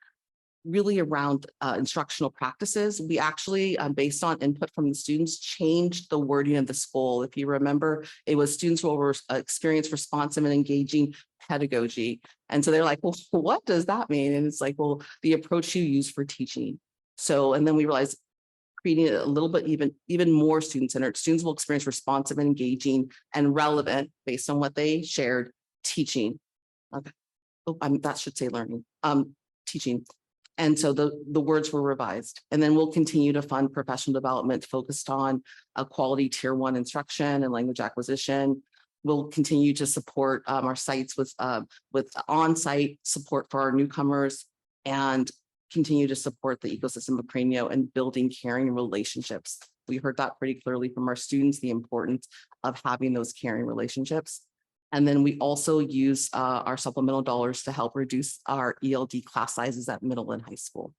really around instructional practices. We actually, based on input from the students, changed the wording of this goal. If you remember, it was students will experience responsive and engaging pedagogy. And so they're like, well, what does that mean? And it's like, well, the approach you use for teaching. So, and then we realized creating it a little bit even more student-centered. Students will experience responsive and engaging and relevant based on what they shared teaching. Okay. Oh, that should say learning, teaching. And so the words were revised. And then we'll continue to fund professional development focused on a quality tier 1 instruction and language acquisition. We'll continue to support our sites with on-site support for our newcomers and continue to support the ecosystem of Cranio and building caring relationships. We heard that pretty clearly from our students, the importance of having those caring relationships. And then we also use our supplemental dollars to help reduce our ELD class sizes at middle and high school.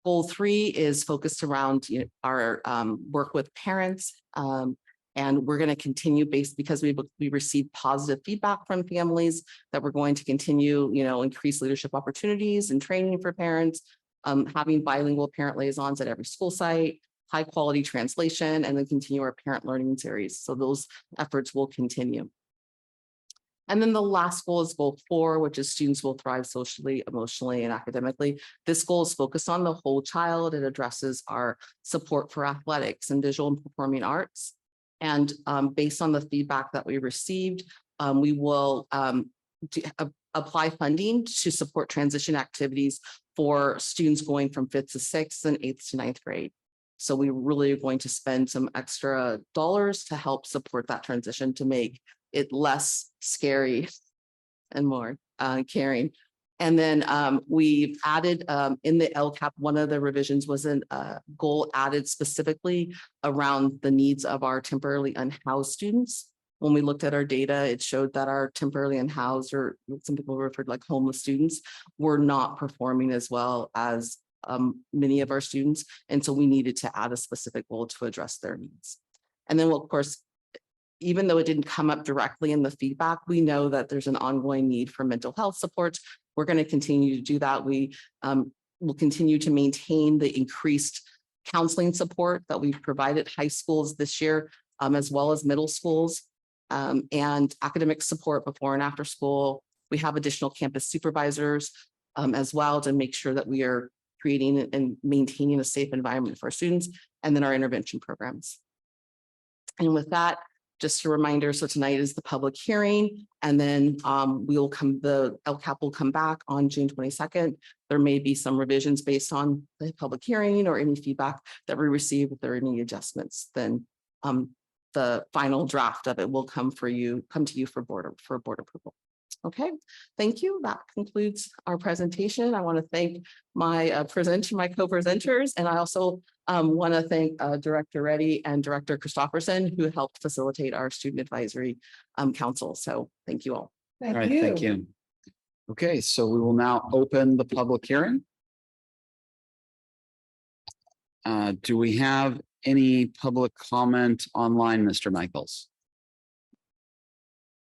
Goal 3 is focused around our work with parents. And we're going to continue because we received positive feedback from families that we're going to continue, increase leadership opportunities and training for parents, having bilingual parent liaisons at every school site, high quality translation, and then continue our parent learning series. So those efforts will continue. And then the last goal is goal 4, which is students will thrive socially, emotionally, and academically. This goal is focused on the whole child. It addresses our support for athletics and visual and performing arts. And based on the feedback that we received, we will apply funding to support transition activities for students going from 5th to 6th and 8th to 9th grade. So we really are going to spend some extra dollars to help support that transition to make it less scary and more caring. And then we've added in the LCAP, one of the revisions was a goal added specifically around the needs of our temporarily unhoused students. When we looked at our data, it showed that our temporarily unhoused, or some people referred like homeless students, were not performing as well as many of our students. And so we needed to add a specific goal to address their needs. And then, of course, even though it didn't come up directly in the feedback, we know that there's an ongoing need for mental health supports. We're going to continue to do that. We will continue to maintain the increased counseling support that we've provided high schools this year, as well as middle schools, and academic support before and after school. We have additional campus supervisors as well to make sure that we are creating and maintaining a safe environment for our students, and then our intervention programs. And with that, just a reminder, so tonight is the public hearing, and then the LCAP will come back on June 22nd. There may be some revisions based on the public hearing or any feedback that we receive. If there are any adjustments, then the final draft of it will come to you for board approval. Okay, thank you. That concludes our presentation. I want to thank my my co-presenters, and I also want to thank Director Reddy and Director Christopherson, who helped facilitate our student advisory council. So thank you all. All right, thank you. Okay, so we will now open the public hearing. Do we have any public comment online, Mr. Michaels?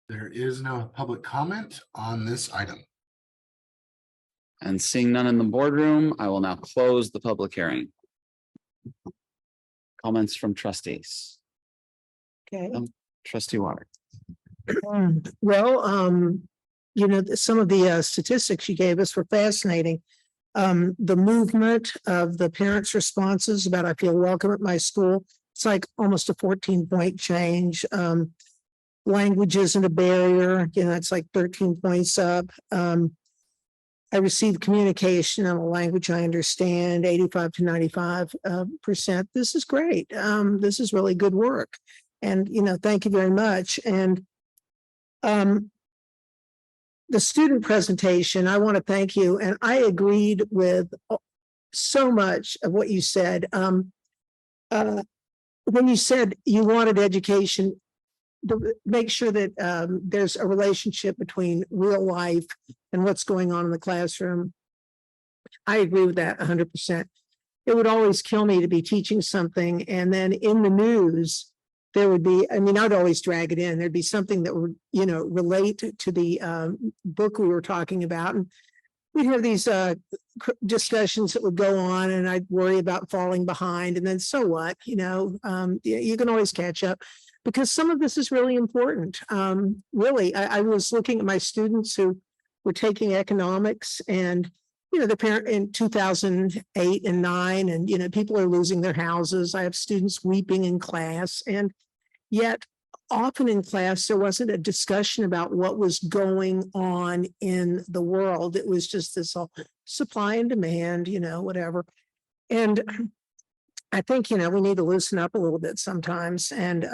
There is no public comment on this item. And seeing none in the boardroom, I will now close the public hearing. Comments from trustees. Okay. Trustee Water. Well, you know, some of the statistics you gave us were fascinating. The movement of the parents' responses about I feel welcome at my school. It's like almost a 14-point change. Language isn't a barrier, you know, it's like 13 points up. I received communication in a language I understand, 85 to 95%. This is great. This is really good work. And, you know, thank you very much. And the student presentation, I want to thank you. And I agreed with so much of what you said. When you said you wanted education, to make sure that there's a relationship between real life and what's going on in the classroom. I agree with that 100%. It would always kill me to be teaching something and then in the news, there would be, I mean, I'd always drag it in. There'd be something that would, you know, relate to the book we were talking about. And we'd have these discussions that would go on and I'd worry about falling behind. And then so what, you know, you can always catch up. Because some of this is really important. Really, I was looking at my students who were taking economics and, you know, the parent in 2008 and 9, and, you know, people are losing their houses. I have students weeping in class, and yet often in class, there wasn't a discussion about what was going on in the world. It was just this all supply and demand, you know, whatever. And I think, you know, we need to loosen up a little bit sometimes and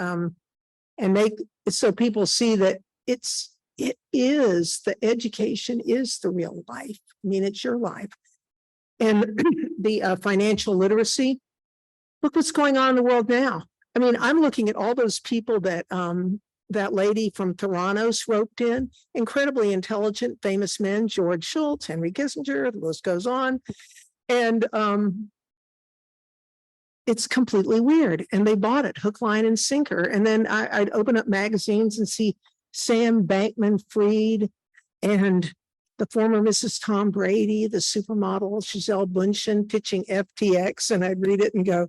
make it so people see that it is the education is the real life. I mean, it's your life. And the financial literacy, look what's going on in the world now. I mean, I'm looking at all those people that that lady from Theranos roped in, incredibly intelligent, famous men, George Shultz, Henry Kissinger, the list goes on. And it's completely weird. And they bought it hook, line, and sinker. And then I'd open up magazines and see Sam Bankman-Fried and the former Mrs. Tom Brady, the supermodel Gisele Bundchen pitching FTX. And I'd read it and go,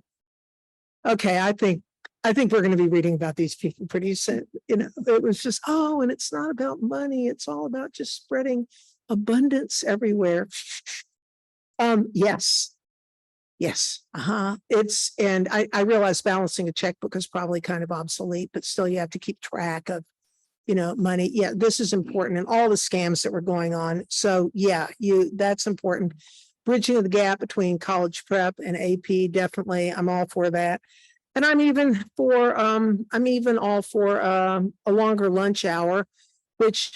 okay, I think we're going to be reading about these people pretty soon. You know, it was just, oh, and it's not about money. It's all about just spreading abundance everywhere. Yes. It's, and I realize balancing a checkbook is probably kind of obsolete, but still you have to keep track of, you know, money. Yeah, this is important, and all the scams that were going on. So yeah, that's important. Bridging of the gap between college prep and AP, definitely. I'm all for that. And I'm even all for a longer lunch hour, but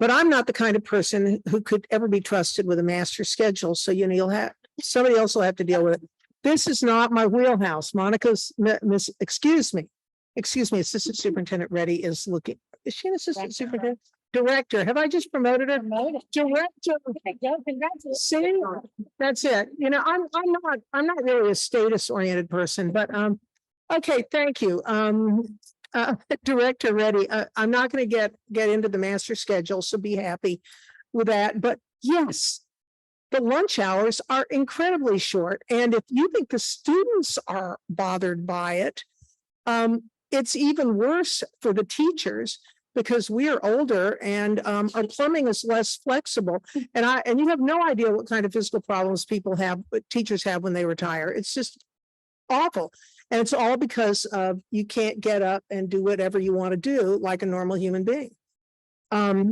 I'm not the kind of person who could ever be trusted with a master schedule. So, you know, somebody else will have to deal with it. This is not my wheelhouse. Monica's, excuse me, Assistant Superintendent Reddy is looking. Is she an assistant superintendent? Director. Have I just promoted her? Director. See, that's it. You know, I'm not really a status oriented person, but okay, thank you. Director Reddy, I'm not going to get into the master schedule, so be happy with that. But yes, the lunch hours are incredibly short. And if you think the students are bothered by it, it's even worse for the teachers because we are older and our plumbing is less flexible. And you have no idea what kind of physical problems teachers have when they retire. It's just awful. And it's all because you can't get up and do whatever you want to do like a normal human being. But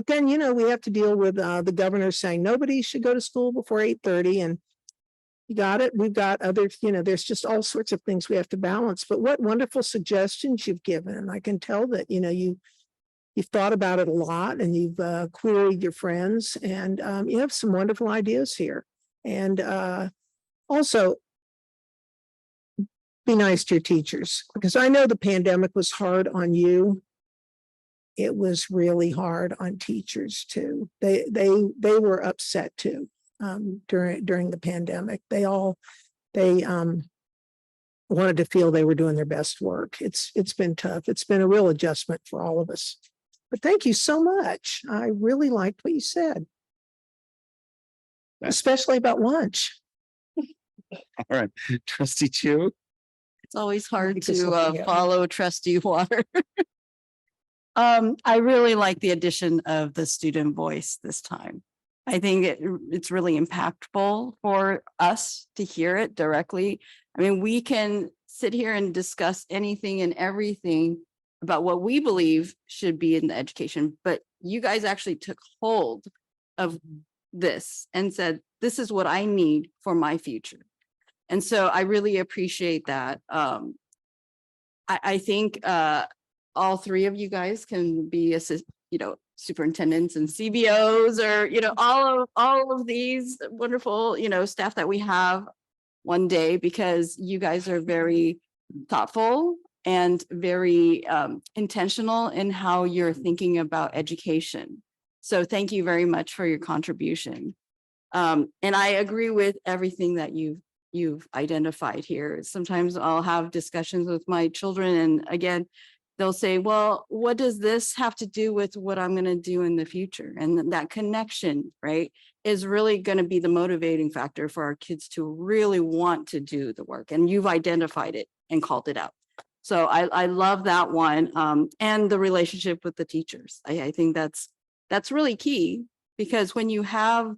then, you know, we have to deal with the governor saying nobody should go to school before 8:30. And, You got it. We've got others, there's just all sorts of things we have to balance, but what wonderful suggestions you've given. I can tell that, you've thought about it a lot and you've queried your friends and you have some wonderful ideas here. And also be nice to your teachers, because I know the pandemic was hard on you. It was really hard on teachers too. They were upset too during the pandemic. They wanted to feel they were doing their best work. It's been tough. It's been a real adjustment for all of us. But thank you so much. I really liked what you said, especially about lunch. All right, trustee Chu. It's always hard Because to something happened. follow trustee Water. I really like the addition of the student voice this time. I think it's really impactful for us to hear it directly. I mean, we can sit here and discuss anything and everything about what we believe should be in the education, but you guys actually took hold of this and said, this is what I need for my future. And so I really appreciate that. I think all three of you guys can be superintendents and CBOs, or all of these wonderful staff that we have one day, because you guys are very thoughtful and very intentional in how you're thinking about education. So thank you very much for your contribution. And I agree with everything that you've identified here. Sometimes I'll have discussions with my children, and again, they'll say, well, what does this have to do with what I'm going to do in the future? And that connection, right, is really going to be the motivating factor for our kids to really want to do the work. And you've identified it and called it out. So I love that one. And the relationship with the teachers. I think that's really key, because when you have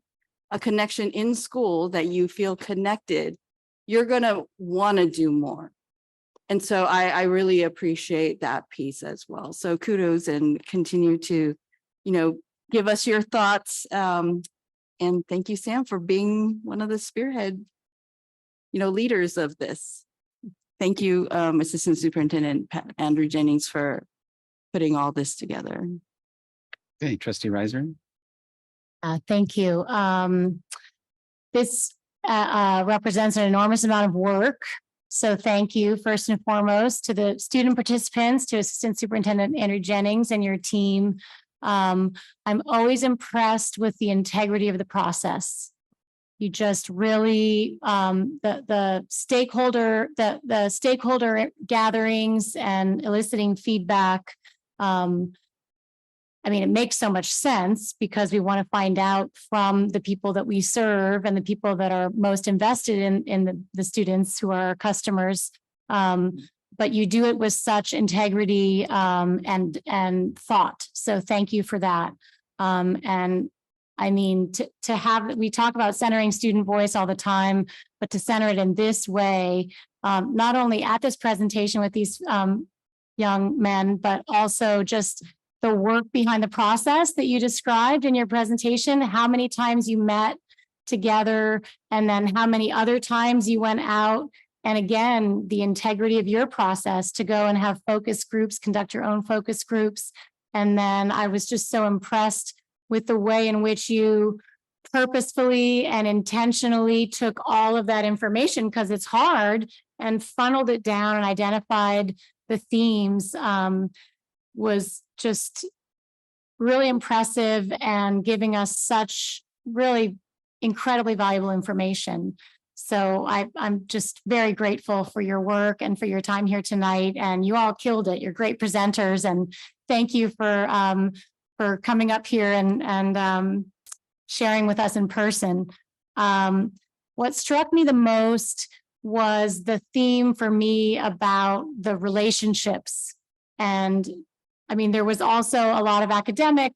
a connection in school that you feel connected, you're going to want to do more. And so I really appreciate that piece as well. So kudos, and continue to, give us your thoughts. And thank you, Sam, for being one of the spearhead, leaders of this. Thank you, Assistant Superintendent Andrew Jennings, for putting all this together. Okay, trustee Reiser. Thank you. This represents an enormous amount of work. So thank you first and foremost to the student participants, to Assistant Superintendent Andrew Jennings and your team. I'm always impressed with the integrity of the process. You just really, the stakeholder gatherings and eliciting feedback. It makes so much sense, because we want to find out from the people that we serve and the people that are most invested in the students who are our customers. But you do it with such integrity and thought. So thank you for that. We talk about centering student voice all the time, but to center it in this way, not only at this presentation with these young men, but also just the work behind the process that you described in your presentation, how many times you met together, and then how many other times you went out. And again, the integrity of your process to go and have focus groups, conduct your own focus groups. And then I was just so impressed with the way in which you purposefully and intentionally took all of that information, because it's hard, and funneled it down and identified the themes. Was just really impressive, and giving us such really incredibly valuable information. So I'm just very grateful for your work and for your time here tonight. And you all killed it. You're great presenters, and thank you for coming up here and sharing with us in person. What struck me the most was the theme for me about the relationships. And there was also a lot of academic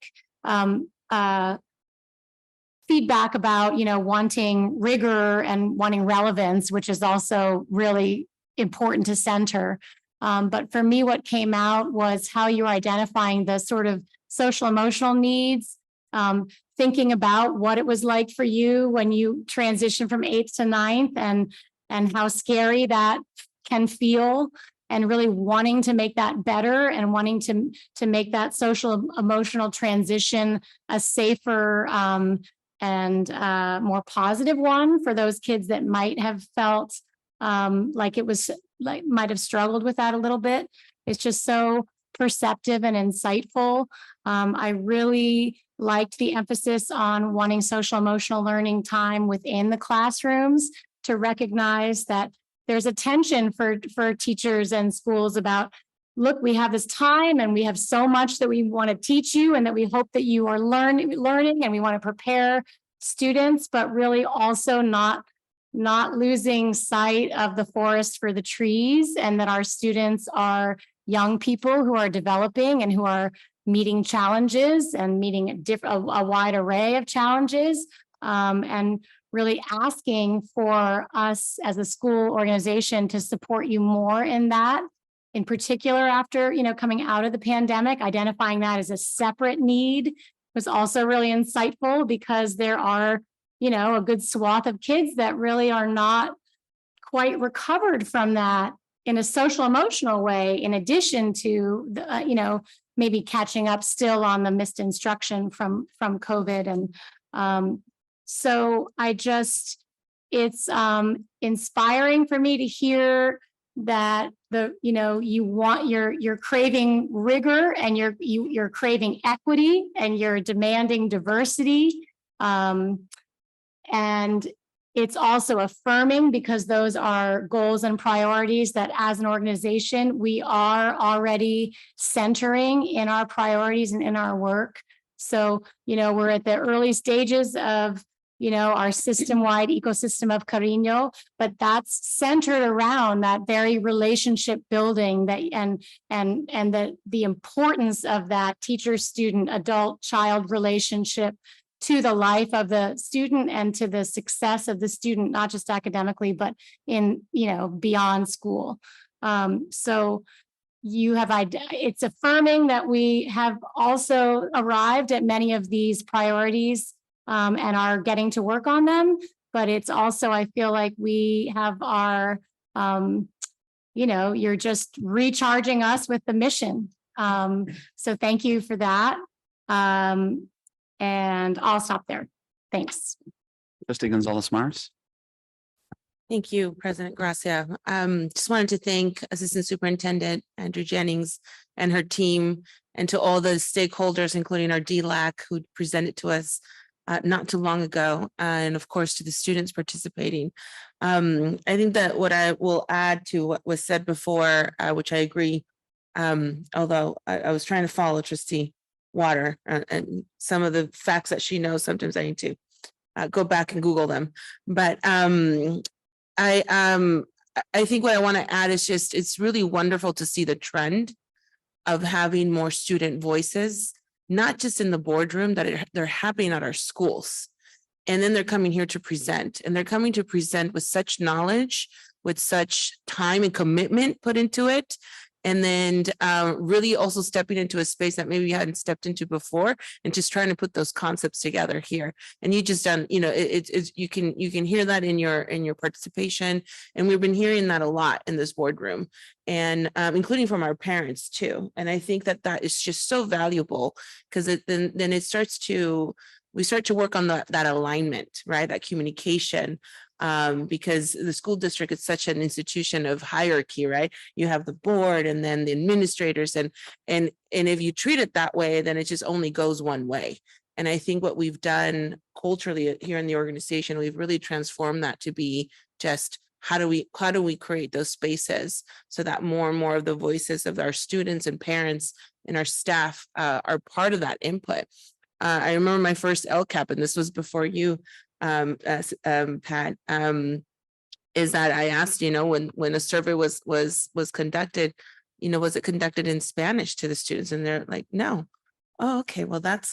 feedback about, wanting rigor and wanting relevance, which is also really important to center. But for me, what came out was how you're identifying the sort of social emotional needs thinking about what it was like for you when you transitioned from 8th to 9th and how scary that can feel, and really wanting to make that better and wanting to make that social emotional transition a safer and more positive one for those kids that might have felt like it was like might have struggled with that a little bit. It's just so perceptive and insightful. I really liked the emphasis on wanting social emotional learning time within the classrooms to recognize that there's a tension for teachers and schools about, look, we have this time and we have so much that we want to teach you and that we hope that you are learning and we want to prepare students, but really also not losing sight of the forest for the trees, and that our students are young people who are developing and who are meeting challenges and meeting a wide array of challenges, and really asking for us as a school organization to support you more in that. In particular, after coming out of the pandemic, identifying that as a separate need was also really insightful, because there are a good swath of kids that really are not quite recovered from that in a social emotional way, in addition to the, maybe catching up still on the missed instruction from COVID. And so it's inspiring for me to hear that you're craving rigor, and you're craving equity, and you're demanding diversity. And it's also affirming, because those are goals and priorities that as an organization, we are already centering in our priorities and in our work. So, we're at the early stages of, our system-wide ecosystem of Cariño, but that's centered around that very relationship building that and the importance of that teacher, student, adult, child relationship to the life of the student and to the success of the student, not just academically, but in, beyond school. So it's affirming that we have also arrived at many of these priorities and are getting to work on them. But it's also, I feel like we have our, you're just recharging us with the mission. So thank you for that. And I'll stop there. Thanks. Trustee Gonzalez Mars. Thank you, President Gracia. Just wanted to thank Assistant Superintendent Andrew Jennings and her team, and to all the stakeholders, including our DLAC, who presented to us not too long ago, and of course to the students participating. I think that what I will add to what was said before, which I agree, although I was trying to follow Trustee Water and some of the facts that she knows, sometimes I need to go back and Google them. But I think what I want to add is just, it's really wonderful to see the trend of having more student voices, not just in the boardroom, that they're happening at our schools. And then they're coming here to present, and they're coming to present with such knowledge, with such time and commitment put into it. And then really also stepping into a space that maybe you hadn't stepped into before, and just trying to put those concepts together here. And you just done, you can hear that in your participation. And we've been hearing that a lot in this boardroom, and including from our parents too. And I think that is just so valuable, because then it starts to, we start to work on that alignment, right? That communication. Because the school district is such an institution of hierarchy, right? You have the board and then the administrators, and if you treat it that way, then it just only goes one way. And I think what we've done culturally here in the organization, we've really transformed that to be just how do we create those spaces so that more and more of the voices of our students and parents and our staff are part of that input. I remember my first LCAP, and this was before you, Pat, is that I asked, when a survey was conducted, was it conducted in Spanish to the students? And they're like, no. Oh, okay, well, that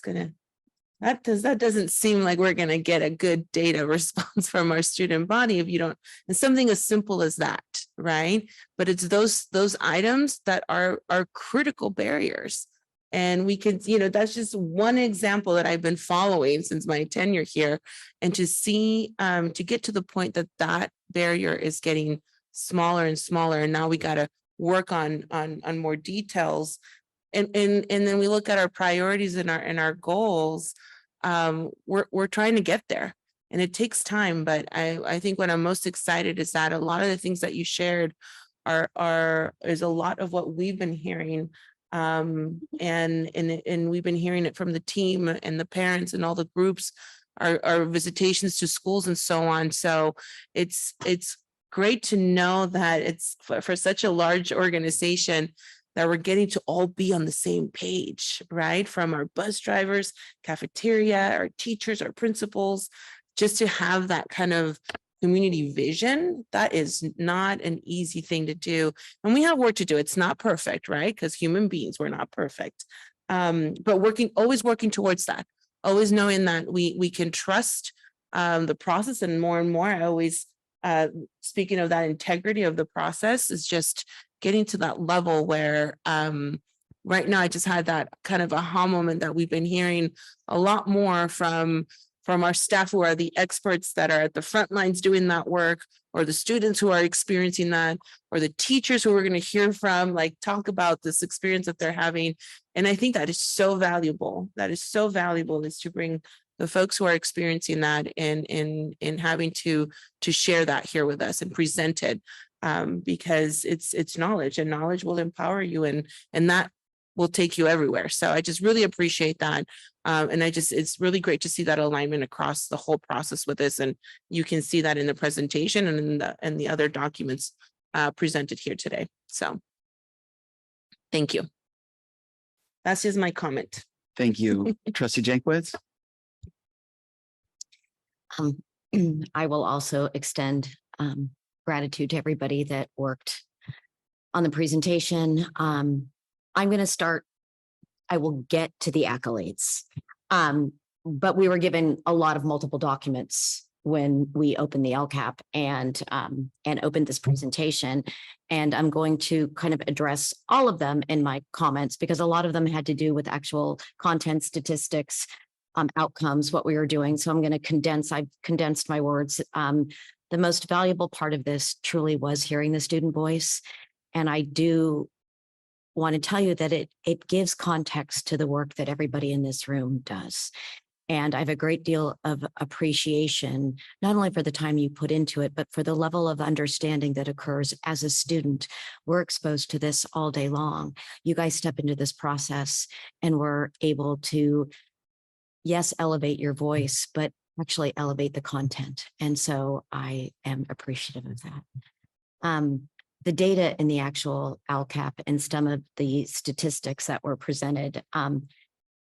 doesn't seem like we're gonna get a good data response from our student body if you don't, and something as simple as that, right? But it's those items that are critical barriers. And we could, that's just one example that I've been following since my tenure here. And to see, to get to the point that that barrier is getting smaller and smaller. And now we got to work on more details. And then we look at our priorities and our goals. We're trying to get there. And it takes time, but I think what I'm most excited is that a lot of the things that you shared is a lot of what we've been hearing. And we've been hearing it from the team and the parents and all the groups, our visitations to schools and so on. So it's great to know that it's for such a large organization that we're getting to all be on the same page, right? From our bus drivers, cafeteria, our teachers, our principals, just to have that kind of community vision, that is not an easy thing to do. And we have work to do. It's not perfect, right? Because human beings, we're not perfect. But always working towards that, always knowing that we can trust the process, and more, I always, speaking of that integrity of the process, is just getting to that level where right now I just had that kind of aha moment that we've been hearing a lot more from our staff who are the experts that are at the front lines doing that work, or the students who are experiencing that, or the teachers who we're going to hear from, like talk about this experience that they're having. And I think that is so valuable. That is so valuable, is to bring the folks who are experiencing that and having to share that here with us and present it, because it's knowledge, and knowledge will empower you, and that will take you everywhere. So I just really appreciate that. And it's really great to see that alignment across the whole process with this. And you can see that in the presentation and in the other documents presented here today. So thank you. That's just my comment. Thank you, Trustee Jankowicz. I will also extend gratitude to everybody that worked on the presentation. I'm going to start, I will get to the accolades. But we were given a lot of multiple documents when we opened the LCAP and opened this presentation. And I'm going to kind of address all of them in my comments, because a lot of them had to do with actual content, statistics, outcomes, what we were doing. So I'm going to I've condensed my words. The most valuable part of this truly was hearing the student voice. And I do want to tell you that it gives context to the work that everybody in this room does. And I have a great deal of appreciation, not only for the time you put into it, but for the level of understanding that occurs as a student. We're exposed to this all day long. You guys step into this process and we're able to, yes, elevate your voice, but actually elevate the content. And so I am appreciative of that. The data in the actual LCAP and some of the statistics that were presented,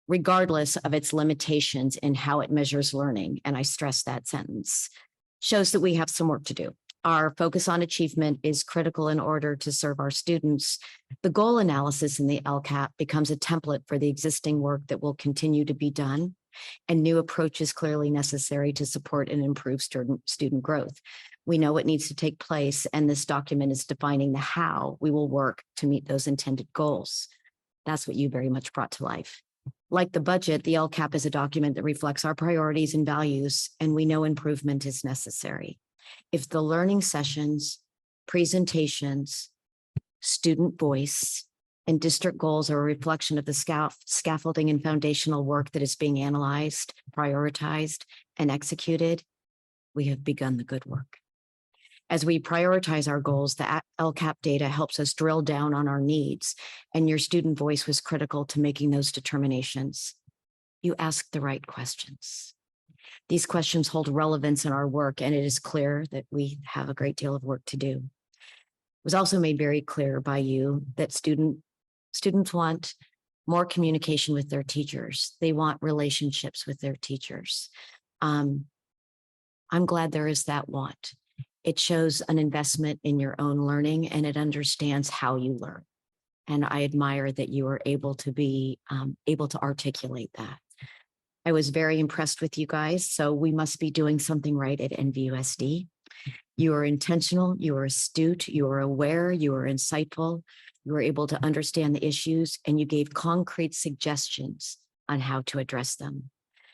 regardless of its limitations in how it measures learning, and I stress that sentence, shows that we have some work to do. Our focus on achievement is critical in order to serve our students. The goal analysis in the LCAP becomes a template for the existing work that will continue to be done, and new approaches clearly necessary to support and improve student growth. We know what needs to take place, and this document is defining the how we will work to meet those intended goals. That's what you very much brought to life. Like the budget, the LCAP is a document that reflects our priorities and values, and we know improvement is necessary. If the learning sessions, presentations, student voice, and district goals are a reflection of the scaffolding and foundational work that is being analyzed, prioritized, and executed, we have begun the good work. As we prioritize our goals, the LCAP data helps us drill down on our needs, and your student voice was critical to making those determinations. You asked the right questions. These questions hold relevance in our work, and it is clear that we have a great deal of work to do. It was also made very clear by you that students want more communication with their teachers. They want relationships with their teachers. I'm glad there is that want. It shows an investment in your own learning, and it understands how you learn. And I admire that you were able to be able to articulate that. I was very impressed with you guys. So we must be doing something right at NVUSD. You were intentional, you were astute, you were aware, you were insightful, you were able to understand the issues, and you gave concrete suggestions on how to address them.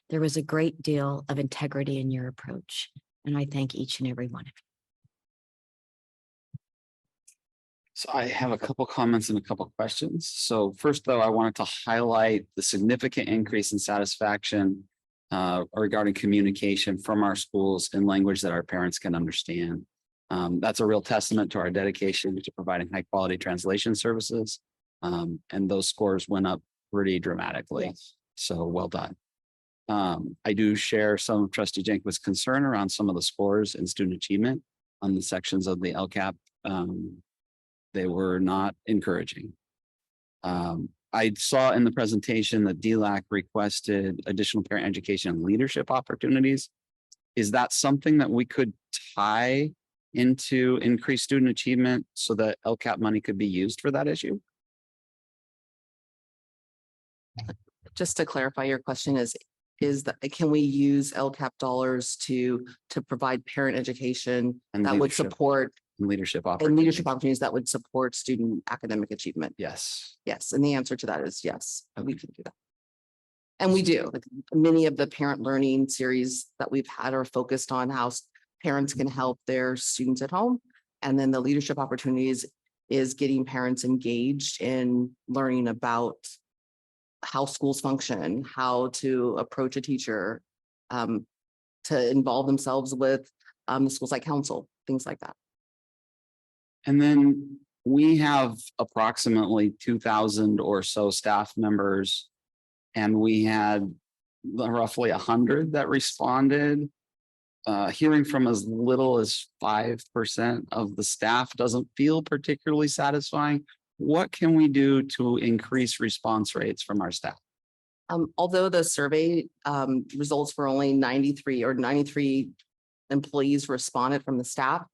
There was a great deal of integrity in your approach, and I thank each and every one of you. So I have a couple comments and a couple questions. So first, though, I wanted to highlight the significant increase in satisfaction regarding communication from our schools in language that our parents can understand. That's a real testament to our dedication to providing high quality translation services. And those scores went up pretty dramatically. Yes. So well done. I do share some of Trustee Jenkins' concern around some of the scores and student achievement on the sections of the LCAP. They were not encouraging. I saw in the presentation that DLAC requested additional parent education and leadership opportunities. Is that something that we could tie into increased student achievement so that LCAP money could be used for that issue? Just to clarify, your question is that can we use LCAP dollars to provide parent education And that would leadership. support And leadership and opportunities? leadership opportunities that would support student academic achievement? Yes. Yes, and the answer to that is yes, we can do that. And we do. Like many of the parent learning series that we've had are focused on how parents can help their students at home. And then the leadership opportunities is getting parents engaged in learning about how schools function, how to approach a teacher, to involve themselves with the school site council, things like that. And then we have approximately 2,000 or so staff members, and we had roughly 100 that responded. Hearing from as little as 5% of the staff doesn't feel particularly satisfying. What can we do to increase response rates from our staff? Although the survey results were only 93 employees responded from the staff,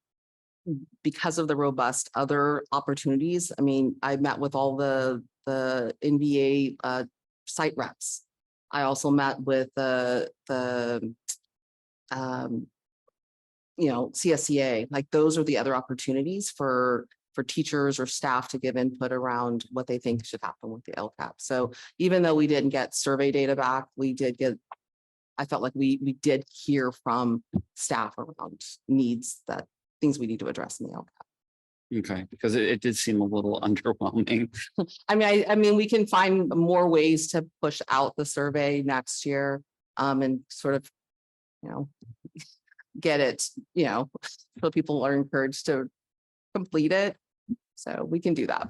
because of the robust other opportunities. I mean, I met with all the NBA site reps. I also met with the CSCA. Like those are the other opportunities for teachers or staff to give input around what they think should happen with the LCAP. So even though we didn't get survey data back, I felt like we did hear from staff around needs, that things we need to address in the LCAP. Okay, because it did seem a little underwhelming. I mean, we can find more ways to push out the survey next year, and sort of, get it, so people are encouraged to complete it. So we can do that.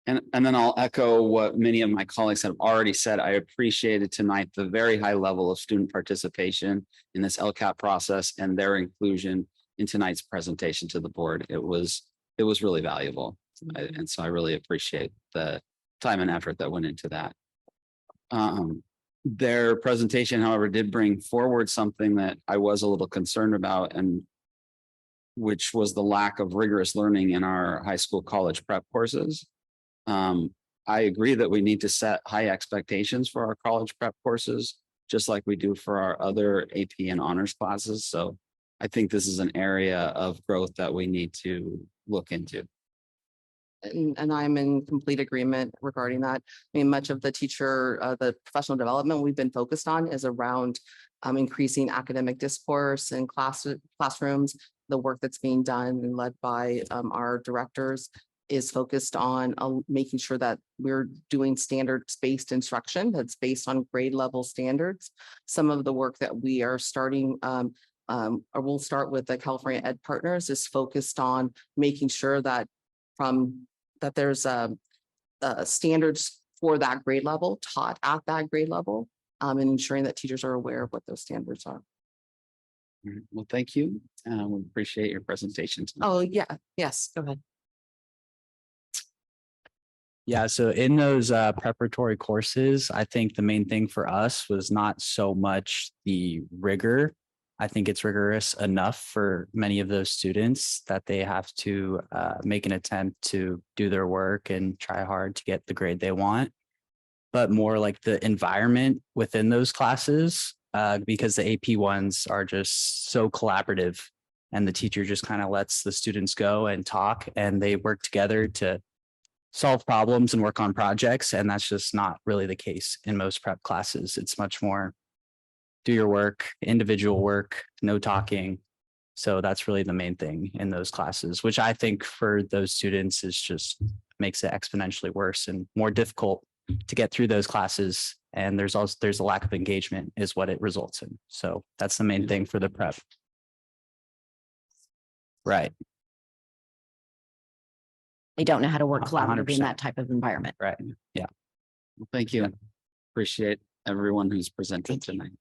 And then I'll echo what many of my colleagues have already said. I appreciated tonight the very high level of student participation in this LCAP process and their inclusion in tonight's presentation to the board. It was really valuable. And so I really appreciate the time and effort that went into that. Their presentation, however, did bring forward something that I was a little concerned about, and which was the lack of rigorous learning in our high school college prep courses. I agree that we need to set high expectations for our college prep courses, just like we do for our other AP and honors classes. So I think this is an area of growth that we need to look into. And I'm in complete agreement regarding that. I mean, much of the the professional development we've been focused on is around increasing academic discourse in classrooms. The work that's being done and led by our directors is focused on making sure that we're doing standards-based instruction that's based on grade level standards. Some of the work that we are starting, or we'll start with the California Ed Partners, is focused on making sure that there's standards for that grade level taught at that grade level, and ensuring that teachers are aware of what those standards are. Well, thank you. We appreciate your presentation tonight. Oh, yeah. Yes, go ahead. Yeah, so in those preparatory courses, I think the main thing for us was not so much the rigor. I think it's rigorous enough for many of those students that they have to make an attempt to do their work and try hard to get the grade they want, but more like the environment within those classes, because the AP ones are just so collaborative and the teacher just kind of lets the students go and talk, and they work together to solve problems and work on projects. And that's just not really the case in most prep classes. It's much more do your work, individual work, no talking. So that's really the main thing in those classes, which I think for those students is just makes it exponentially worse and more difficult to get through those classes. And there's a lack of engagement is what it results in. So that's the main thing for the prep. Right. They don't know how to work 100%. collaboratively in that type of environment. Right. Yeah. Well, thank you. Appreciate everyone who's presented tonight.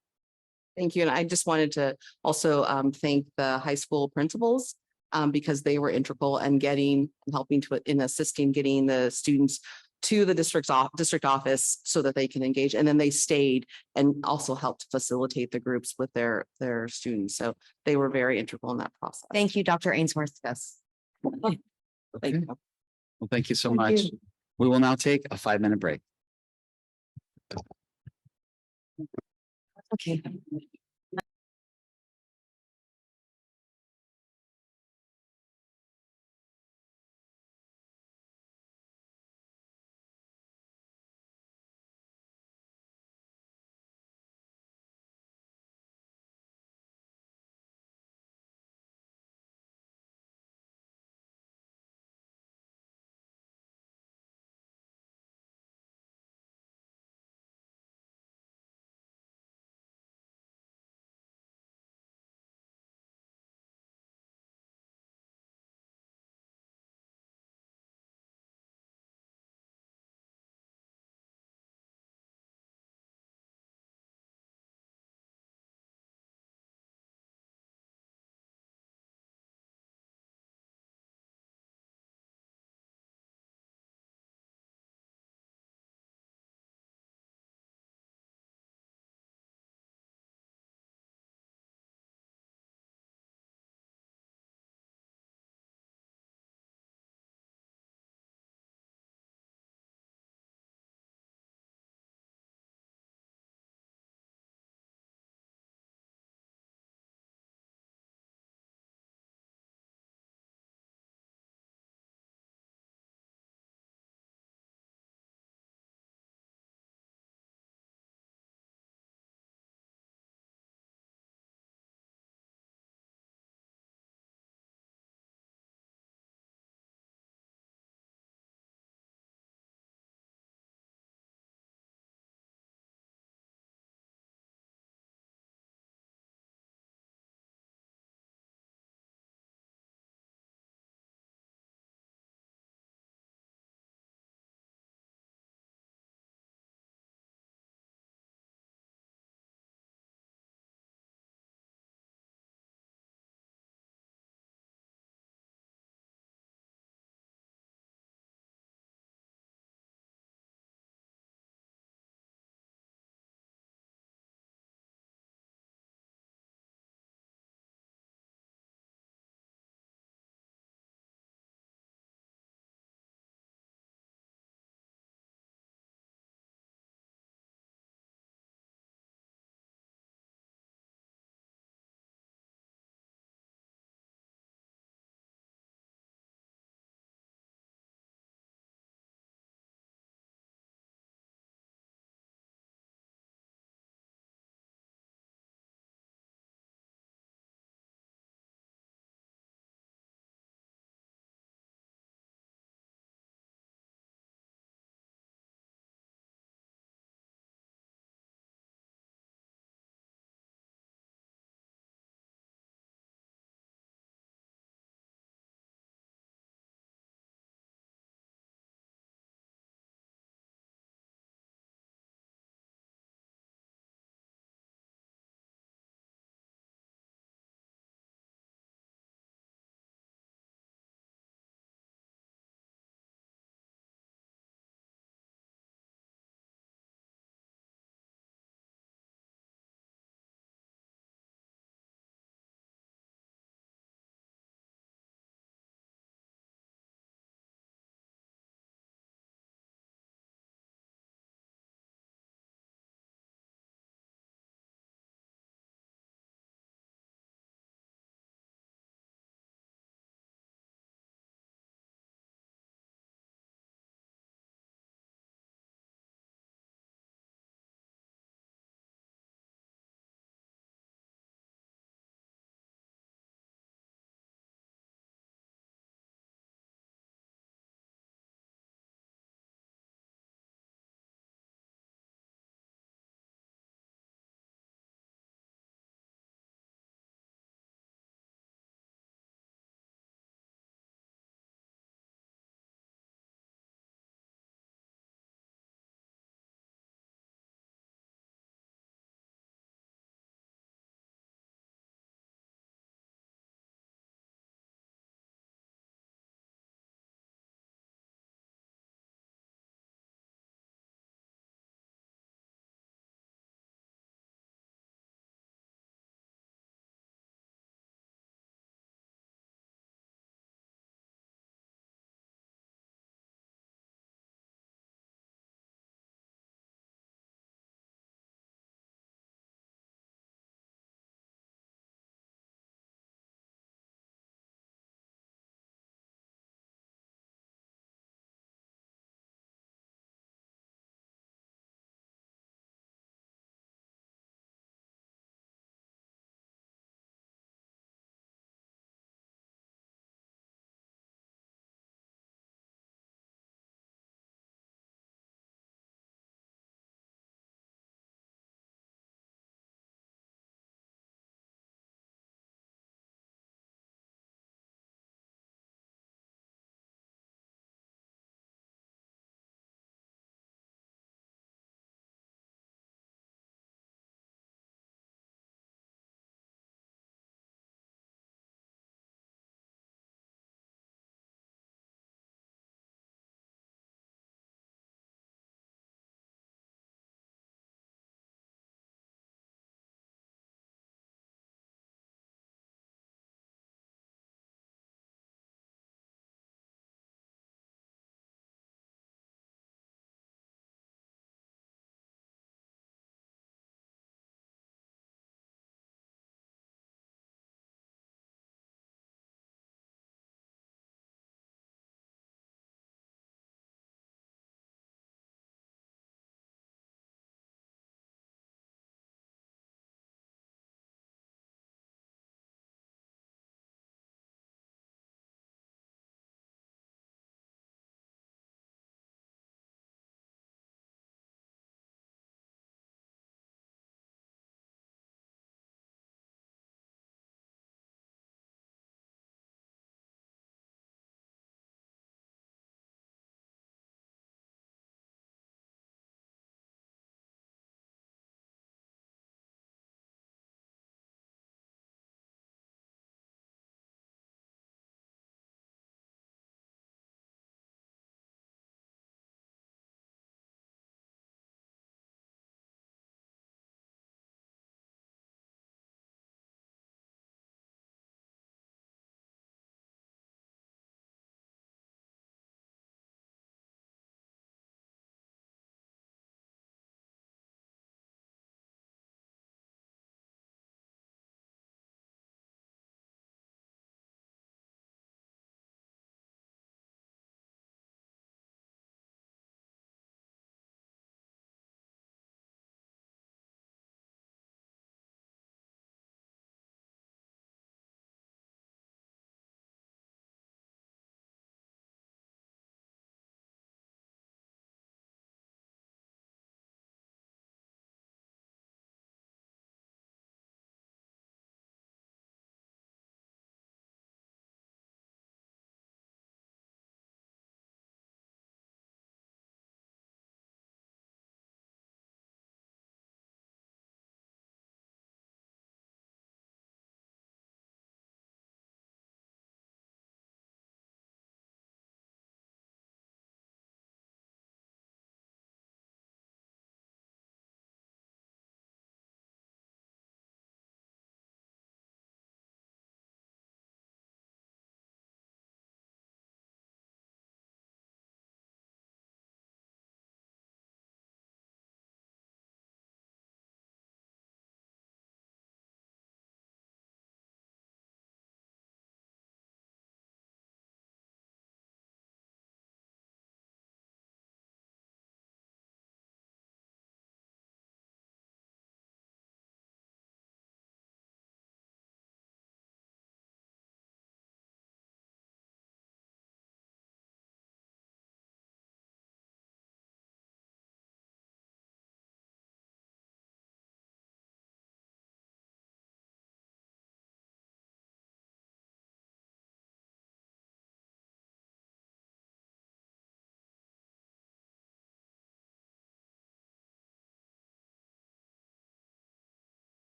Thank you. And I just wanted to also thank the high school principals because they were integral in helping in assisting getting the students to the district office so that they can engage. And then they stayed and also helped facilitate the groups with their students. So they were very integral in that process. Thank you, Dr. Ainsworth. Yes. Thank you. Well, thank you so Thank much. you. We will now take a 5-minute break. Okay.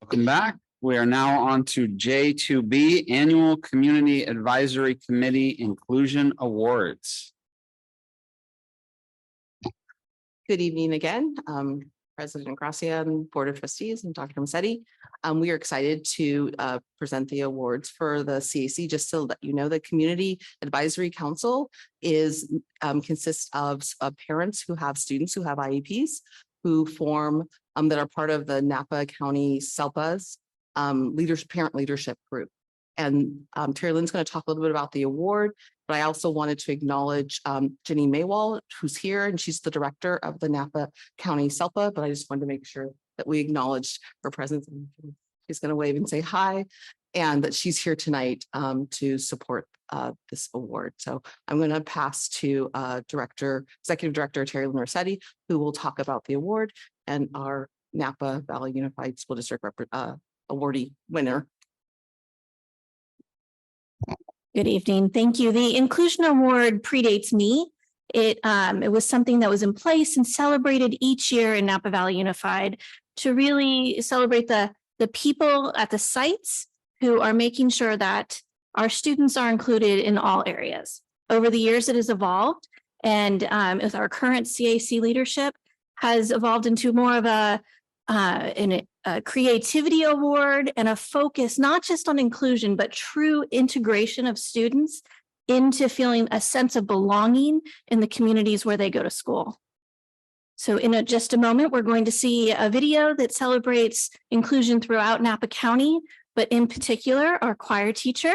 Welcome back. We are now on to J2B, Annual Community Advisory Committee Inclusion Awards. Good evening again, President Gracia and Board of Trustees and Dr. Massetti. We are excited to present the awards for the CAC. Just to let you know, the Community Advisory Council is consists of parents who have students who have IEPs, who form that are part of the Napa County SELPA's parent leadership group. And Terry Lynn's going to talk a little bit about the award, but I also wanted to acknowledge Jenny Maywald, who's here, and she's the director of the Napa County SELPA, but I just wanted to make sure that we acknowledged her presence. She's going to wave and say hi, and that she's here tonight to support this award. So I'm going to pass to Executive Director Terry Lynn Rossetti, who will talk about the award and our Napa Valley Unified School District awardee winner. Good evening. Thank you. The Inclusion Award predates me. It was something that was in place and celebrated each year in Napa Valley Unified to really celebrate the people at the sites who are making sure that our students are included in all areas. Over the years, it has evolved, and with our current CAC leadership has evolved into more of a creativity award and a focus not just on inclusion, but true integration of students into feeling a sense of belonging in the communities where they go to school. So in just a moment, we're going to see a video that celebrates inclusion throughout Napa County, but in particular, our choir teacher,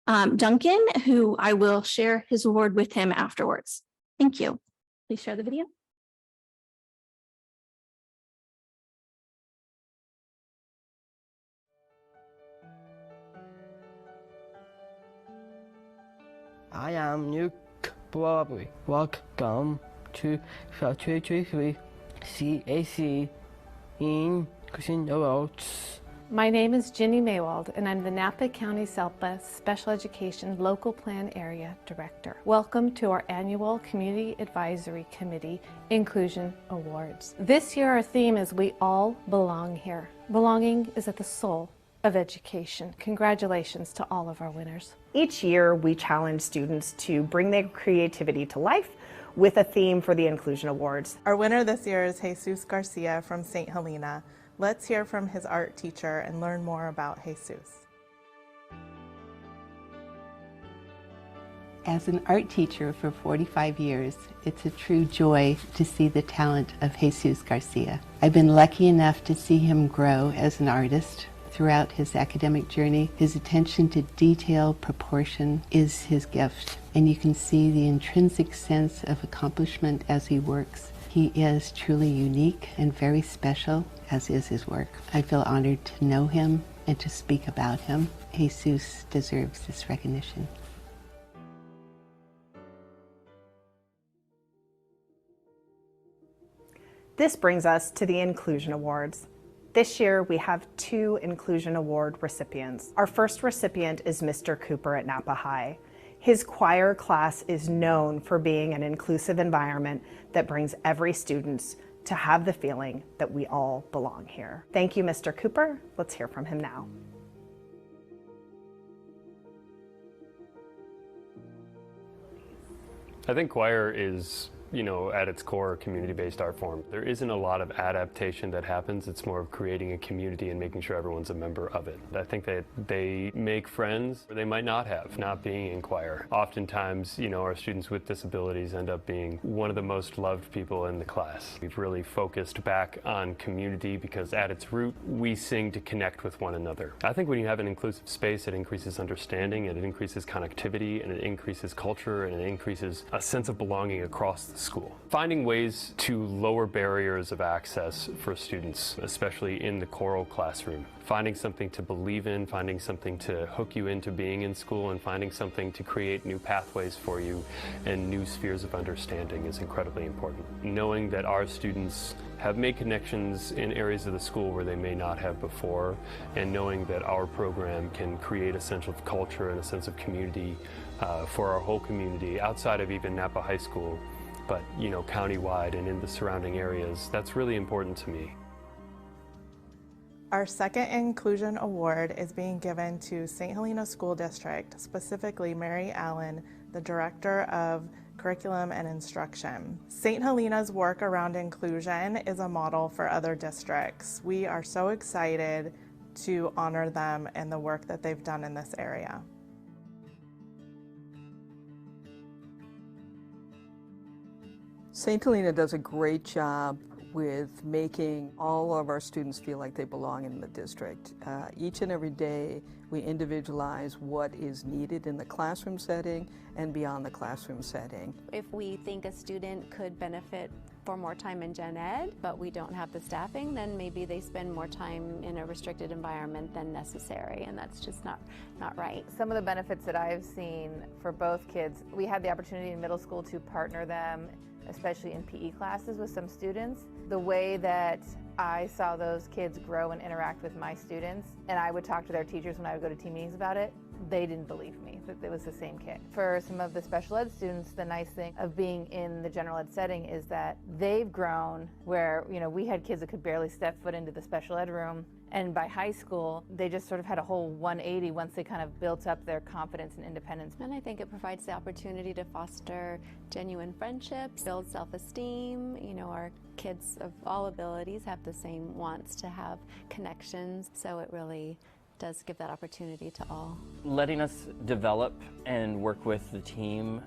Duncan, who I will share his award with him afterwards. Thank you. Please share the video. I am Luke Bradley. Welcome to 2023 CAC Inclusion Awards. My name is Jenny Maywald, and I'm the Napa County SELPA Special Education Local Plan Area Director. Welcome to our annual Community Advisory Committee Inclusion Awards. This year our theme is We All Belong Here. Belonging is at the soul of education. Congratulations to all of our winners. Each year we challenge students to bring their creativity to life with a theme for the Inclusion Awards. Our winner this year is Jesus Garcia from St. Helena. Let's hear from his art teacher and learn more about Jesus. As an art teacher for 45 years, it's a true joy to see the talent of Jesus Garcia. I've been lucky enough to see him grow as an artist throughout his academic journey. His attention to detail, proportion is his gift, and you can see the intrinsic sense of accomplishment as he works. He is truly unique and very special, as is his work. I feel honored to know him and to speak about him. Jesus deserves this recognition. This brings us to the Inclusion Awards. This year we have 2 Inclusion Award recipients. Our first recipient is Mr. Cooper at Napa High. His choir class is known for being an inclusive environment that brings every student to have the feeling that we all belong here. Thank you, Mr. Cooper. Let's hear from him now. I think choir is, at its core, a community-based art form. There isn't a lot of adaptation that happens. It's more of creating a community and making sure everyone's a member of it. I think that they make friends or they might not have, not being in choir. Oftentimes, our students with disabilities end up being one of the most loved people in the class. We've really focused back on community because at its root, we sing to connect with one another. I think when you have an inclusive space, it increases understanding, and it increases connectivity, and it increases culture, and it increases a sense of belonging across the school. Finding ways to lower barriers of access for students, especially in the choral classroom. Finding something to believe in, finding something to hook you into being in school, and finding something to create new pathways for you and new spheres of understanding is incredibly important. Knowing that our students have made connections in areas of the school where they may not have before, and knowing that our program can create a sense of culture and a sense of community for our whole community outside of even Napa High School, but countywide and in the surrounding areas, that's really important to me. Our second inclusion award is being given to St. Helena School District, specifically Mary Allen, the Director of Curriculum and Instruction. St. Helena's work around inclusion is a model for other districts. We are so excited to honor them and the work that they've done in this area. St. Helena does a great job with making all of our students feel like they belong in the district. Each and every day we individualize what is needed in the classroom setting and beyond the classroom setting. If we think a student could benefit for more time in gen ed, but we don't have the staffing, then maybe they spend more time in a restricted environment than necessary, and that's just not right. Some of the benefits that I've seen for both kids, we had the opportunity in middle school to partner them, especially in PE classes with some students. The way that I saw those kids grow and interact with my students, and I would talk to their teachers when I would go to team meetings about it, they didn't believe me that it was the same kid. For some of the special ed students, the nice thing of being in the general ed setting is that they've grown where, we had kids that could barely step foot into the special ed room. And by high school, they just sort of had a whole 180 once they kind of built up their confidence and independence. And I think it provides the opportunity to foster genuine friendships, build self-esteem. Our kids of all abilities have the same wants to have connections, so it really does give that opportunity to all. Letting us develop and work with the team,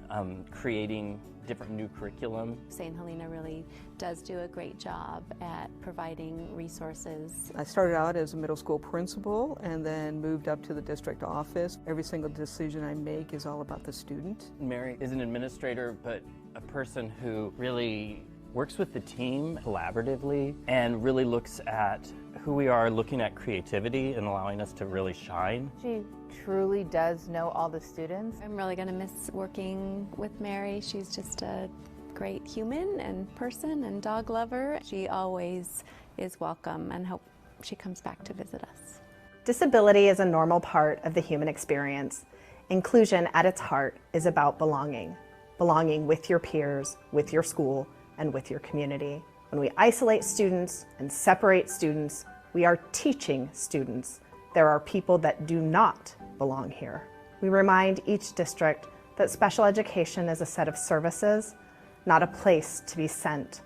creating different new curriculum. St. Helena really does do a great job at providing resources. I started out as a middle school principal and then moved up to the district office. Every single decision I make is all about the student. Mary is an administrator, but a person who really works with the team collaboratively and really looks at who we are, looking at creativity and allowing us to really shine. She truly does know all the students. I'm really going to miss working with Mary. She's just a great human and person and dog lover. She always is welcome, and hope she comes back to visit us. Disability is a normal part of the human experience. Inclusion at its heart is about belonging. Belonging with your peers, with your school, and with your community. When we isolate students and separate students, we are teaching students there are people that do not belong here. We remind each district that special education is a set of services, not a place to be sent.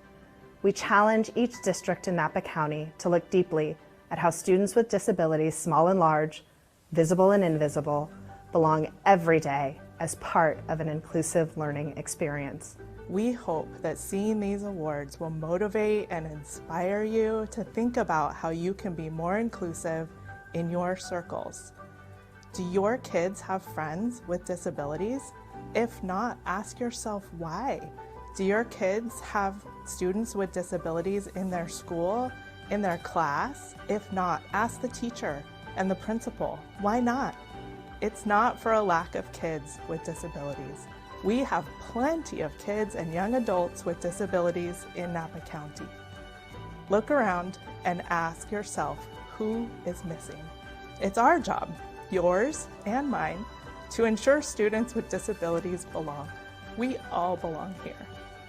We challenge each district in Napa County to look deeply at how students with disabilities, small and large, visible and invisible, belong every day as part of an inclusive learning experience. We hope that seeing these awards will motivate and inspire you to think about how you can be more inclusive in your circles. Do your kids have friends with disabilities? If not, ask yourself why. Do your kids have students with disabilities in their school, in their class? If not, ask the teacher and the principal. Why not? It's not for a lack of kids with disabilities. We have plenty of kids and young adults with disabilities in Napa County. Look around and ask yourself, who is missing? It's our job, yours and mine, to ensure students with disabilities belong. We all belong here.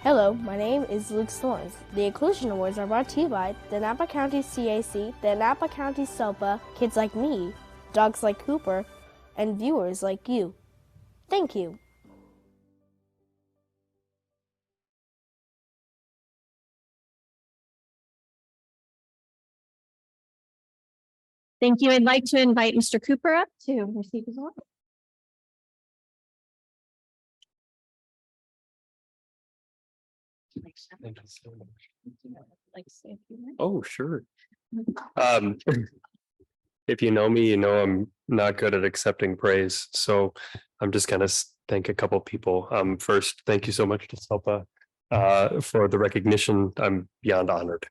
Hello, my name is Luke Stallings. The Inclusion Awards are brought to you by the Napa County CAC, the Napa County SELPA, kids like me, dogs like Cooper, and viewers like you. Thank you. Thank you. I'd like to invite Mr. Cooper up to receive his award. Oh, sure. If you know me, you know I'm not good at accepting praise. So I'm just gonna thank a couple people. First, thank you so much to SELPA for the recognition. I'm beyond honored.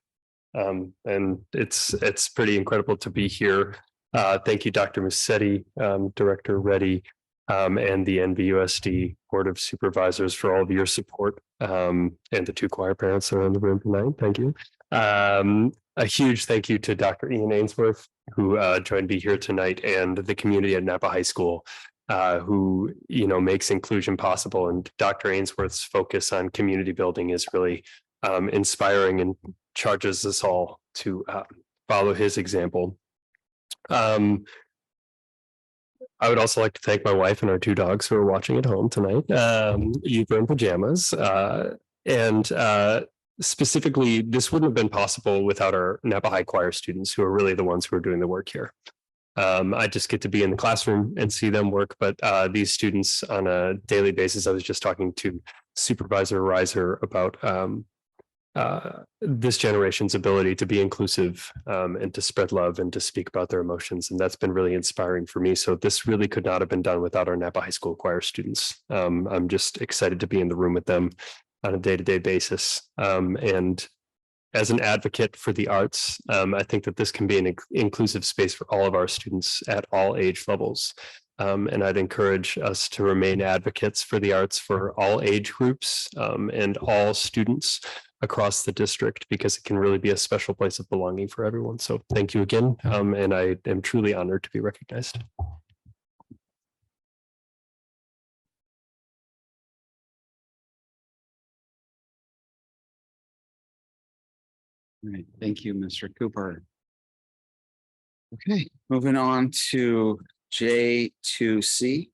And it's pretty incredible to be here. Thank you, Dr. Massetti, Director Reddy, and the NVUSD Board of Supervisors for all of your support, and the two choir parents that are in the room tonight. Thank you. A huge thank you to Dr. Ian Ainsworth, who joined me here tonight, and the community at Napa High School, who makes inclusion possible. And Dr. Ainsworth's focus on community building is really inspiring and charges us all to follow his example. I would also like to thank my wife and our 2 dogs who are watching at home tonight. You've in pajamas. And specifically, this wouldn't have been possible without our Napa High Choir students, who are really the ones who are doing the work here. I just get to be in the classroom and see them work, but these students on a daily basis, I was just talking to Supervisor Reiser about this generation's ability to be inclusive and to spread love and to speak about their emotions. And that's been really inspiring for me. So this really could not have been done without our Napa High School choir students. I'm just excited to be in the room with them on a day-to-day basis. And as an advocate for the arts, I think that this can be an inclusive space for all of our students at all age levels. And I'd encourage us to remain advocates for the arts for all age groups and all students across the district, because it can really be a special place of belonging for everyone. So thank you again. And I am truly honored to be recognized. All right, thank you, Mr. Cooper. Okay, moving on to J2C.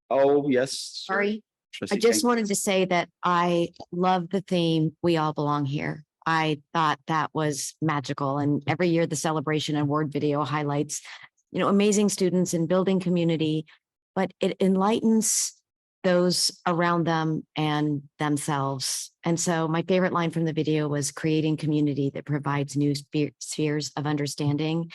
Oh, yes. Sorry. Trustee I just Chang. wanted to say that I love the theme, "We All Belong Here." I thought that was magical. And every year the celebration award video highlights, amazing students and building community, but it enlightens those around them and themselves. And so my favorite line from the video was creating community that provides new spheres of understanding.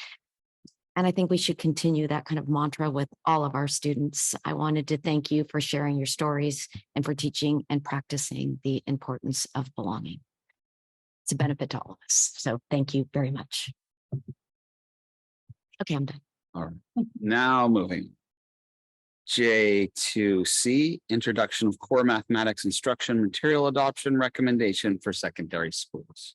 And I think we should continue that kind of mantra with all of our students. I wanted to thank you for sharing your stories and for teaching and practicing the importance of belonging. It's a benefit to all of us. So thank you very much. Okay, I'm done. All right, now moving. J2C, introduction of core mathematics instruction material adoption recommendation for secondary schools.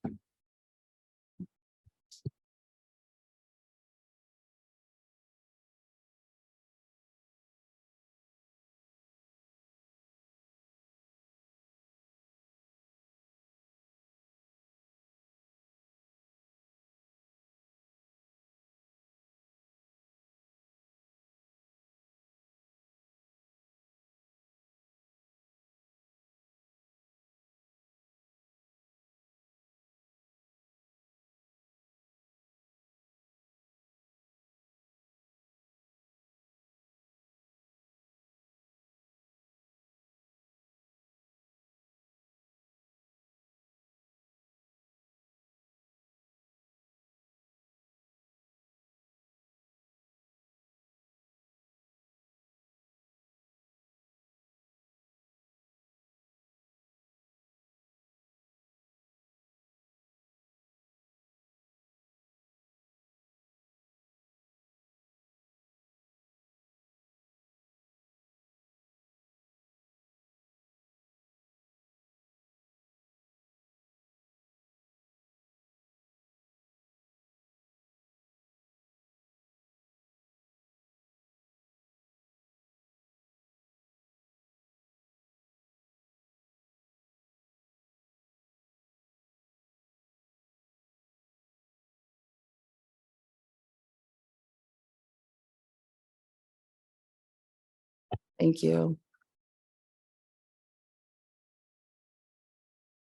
Thank you.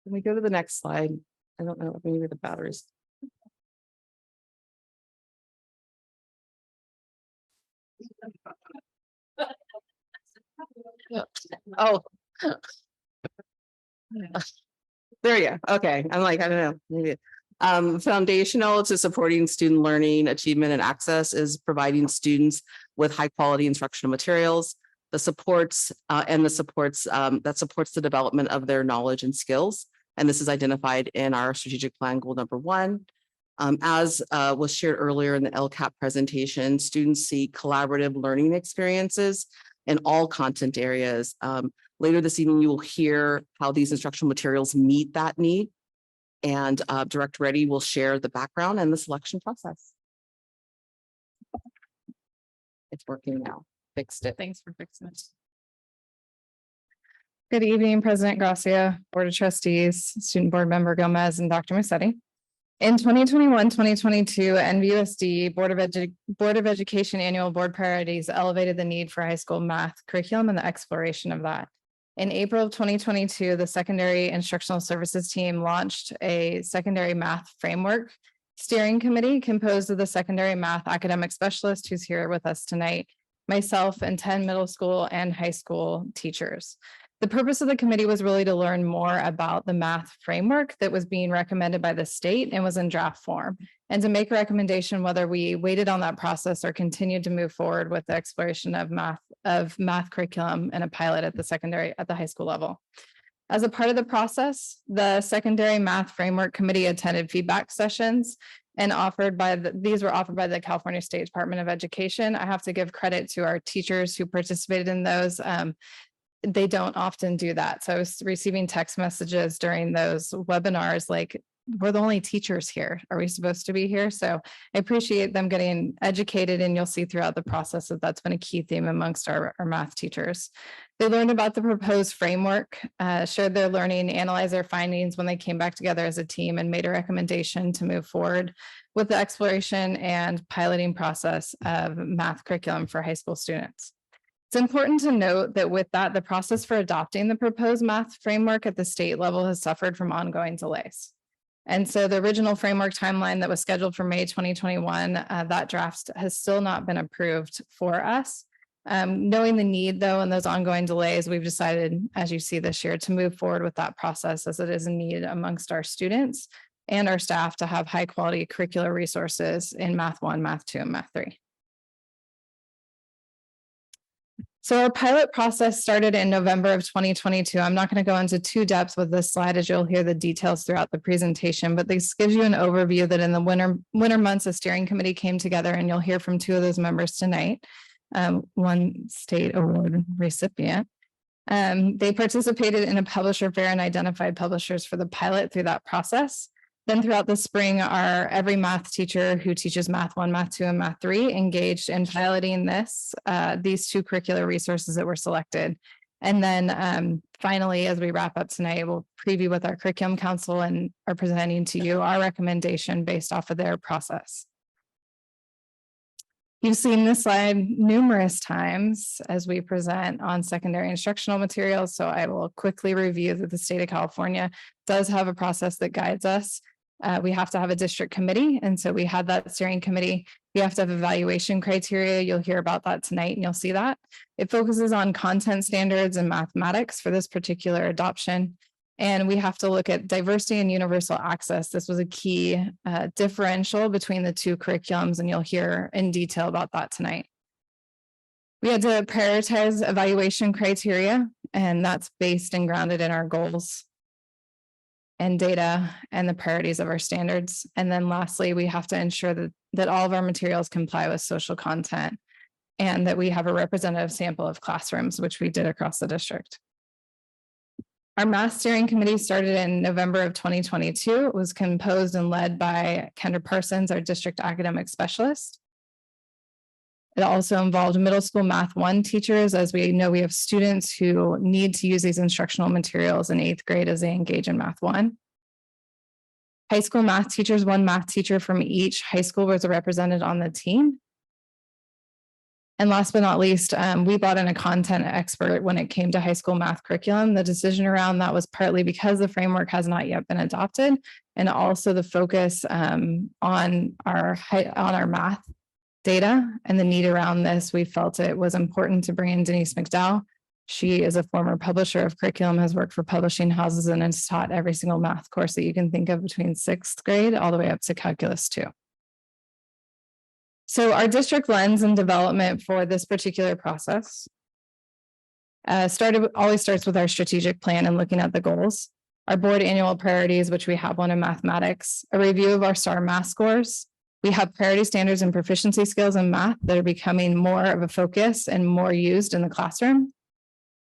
Can we go to the next slide? I don't know, maybe the batteries. Oh. There you go. Okay. I'm like, I don't know. Maybe. Foundational to supporting student learning, achievement, and access is providing students with high quality instructional materials, that supports that supports the development of their knowledge and skills. And this is identified in our strategic plan goal number 1. As was shared earlier in the LCAP presentation, students seek collaborative learning experiences in all content areas. Later this evening, you will hear how these instructional materials meet that need. And Director Reddy will share the background and the selection process. It's working now. Fixed it. Thanks for fixing it. Good evening, President Gracia, Board of Trustees, Student Board Member Gomez, and Dr. Musetti. In 2021-2022, NVUSD Board of Education Annual Board Priorities elevated the need for high school math curriculum and the exploration of that. In April of 2022, the Secondary Instructional Services team launched a secondary math framework steering committee composed of the secondary math academic specialist who's here with us tonight, myself, and 10 middle school and high school teachers. The purpose of the committee was really to learn more about the math framework that was being recommended by the state and was in draft form, and to make a recommendation whether we waited on that process or continued to move forward with the exploration of math curriculum and a pilot at the high school level. As a part of the process, the Secondary Math Framework Committee attended feedback sessions and these were offered by the California State Department of Education. I have to give credit to our teachers who participated in those. They don't often do that. So I was receiving text messages during those webinars like, we're the only teachers here. Are we supposed to be here? So I appreciate them getting educated, and you'll see throughout the process that that's been a key theme amongst our math teachers. They learned about the proposed framework, shared their learning, analyzed their findings when they came back together as a team, and made a recommendation to move forward with the exploration and piloting process of math curriculum for high school students. It's important to note that with that, the process for adopting the proposed math framework at the state level has suffered from ongoing delays. And so the original framework timeline that was scheduled for May 2021, that draft has still not been approved for us. Knowing the need though, and those ongoing delays, we've decided, as you see this year, to move forward with that process as it is a need amongst our students and our staff to have high quality curricular resources in Math 1, Math 2, and Math 3. So our pilot process started in November of 2022. I'm not going to go into too depth with this slide as you'll hear the details throughout the presentation, but this gives you an overview that in the winter months, a steering committee came together, and you'll hear from two of those members tonight, one state award recipient. They participated in a publisher fair and identified publishers for the pilot through that process. Then throughout the spring, every math teacher who teaches Math 1, Math 2, and Math 3 engaged in piloting these two curricular resources that were selected. And then finally, as we wrap up tonight, we'll preview with our curriculum council and are presenting to you our recommendation based off of their process. You've seen this slide numerous times as we present on secondary instructional materials, so I will quickly review that the state of California does have a process that guides us. We have to have a district committee, and so we had that steering committee. We have to have evaluation criteria. You'll hear about that tonight, and you'll see that. It focuses on content standards and mathematics for this particular adoption. And we have to look at diversity and universal access. This was a key differential between the two curriculums, and you'll hear in detail about that tonight. We had to prioritize evaluation criteria, and that's based and grounded in our goals and data and the priorities of our standards. And then lastly, we have to ensure that all of our materials comply with social content and that we have a representative sample of classrooms, which we did across the district. Our math steering committee started in November of 2022. It was composed and led by Kendra Parsons, our district academic specialist. It also involved middle school Math 1 teachers. As we know, we have students who need to use these instructional materials in 8th grade as they engage in Math 1. High school math teachers, one math teacher from each high school was represented on the team. And last but not least, we brought in a content expert when it came to high school math curriculum. The decision around that was partly because the framework has not yet been adopted, and also the focus on our math data and the need around this. We felt it was important to bring in Denise McDowell. She is a former publisher of curriculum, has worked for publishing houses, and has taught every single math course that you can think of between 6th grade all the way up to Calculus 2. So our district lens and development for this particular process always starts with our strategic plan and looking at the goals, our board annual priorities, which we have one in mathematics, a review of our STAR math scores. We have priority standards and proficiency skills in math that are becoming more of a focus and more used in the classroom.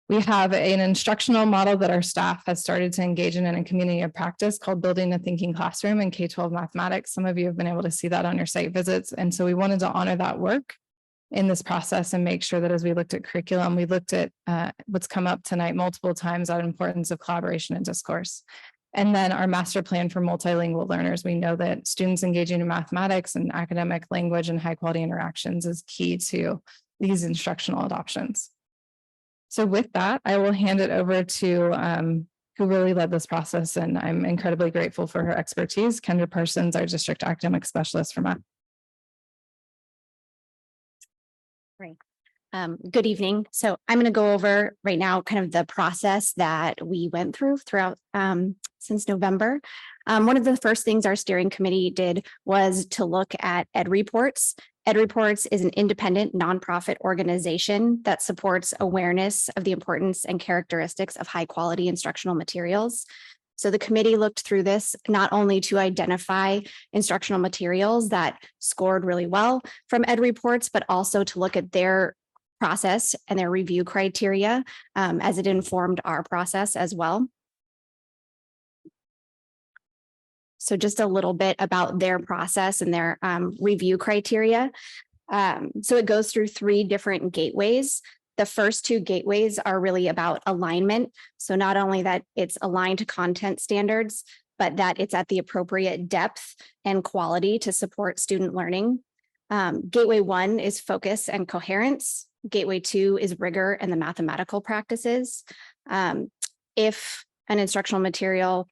We have an instructional model that our staff has started to engage in a community of practice called Building a Thinking Classroom in K-12 Mathematics. Some of you have been able to see that on your site visits. And so we wanted to honor that work in this process and make sure that as we looked at curriculum, we looked at what's come up tonight multiple times, that importance of collaboration and discourse. And then our master plan for multilingual learners. We know that students engaging in mathematics and academic language and high quality interactions is key to these instructional adoptions. So with that, I will hand it over to who really led this process, and I'm incredibly grateful for her expertise. Kendra Parsons, our district academic specialist for math. Great. Good evening. So I'm going to go over right now kind of the process that we went throughout since November. One of the first things our steering committee did was to look at Ed Reports. Ed Reports is an independent nonprofit organization that supports awareness of the importance and characteristics of high quality instructional materials. So the committee looked through this not only to identify instructional materials that scored really well from Ed Reports, but also to look at their process and their review criteria as it informed our process as well. So just a little bit about their process and their review criteria. So it goes through 3 different gateways. The first 2 gateways are really about alignment. So not only that it's aligned to content standards, but that it's at the appropriate depth and quality to support student learning. Gateway 1 is focus and coherence. Gateway 2 is rigor and the mathematical practices. If an instructional material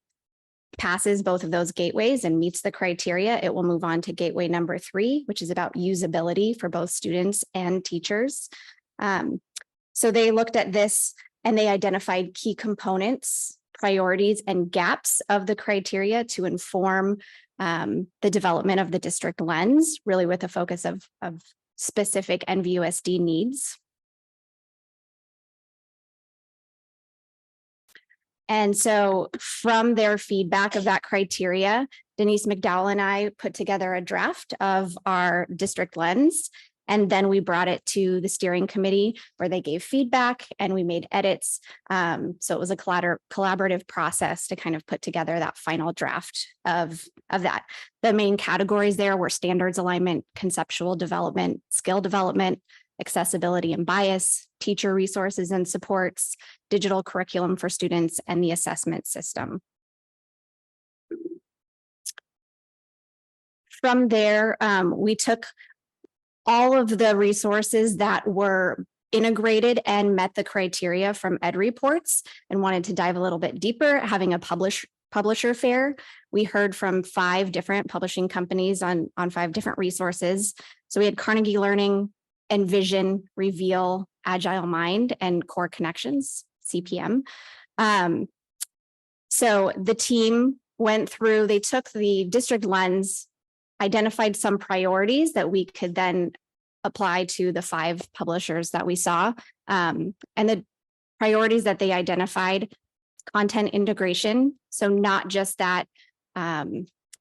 passes both of those gateways and meets the criteria, it will move on to gateway number 3, which is about usability for both students and teachers. So they looked at this and they identified key components, priorities, and gaps of the criteria to inform the development of the district lens, really with a focus of specific NVUSD needs. And so from their feedback of that criteria, Denise McDowell and I put together a draft of our district lens, and then we brought it to the steering committee where they gave feedback and we made edits. So it was a collaborative process to kind of put together that final draft of that. The main categories there were standards alignment, conceptual development, skill development, accessibility and bias, teacher resources and supports, digital curriculum for students, and the assessment system. From there, we took all of the resources that were integrated and met the criteria from Ed Reports and wanted to dive a little bit deeper, having a publisher fair. We heard from 5 different publishing companies on 5 different resources. So we had Carnegie Learning, Envision, Reveal, Agile Mind, and Core Connections, CPM. So the team went through, they took the district lens, identified some priorities that we could then apply to the 5 publishers that we saw. And the priorities that they identified, content integration. So not just that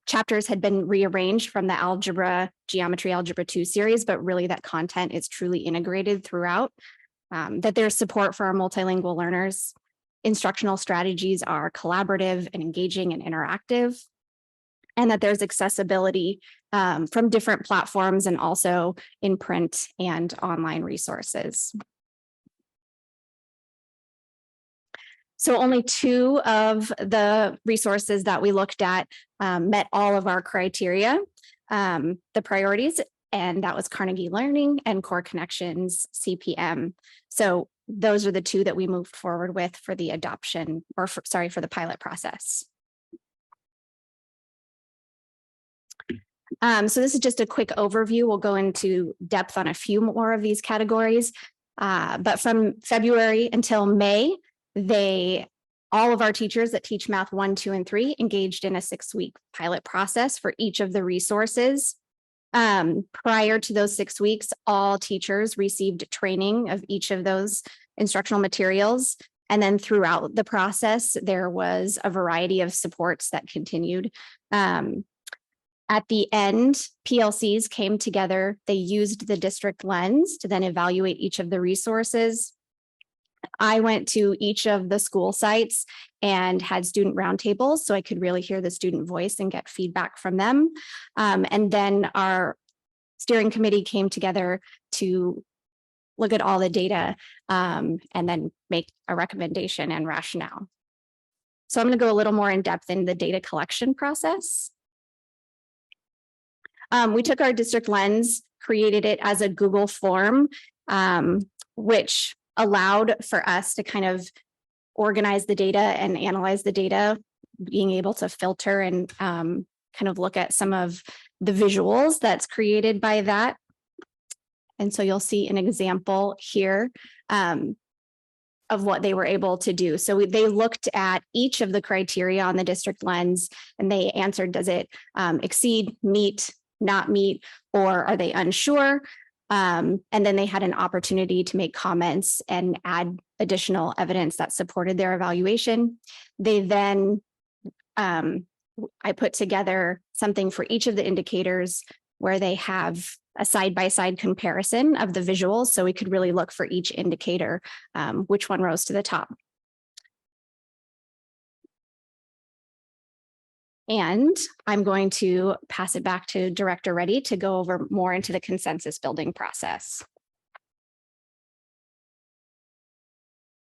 chapters had been rearranged from the Geometry Algebra 2 series, but really that content is truly integrated throughout, that there's support for our multilingual learners. Instructional strategies are collaborative and engaging and interactive, and that there's accessibility from different platforms and also in print and online resources. So only 2 of the resources that we looked at met all of our criteria, the priorities, and that was Carnegie Learning and Core Connections, CPM. So those are the 2 that we moved forward with for the adoption, or for the pilot process. So this is just a quick overview. We'll go into depth on a few more of these categories. But from February until May, all of our teachers that teach Math 1, 2, and 3 engaged in a 6-week pilot process for each of the resources. Prior to those 6 weeks, all teachers received training of each of those instructional materials. And then throughout the process, there was a variety of supports that continued. At the end, PLCs came together. They used the district lens to then evaluate each of the resources. I went to each of the school sites and had student roundtables so I could really hear the student voice and get feedback from them. And then our steering committee came together to look at all the data and then make a recommendation and rationale. So I'm going to go a little more in depth in the data collection process. We took our district lens, created it as a Google form, which allowed for us to kind of organize the data and analyze the data, being able to filter and kind of look at some of the visuals that's created by that. And so you'll see an example here of what they were able to do. So they looked at each of the criteria on the district lens and they answered, does it exceed, meet, not meet, or are they unsure? And then they had an opportunity to make comments and add additional evidence that supported their evaluation. They then, I put together something for each of the indicators where they have a side-by-side comparison of the visuals, so we could really look for each indicator, which one rose to the top. And I'm going to pass it back to Director Reddy to go over more into the consensus building process.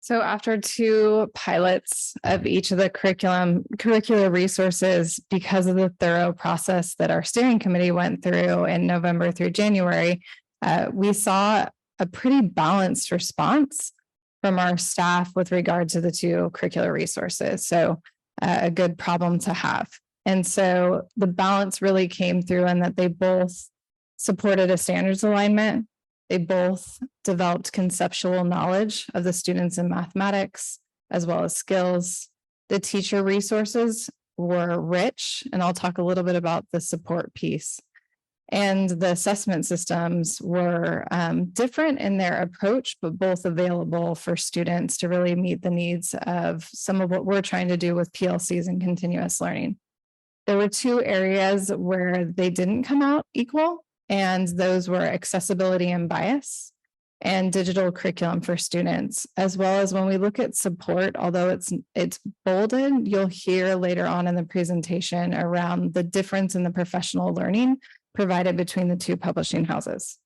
So after 2 pilots of each of the curricular resources, because of the thorough process that our steering committee went through in November through January, we saw a pretty balanced response from our staff with regard to the 2 curricular resources. So a good problem to have. And so the balance really came through in that they both supported a standards alignment. They both developed conceptual knowledge of the students in mathematics, as well as skills. The teacher resources were rich, and I'll talk a little bit about the support piece. And the assessment systems were different in their approach, but both available for students to really meet the needs of some of what we're trying to do with PLCs and continuous learning. There were 2 areas where they didn't come out equal, and those were accessibility and bias and digital curriculum for students, as well as when we look at support, although it's bolded, you'll hear later on in the presentation around the difference in the professional learning provided between the 2 publishing houses.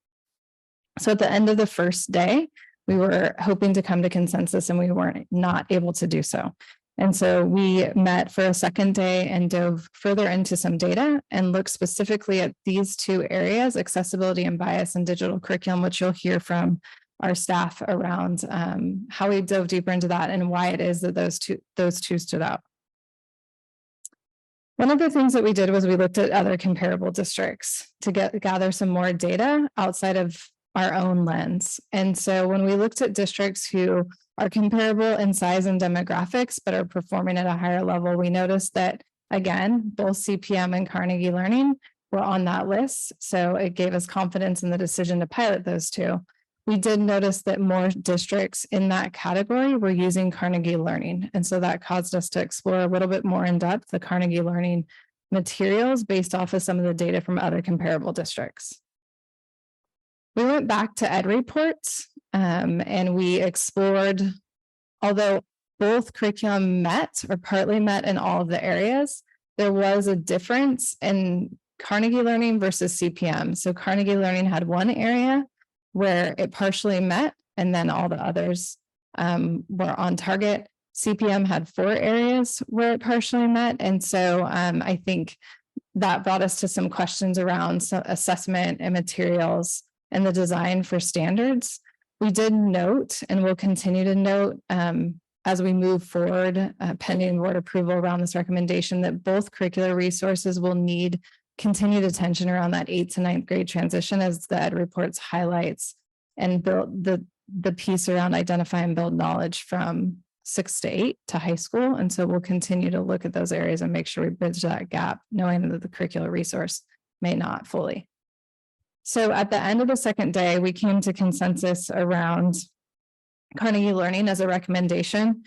So at the end of the first day, we were hoping to come to consensus and we weren't not able to do so. And so we met for a second day and dove further into some data and looked specifically at these 2 areas, accessibility and bias and digital curriculum, which you'll hear from our staff around how we dove deeper into that and why it is that those two stood out. One of the things that we did was we looked at other comparable districts to gather some more data outside of our own lens. And so when we looked at districts who are comparable in size and demographics, but are performing at a higher level, we noticed that, again, both CPM and Carnegie Learning were on that list. So it gave us confidence in the decision to pilot those 2. We did notice that more districts in that category were using Carnegie Learning. And so that caused us to explore a little bit more in depth the Carnegie Learning materials based off of some of the data from other comparable districts. We went back to Ed reports and we explored, although both curriculum met or partly met in all of the areas, there was a difference in Carnegie Learning versus CPM. So Carnegie Learning had one area where it partially met, and then all the others were on target. CPM had 4 areas where it partially met. And so I think that brought us to some questions around assessment and materials and the design for standards. We did note, and we'll continue to note as we move forward, pending board approval around this recommendation, that both curricular resources will need continued attention around that 8th to 9th grade transition, as the Ed reports highlights, and build the piece around identify and build knowledge from 6 to 8 to high school. And so we'll continue to look at those areas and make sure we bridge that gap, knowing that the curricular resource may not fully. So at the end of the second day, we came to consensus around Carnegie Learning as a recommendation.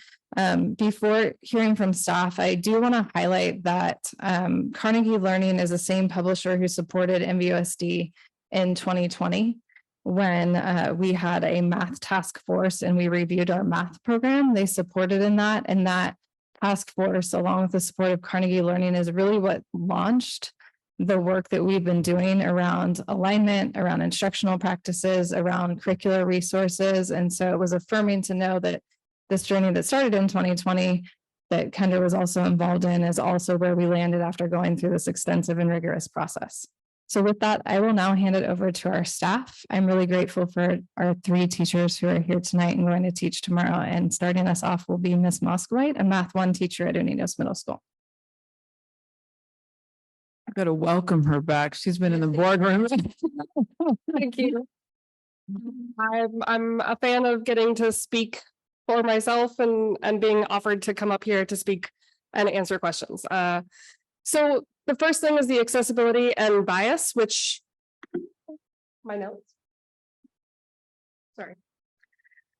Before hearing from staff, I do want to highlight that Carnegie Learning is the same publisher who supported NVUSD in 2020 when we had a math task force and we reviewed our math program. They supported in that, and that task force, along with the support of Carnegie Learning, is really what launched the work that we've been doing around alignment, around instructional practices, around curricular resources. And so it was affirming to know that this journey that started in 2020 that Kendra was also involved in is also where we landed after going through this extensive and rigorous process. So with that, I will now hand it over to our staff. I'm really grateful for our 3 teachers who are here tonight and going to teach tomorrow. And starting us off will be Miss Moskowite, a Math 1 teacher at Unidos Middle School. I've got to welcome her back. She's been in the boardroom. Thank you. I'm a fan of getting to speak for myself and being offered to come up here to speak and answer questions. So the first thing is the accessibility and bias, which my notes. Sorry.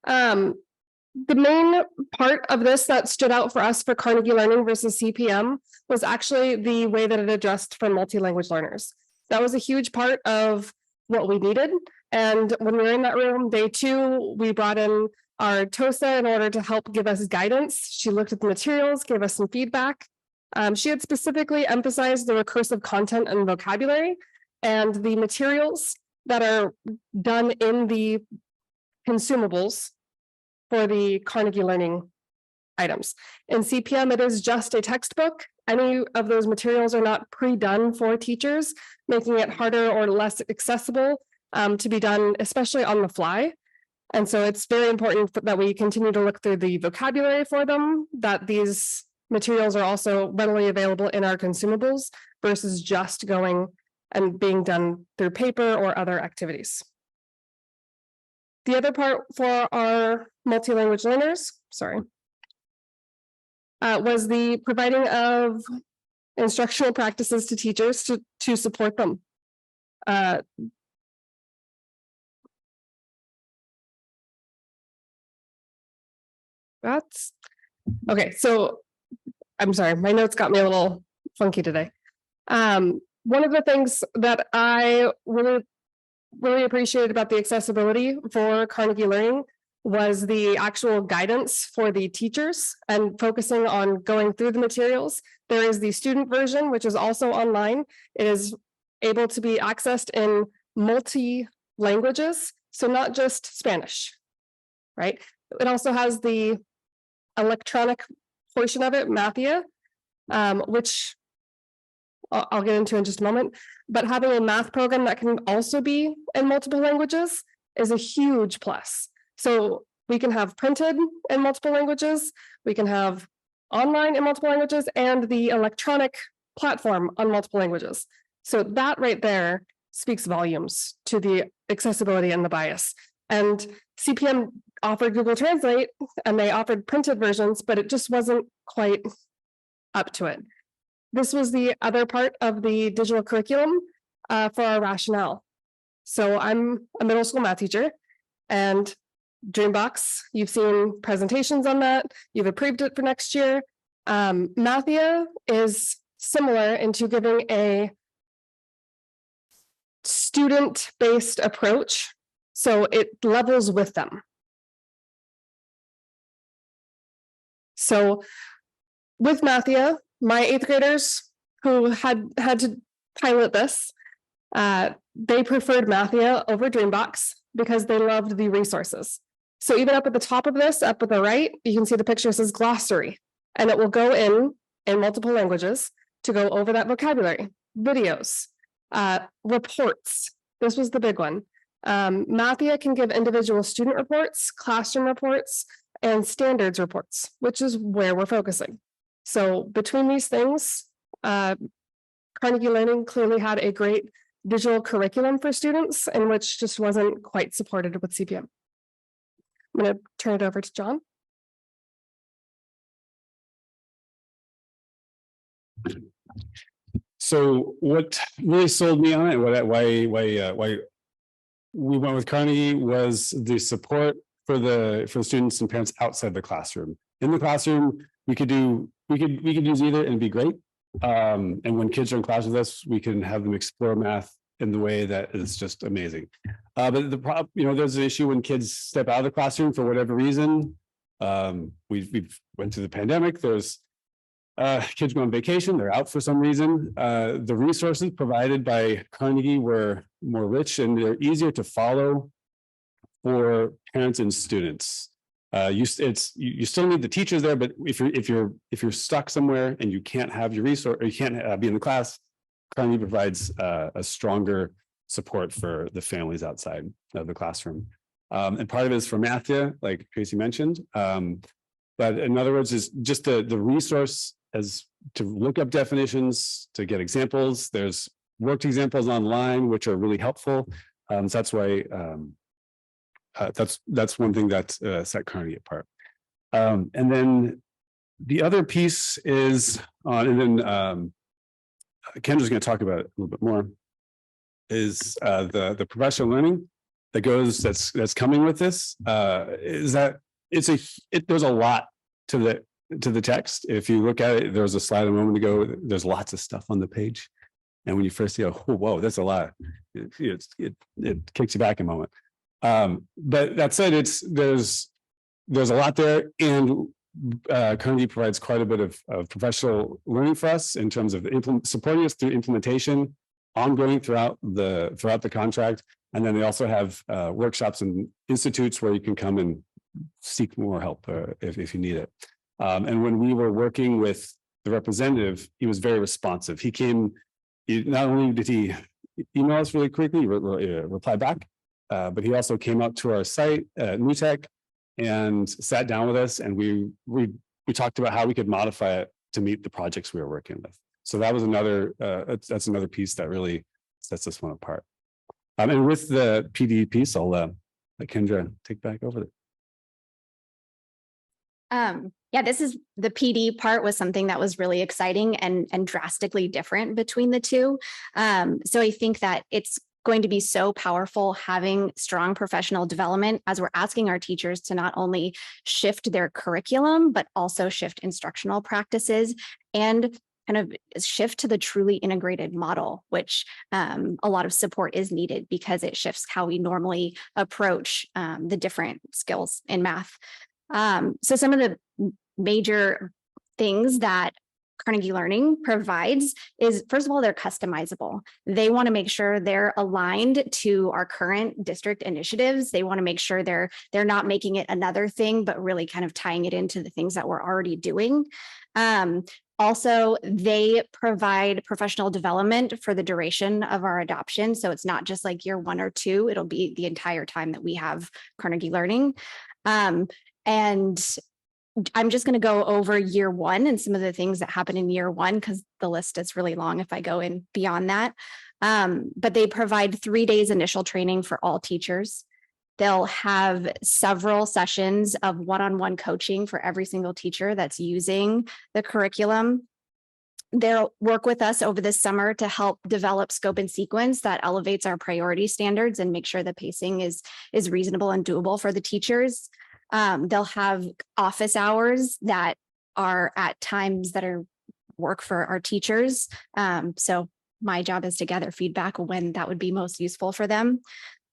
The main part of this that stood out for us for Carnegie Learning versus CPM was actually the way that it addressed for multi-language learners. That was a huge part of what we needed. And when we were in that room, day 2, we brought in our TOSA in order to help give us guidance. She looked at the materials, gave us some feedback. She had specifically emphasized the recursive content and vocabulary and the materials that are done in the consumables for the Carnegie Learning items. In CPM, it is just a textbook. Any of those materials are not pre-done for teachers, making it harder or less accessible to be done, especially on the fly. And so it's very important that we continue to look through the vocabulary for them, that these materials are also readily available in our consumables versus just going and being done through paper or other activities. The other part for our multi-language learners, was the providing of instructional practices to teachers to support them. That's okay. So I'm sorry, my notes got me a little funky today. One of the things that I really appreciated about the accessibility for Carnegie Learning was the actual guidance for the teachers and focusing on going through the materials. There is the student version, which is also online. It is able to be accessed in multi-languages, so not just Spanish, right? It also has the electronic portion of it, Mathia, which I'll get into in just a moment, but having a math program that can also be in multiple languages is a huge plus. So we can have printed in multiple languages, we can have online in multiple languages, and the electronic platform on multiple languages. So that right there speaks volumes to the accessibility and the bias. And CPM offered Google Translate and they offered printed versions, but it just wasn't quite up to it. This was the other part of the digital curriculum for our rationale. So I'm a middle school math teacher, and Dreambox, you've seen presentations on that. You've approved it for next year. Mathia is similar into giving a student-based approach, so it levels with them. So with Mathia, my 8th graders who had to pilot this, they preferred Mathia over Dreambox because they loved the resources. So even up at the top of this, up at the right, you can see the picture says glossary, and it will go in multiple languages to go over that vocabulary, videos, reports. This was the big one. Mathia can give individual student reports, classroom reports, and standards reports, which is where we're focusing. So between these things, Carnegie Learning clearly had a great digital curriculum for students, and which just wasn't quite supported with CPM. I'm going to turn it over to John. So what really sold me on it, why we went with Carnegie, was the support for the students and parents outside the classroom. In the classroom, we could use either and be great. And when kids are in class with us, we can have them explore math in the way that is just amazing. But the problem, there's an issue when kids step out of the classroom for whatever reason. We've went through the pandemic. There's kids go on vacation, they're out for some reason. The resources provided by Carnegie were more rich and they're easier to follow for parents and students. You still need the teachers there, but if you're stuck somewhere and you can't have your resource, or you can't be in the class, Carnegie provides a stronger support for the families outside of the classroom. And part of it is for Mathia, like Tracy mentioned. But in other words, is just the resource as to look up definitions, to get examples. There's worked examples online, which are really helpful. So that's why that's one thing that set Carnegie apart. And then the other piece is and then Kendra's going to talk about it a little bit more, is the professional learning that goes that's coming with this. Is that there's a lot to the text. If you look at it, there was a slide a moment ago. There's lots of stuff on the page, and when you first see, oh whoa, that's a lot. It kicks you back a moment. But that said, there's a lot there, and Carnegie provides quite a bit of professional learning for us in terms of supporting us through implementation, ongoing throughout the contract, and then they also have workshops and institutes where you can come and seek more help if you need it. And when we were working with the representative, he was very responsive. He came. Not only did he email us really quickly, reply back, but he also came up to our site at NewTek and sat down with us, and we talked about how we could modify it to meet the projects we were working with. So that was that's another piece that really sets this one apart. And with the PD piece, I'll let Kendra take back over it. Yeah, this is the PD part was something that was really exciting and drastically different between the two. So I think that it's going to be so powerful having strong professional development as we're asking our teachers to not only shift their curriculum, but also shift instructional practices and kind of shift to the truly integrated model, which a lot of support is needed because it shifts how we normally approach the different skills in math. So some of the major things that Carnegie Learning provides is, first of all, they're customizable. They want to make sure they're aligned to our current district initiatives. They want to make sure they're not making it another thing, but really kind of tying it into the things that we're already doing. Also, they provide professional development for the duration of our adoption. So it's not just like year 1 or 2, it'll be the entire time that we have Carnegie Learning. And I'm just going to go over year 1 and some of the things that happen in year 1, because the list is really long if I go in beyond that. But they provide 3 days initial training for all teachers. They'll have several sessions of one-on-one coaching for every single teacher that's using the curriculum. They'll work with us over this summer to help develop scope and sequence that elevates our priority standards and make sure the pacing is reasonable and doable for the teachers. They'll have office hours that are at times that are work for our teachers. So my job is to gather feedback when that would be most useful for them.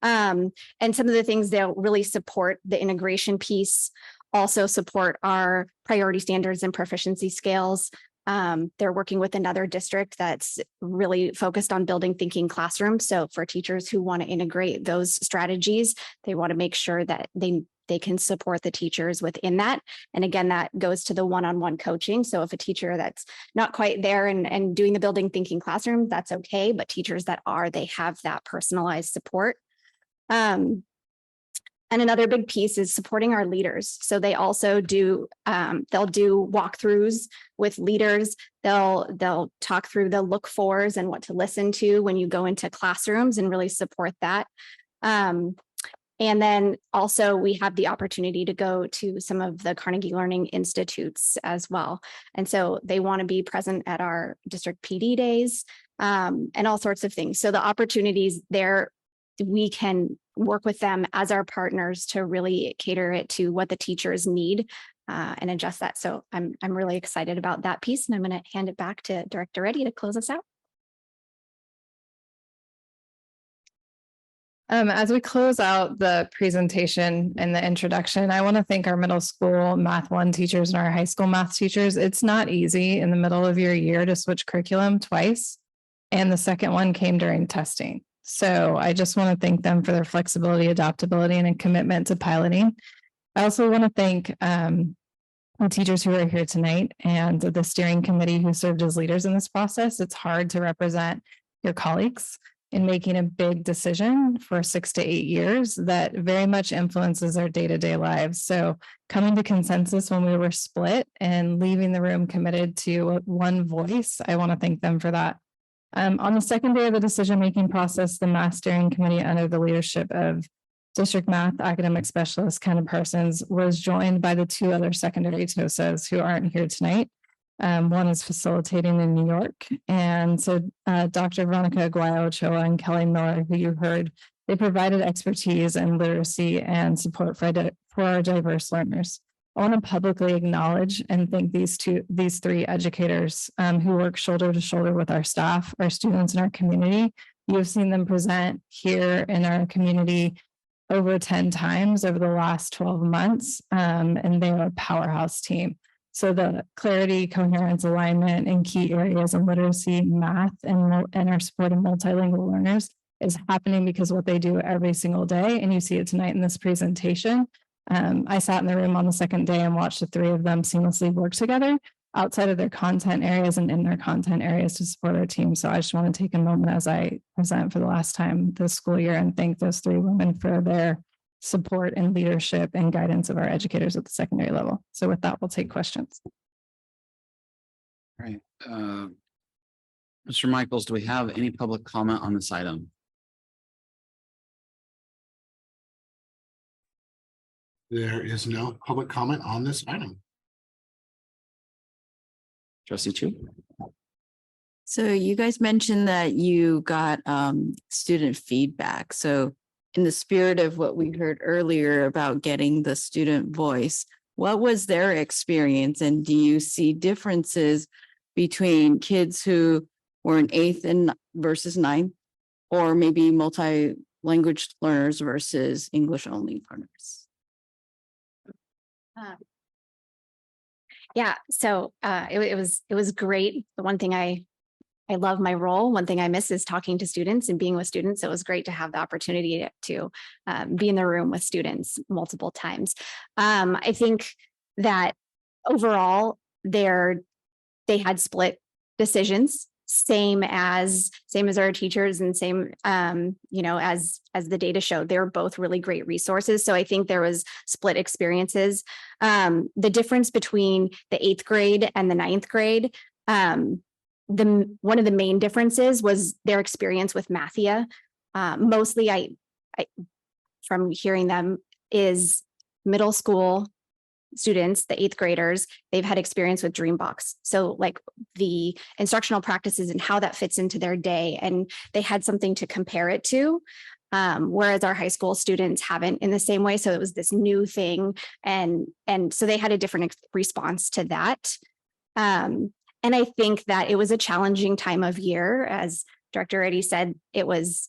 And some of the things they'll really support the integration piece, also support our priority standards and proficiency scales. They're working with another district that's really focused on building thinking classrooms. So for teachers who want to integrate those strategies, they want to make sure that they can support the teachers within that. And again, that goes to the one-on-one coaching. So if a teacher that's not quite there and doing the building thinking classroom, that's okay. But teachers that are, they have that personalized support. And another big piece is supporting our leaders. So they also do, they'll do walkthroughs with leaders. They'll talk through the look fors and what to listen to when you go into classrooms and really support that. And then also we have the opportunity to go to some of the Carnegie Learning Institutes as well. And so they want to be present at our district PD days and all sorts of things. So the opportunities there, we can work with them as our partners to really cater it to what the teachers need and adjust that. So I'm really excited about that piece, and I'm going to hand it back to Director Reddy to close us out. As we close out the presentation and the introduction, I want to thank our middle school Math 1 teachers and our high school math teachers. It's not easy in the middle of your year to switch curriculum twice, and the second one came during testing. So I just want to thank them for their flexibility, adaptability, and a commitment to piloting. I also want to thank the teachers who are here tonight and the steering committee who served as leaders in this process. It's hard to represent your colleagues in making a big decision for 6 to 8 years that very much influences our day-to-day lives. So coming to consensus when we were split and leaving the room committed to one voice, I want to thank them for that. On the second day of the decision-making process, the math steering committee under the leadership of District Math Academic Specialist Ken Parsons was joined by the 2 other secondary TOSAs who aren't here tonight. One is facilitating in New York. And so Dr. Veronica Aguayo Ochoa and Kelly Miller, who you heard, they provided expertise and literacy and support for our diverse learners. I want to publicly acknowledge and thank these 3 educators who work shoulder to shoulder with our staff, our students, and our community. You have seen them present here in our community over 10 times over the last 12 months, and they are a powerhouse team. So the clarity, coherence, alignment in key areas of literacy, math, and our support of multilingual learners is happening because what they do every single day, and you see it tonight in this presentation. I sat in the room on the second day and watched the 3 of them seamlessly work together outside of their content areas and in their content areas to support our team. So I just want to take a moment as I present for the last time this school year and thank those 3 women for their support and leadership and guidance of our educators at the secondary level. So with that, we'll take questions. All right. Mr. Michaels, do we have any public comment on this item? There is no public comment on this item. Trustee Chu? So you guys mentioned that you got student feedback. So in the spirit of what we heard earlier about getting the student voice, what was their experience? And do you see differences between kids who were in 8th and versus 9th, or maybe multi-language learners versus English only learners? Yeah, so it was great. The one thing I love my role. One thing I miss is talking to students and being with students. So it was great to have the opportunity to be in the room with students multiple times. I think that overall they had split decisions, same as our teachers and same as the data showed. They were both really great resources. So I think there was split experiences. The difference between the 8th grade and the 9th grade, one of the main differences was their experience with Mathia. Mostly I from hearing them is middle school students, the 8th graders, they've had experience with Dreambox. So like the instructional practices and how that fits into their day, and they had something to compare it to. Whereas our high school students haven't in the same way. So it was this new thing. And so they had a different response to that. And I think that it was a challenging time of year. As Director Reddy said, it was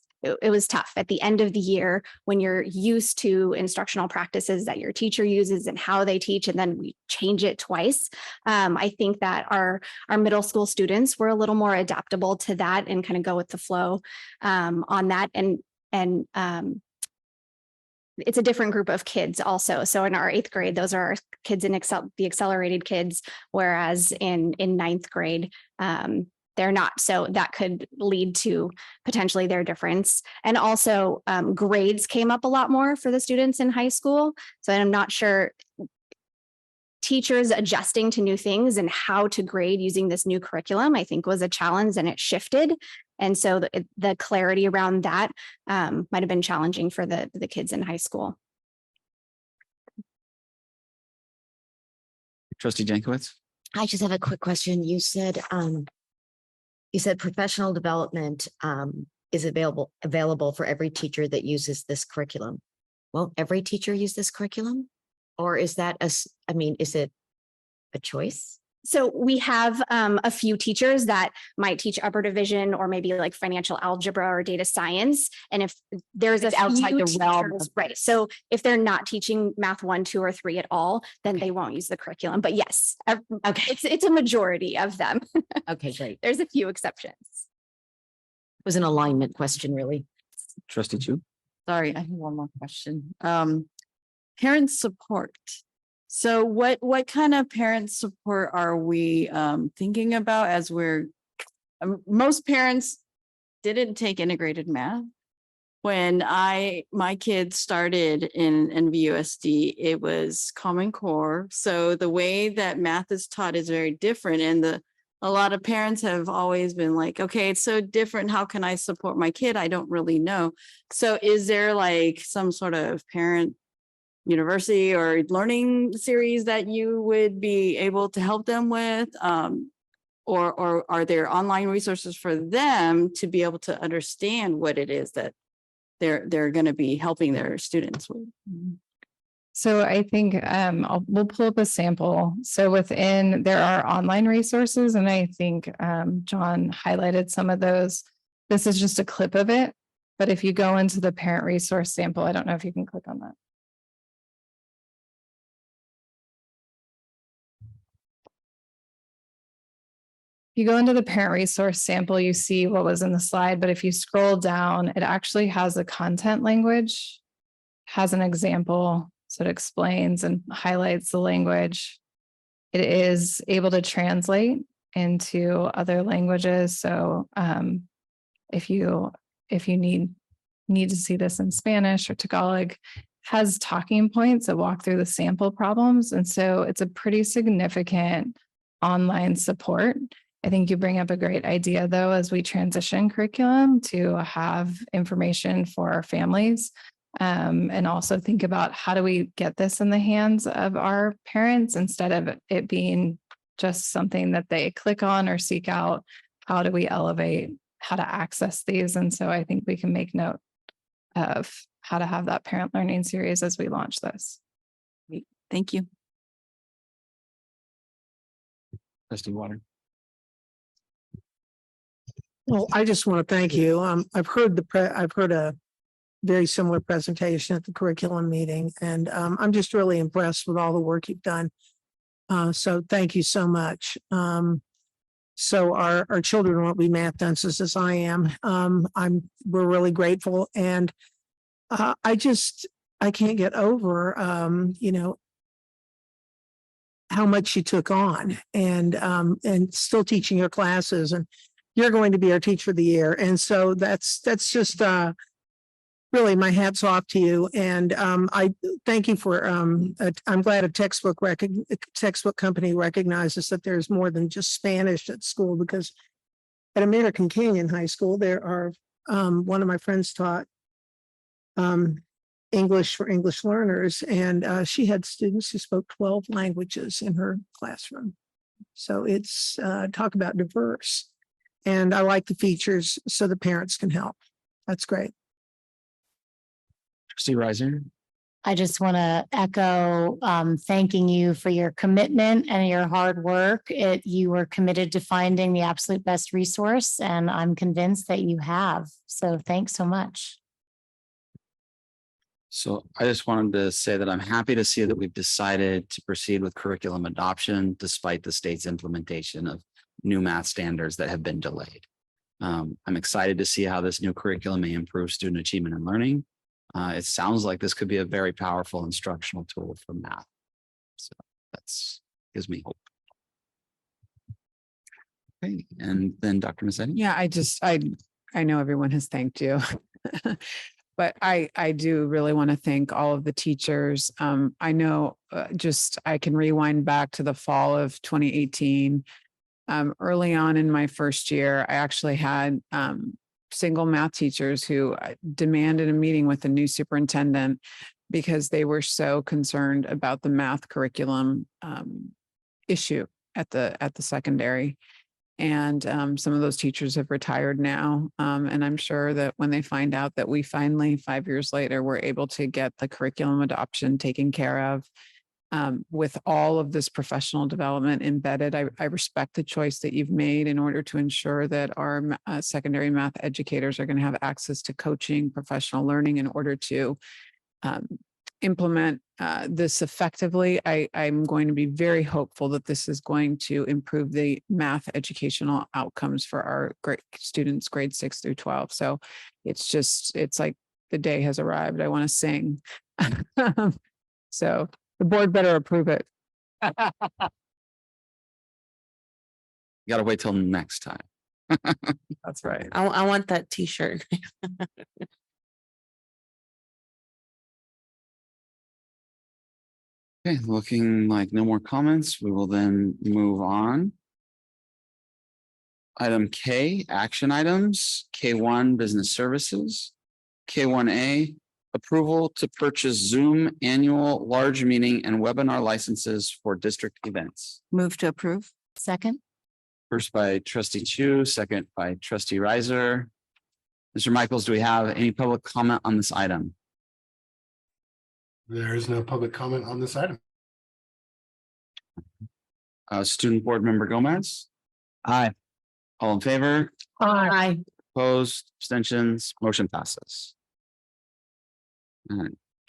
tough at the end of the year when you're used to instructional practices that your teacher uses and how they teach, and then we change it twice. I think that our middle school students were a little more adaptable to that and kind of go with the flow on that. And it's a different group of kids also. So in our 8th grade, those are our kids in the accelerated kids, whereas in 9th grade, they're not. So that could lead to potentially their difference. And also grades came up a lot more for the students in high school. So I'm not sure teachers adjusting to new things and how to grade using this new curriculum, I think was a challenge, and it shifted. And so the clarity around that might have been challenging for the kids in high school. Trustee Jankowicz? I just have a quick question. You said professional development is available for every teacher that uses this curriculum. Won't every teacher use this curriculum? Or is that is it a choice? So we have a few teachers that might teach upper division or maybe like financial algebra or data science. And if there's outside the realm of right. So if they're not teaching math 1, 2, or 3 at all, then they won't use the curriculum. But yes, okay, it's a majority of them. Okay, great. There's a few exceptions. It was an alignment question, really. Trustee Chu? Sorry, I have one more question. parent support. So what kind of parent support are we thinking about as we're most parents didn't take integrated math. When my kids started in NVUSD, it was Common Core. So the way that math is taught is very different. And a lot of parents have always been like, okay, it's so different. How can I support my kid? I don't really know. So is there like some sort of parent university or learning series that you would be able to help them with? Or are there online resources for them to be able to understand what it is that they're going to be helping their students with? So I think we'll pull up a sample. So there are online resources, and I think John highlighted some of those. This is just a clip of it, but if you go into the parent resource sample, I don't know if you can click on that. If you go into the parent resource sample, you see what was in the slide, but if you scroll down, it actually has a content language, has an example, so it explains and highlights the language. It is able to translate into other languages. So if you need to see this in Spanish or Tagalog, has talking points that walk through the sample problems. And so it's a pretty significant online support. I think you bring up a great idea, though, as we transition curriculum to have information for our families, and also think about how do we get this in the hands of our parents instead of it being just something that they click on or seek out. How do we elevate how to access these? And so I think we can make note of how to have that parent learning series as we launch this. Thank you. Trustee Water. Well, I just want to thank you. I've heard a very similar presentation at the curriculum meeting, and I'm just really impressed with all the work you've done. So thank you so much. So our children won't be math dunces as I am. We're really grateful, and I can't get over how much you took on, and still teaching your classes, and you're going to be our teacher of the year. And so that's just really my hat's off to you. And I thank you for, I'm glad a textbook company recognizes that there's more than just Spanish at school, because at American Canyon High School, there are, one of my friends taught English for English learners, and she had students who spoke 12 languages in her classroom. So it's talk about diverse. And I like the features so the parents can help. That's great. Trustee Reiser. I just want to echo thanking you for your commitment and your hard work. You were committed to finding the absolute best resource, and I'm convinced that you have. So thanks so much. So I just wanted to say that I'm happy to see that we've decided to proceed with curriculum adoption despite the state's implementation of new math standards that have been delayed. I'm excited to see how this new curriculum may improve student achievement and learning. It sounds like this could be a very powerful instructional tool for math. So that's gives me hope. Okay, and then Dr. Mazzetti. Yeah, I know everyone has thanked you. But I do really want to thank all of the teachers. I know I can rewind back to the fall of 2018. Early on in my first year, I actually had single math teachers who demanded a meeting with the new superintendent because they were so concerned about the math curriculum issue at the secondary. And some of those teachers have retired now. And I'm sure that when they find out that we finally, 5 years later, were able to get the curriculum adoption taken care of with all of this professional development embedded, I respect the choice that you've made in order to ensure that our secondary math educators are going to have access to coaching, professional learning in order to implement this effectively. I'm going to be very hopeful that this is going to improve the math educational outcomes for our great students, grades 6 through 12. So it's like the day has arrived. I want to sing. So the board better approve it. You gotta wait till next time. That's right. I want that t-shirt. Okay, looking like no more comments, we will then move on. Item K, action items, K1, business services. K1A, approval to purchase Zoom annual large meeting and webinar licenses for district events. Move to approve. Second. First by trustee Chu, second by trustee Riser. Mr. Michaels, do we have any public comment on this item? There is no public comment on this item. Student board member Gomez? Aye. All in favor? Aye. Opposed, abstentions, motion passes.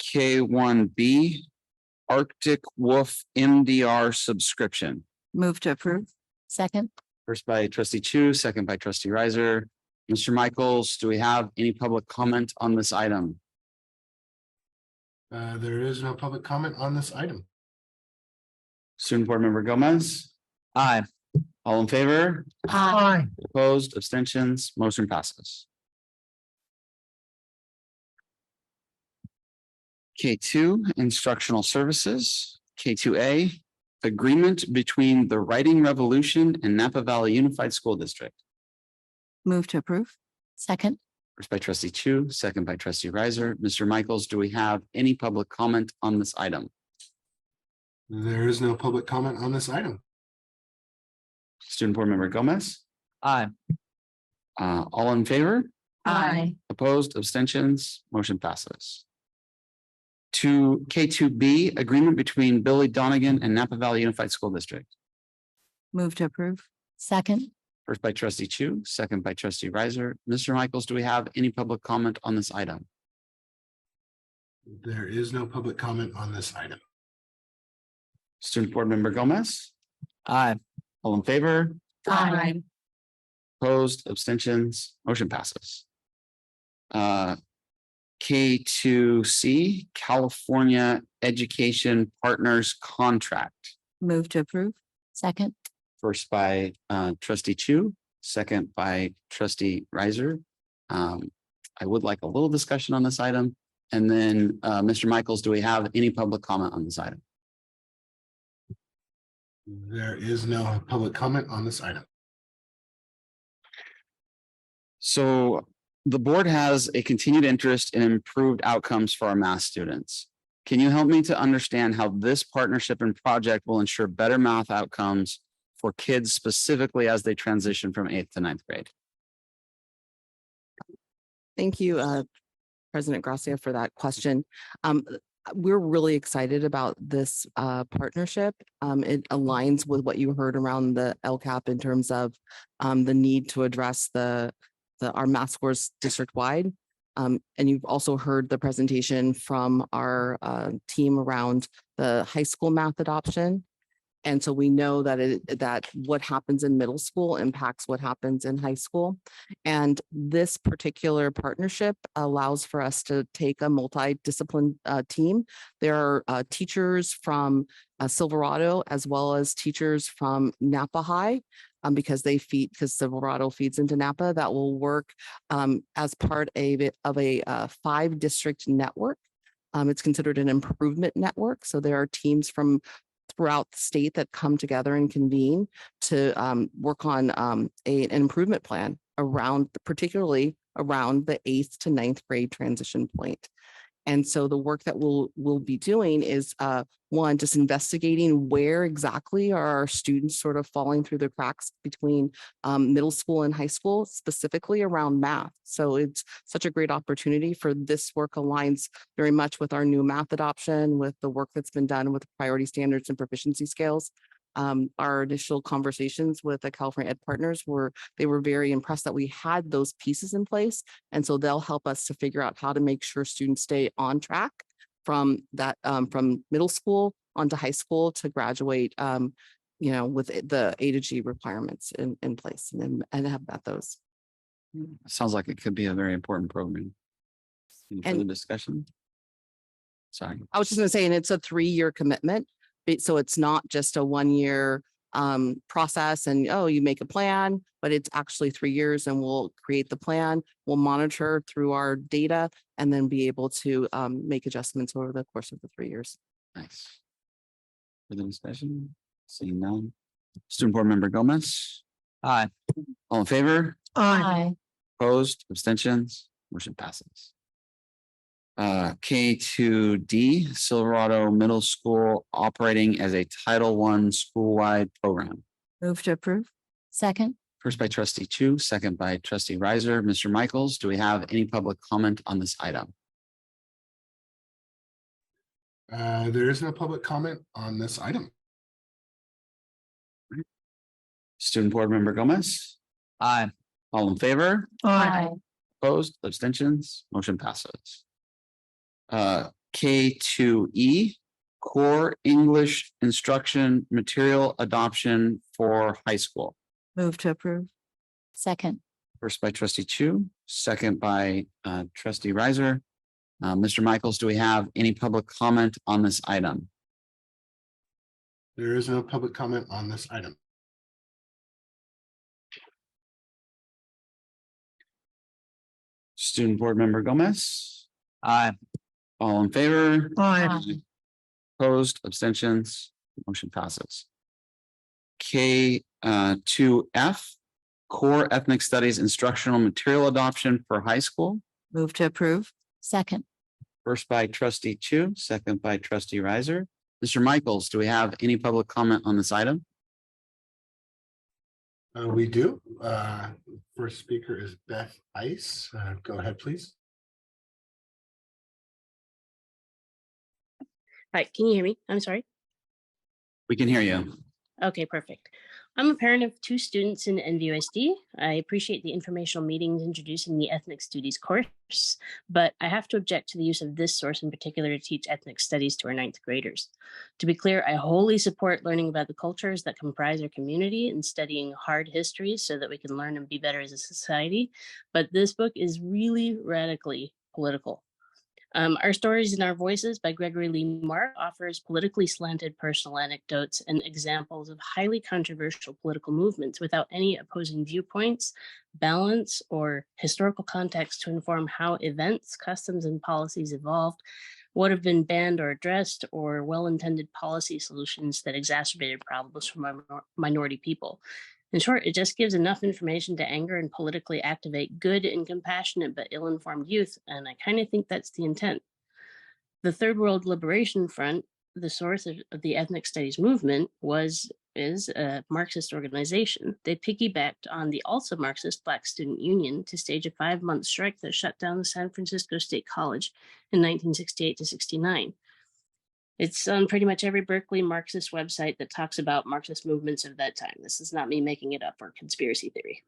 K1B, Arctic Wolf MDR subscription. Move to approve. Second. First by trustee Chu, second by trustee Riser. Mr. Michaels, do we have any public comment on this item? There is no public comment on this item. Student board member Gomez? Aye. All in favor? Aye. Opposed, abstentions, motion passes. K2, instructional services. K2A, agreement between the Writing Revolution and Napa Valley Unified School District. Move to approve. Second. First by trustee Chu, second by trustee Riser. Mr. Michaels, do we have any public comment on this item? There is no public comment on this item. Student board member Gomez? Aye. All in favor? Aye. Opposed, abstentions, motion passes. To K2B, agreement between Billy Donegan and Napa Valley Unified School District. Move to approve. Second. First by trustee Chu, second by trustee Riser. Mr. Michaels, do we have any public comment on this item? There is no public comment on this item. Student board member Gomez? Aye. All in favor? Aye. Opposed, abstentions, motion passes. K2C, California Education Partners Contract. Move to approve. Second. First by trustee Chu, second by trustee Riser. I would like a little discussion on this item. And then Mr. Michaels, do we have any public comment on this item? There is no public comment on this item. So the board has a continued interest in improved outcomes for our math students. Can you help me to understand how this partnership and project will ensure better math outcomes for kids specifically as they transition from 8th to 9th grade? Thank you, President Gracia, for that question. We're really excited about this partnership. It aligns with what you heard around the LCAP in terms of the need to address our math scores district-wide. And you've also heard the presentation from our team around the high school math adoption. And so we know that what happens in middle school impacts what happens in high school. And this particular partnership allows for us to take a multidiscipline team. There are teachers from Silverado as well as teachers from Napa High, because Silverado feeds into Napa, that will work as part of a 5-district network. It's considered an improvement network. So there are teams from throughout the state that come together and convene to work on an improvement plan particularly around the 8th to 9th grade transition point. And so the work that we'll be doing is one, just investigating where exactly are our students sort of falling through the cracks between middle school and high school, specifically around math. So it's such a great opportunity for this work aligns very much with our new math adoption, with the work that's been done with priority standards and proficiency scales. Our initial conversations with the California Ed Partners were very impressed that we had those pieces in place. And so they'll help us to figure out how to make sure students stay on track from middle school onto high school to graduate, with the A to G requirements in place and have met those. Sounds like it could be a very important program. Any further discussion? Sorry. I was just gonna say, and it's a 3-year commitment. So it's not just a 1-year process and, oh, you make a plan, but it's actually 3 years and we'll create the plan. We'll monitor through our data and then be able to make adjustments over the course of the 3 years. Nice. Further discussion? Seeing none. Student Board Member Gomez. Aye. All in favor? Aye. Opposed, abstentions, motion passes. K2D, Silverado Middle School operating as a Title I school-wide program. Move to approve. Second. First by trustee Chu, second by trustee Riser. Mr. Michaels, do we have any public comment on this item? There is no public comment on this item. Student Board Member Gomez. Aye. All in favor? Aye. Opposed, abstentions, motion passes. K2E, core English instruction material adoption for high school. Move to approve. Second. First by trustee Chu, second by trustee Riser. Mr. Michaels, do we have any public comment on this item? There is no public comment on this item. Student Board Member Gomez. Aye. All in favor? Aye. Opposed, abstentions, motion passes. K2F, core ethnic studies instructional material adoption for high school. Move to approve. Second. First by trustee Chu, second by trustee Riser. Mr. Michaels, do we have any public comment on this item? We do. First speaker is Beth Ice. Go ahead, please. Hi, can you hear me? I'm sorry. We can hear you. Okay, perfect. I'm a parent of 2 students in NVUSD. I appreciate the informational meetings introducing the ethnic studies course, but I have to object to the use of this source in particular to teach ethnic studies to our 9th graders. To be clear, I wholly support learning about the cultures that comprise our community and studying hard histories so that we can learn and be better as a society, but this book is really radically political. Our Stories and Our Voices by Gregory Lee Mark offers politically slanted personal anecdotes and examples of highly controversial political movements without any opposing viewpoints, balance, or historical context to inform how events, customs, and policies evolved, what have been banned or addressed, or well-intended policy solutions that exacerbated problems for minority people. In short, it just gives enough information to anger and politically activate good and compassionate but ill-informed youth, and I kind of think that's the intent. The Third World Liberation Front, the source of the ethnic studies movement, is a Marxist organization. They piggybacked on the also Marxist Black Student Union to stage a 5-month strike that shut down the San Francisco State College in 1968 to 69. It's on pretty much every Berkeley Marxist website that talks about Marxist movements of that time. This is not me making it up or conspiracy theory.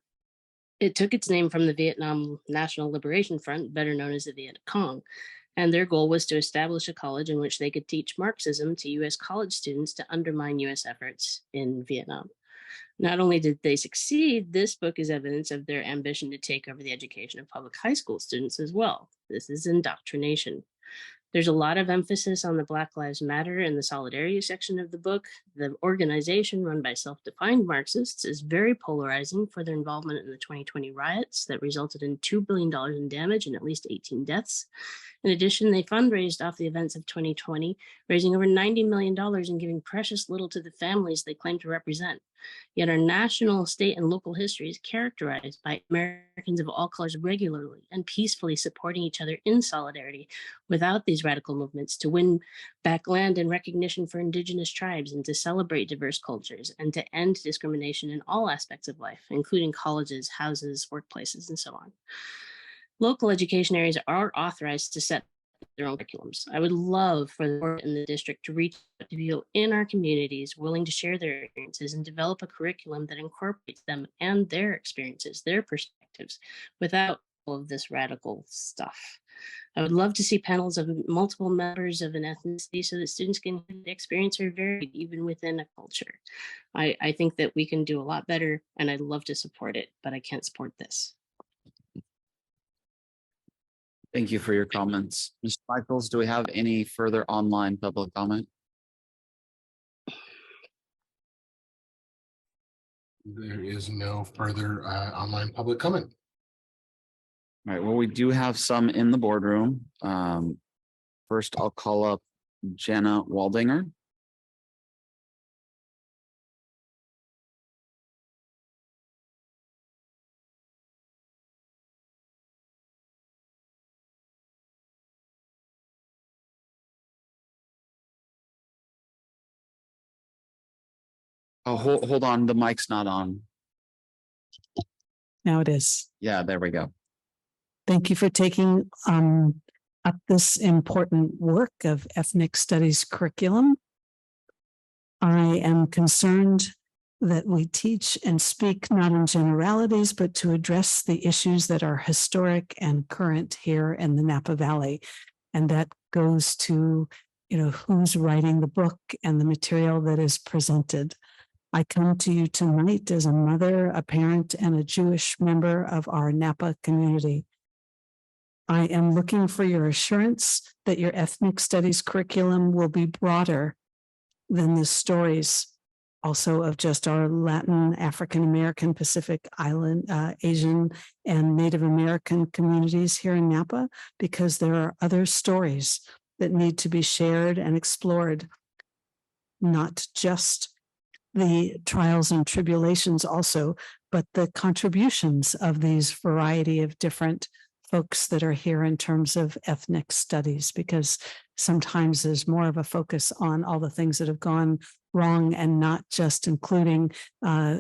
It took its name from the Vietnam National Liberation Front, better known as the Viet Cong, and their goal was to establish a college in which they could teach Marxism to U.S. college students to undermine U.S. efforts in Vietnam. Not only did they succeed, this book is evidence of their ambition to take over the education of public high school students as well. This is indoctrination. There's a lot of emphasis on the Black Lives Matter in the solidarity section of the book. The organization, run by self-defined Marxists, is very polarizing for their involvement in the 2020 riots that resulted in $2 billion in damage and at least 18 deaths. In addition, they fundraised off the events of 2020, raising over $90 million and giving precious little to the families they claim to represent. Yet our national, state, and local history is characterized by Americans of all colors regularly and peacefully supporting each other in solidarity without these radical movements to win back land and recognition for Indigenous tribes and to celebrate diverse cultures and to end discrimination in all aspects of life, including colleges, houses, workplaces, and so on. Local education areas are authorized to set their own curriculums. I would love for the board and the district to reach out to people in our communities willing to share their experiences and develop a curriculum that incorporates them and their experiences, their perspectives, without all of this radical stuff. I would love to see panels of multiple members of an ethnicity so that students can experience are varied even within a culture. I think that we can do a lot better, and I'd love to support it, but I can't support this. Thank you for your comments. Mr. Michaels, do we have any further online public comment? There is no further online public comment. All right, well, we do have some in the boardroom. First, I'll call up Jenna Waldinger. Oh, hold on, the mic's not on. Now it is. Yeah, there we go. Thank you for taking up this important work of ethnic studies curriculum. I am concerned that we teach and speak not in generalities, but to address the issues that are historic and current here in the Napa Valley. And that goes to, who's writing the book and the material that is presented. I come to you tonight as a mother, a parent, and a Jewish member of our Napa community. I am looking for your assurance that your ethnic studies curriculum will be broader than the stories also of just our Latin, African American, Pacific Island, Asian, and Native American communities here in Napa, because there are other stories that need to be shared and explored, not just the trials and tribulations also, but the contributions of these variety of different folks that are here in terms of ethnic studies, because sometimes there's more of a focus on all the things that have gone wrong and not just including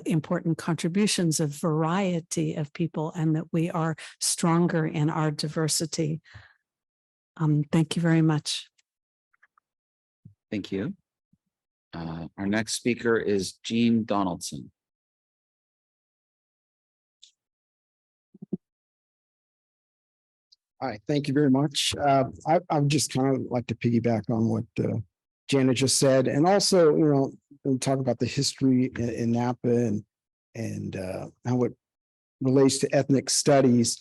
important contributions of variety of people, and that we are stronger in our diversity. Thank you very much. Thank you. Our next speaker is Jean Donaldson. Hi, thank you very much. I would just kind of like to piggyback on what Janet just said, and also, talk about the history in Napa and how it relates to ethnic studies.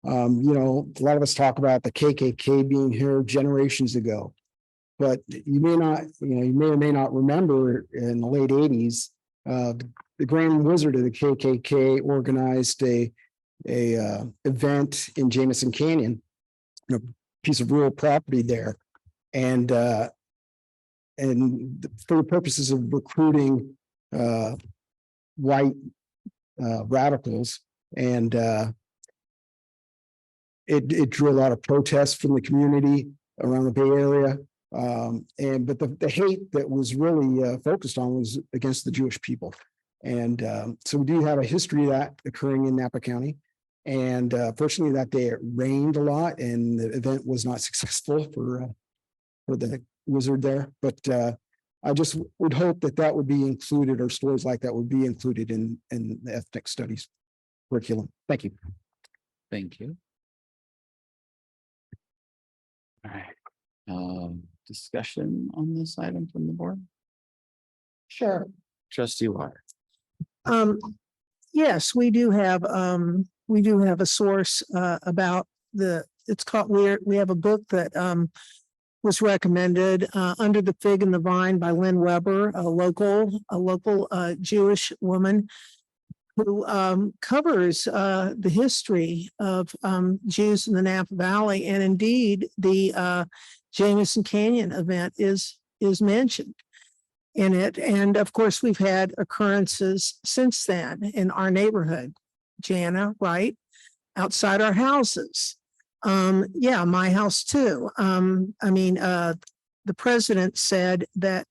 A lot of us talk about the KKK being here generations ago, but you may or may not remember in the late 80s, the Grand Wizard of the KKK organized a event in Jameson Canyon, a piece of rural property there, and for the purposes of recruiting white radicals, and it drew a lot of protests from the community around the Bay Area. But the hate that was really focused on was against the Jewish people. And so we do have a history of that occurring in Napa County. And fortunately that day it rained a lot and the event was not successful for the wizard there. But I just would hope that would be included, or stories like that would be included in the ethnic studies curriculum. Thank you. Thank you. All right. Discussion on this item from the board? Sure. Trustee Water. Yes, we do have a source about it's called, we have a book that was recommended, Under the Fig and the Vine by Lynn Weber, a local Jewish woman who covers the history of Jews in the Napa Valley, and indeed the Jameson Canyon event is mentioned in it. And of course, we've had occurrences since then in our neighborhood, Jana, right? Outside our houses. Yeah, my house too. The president said that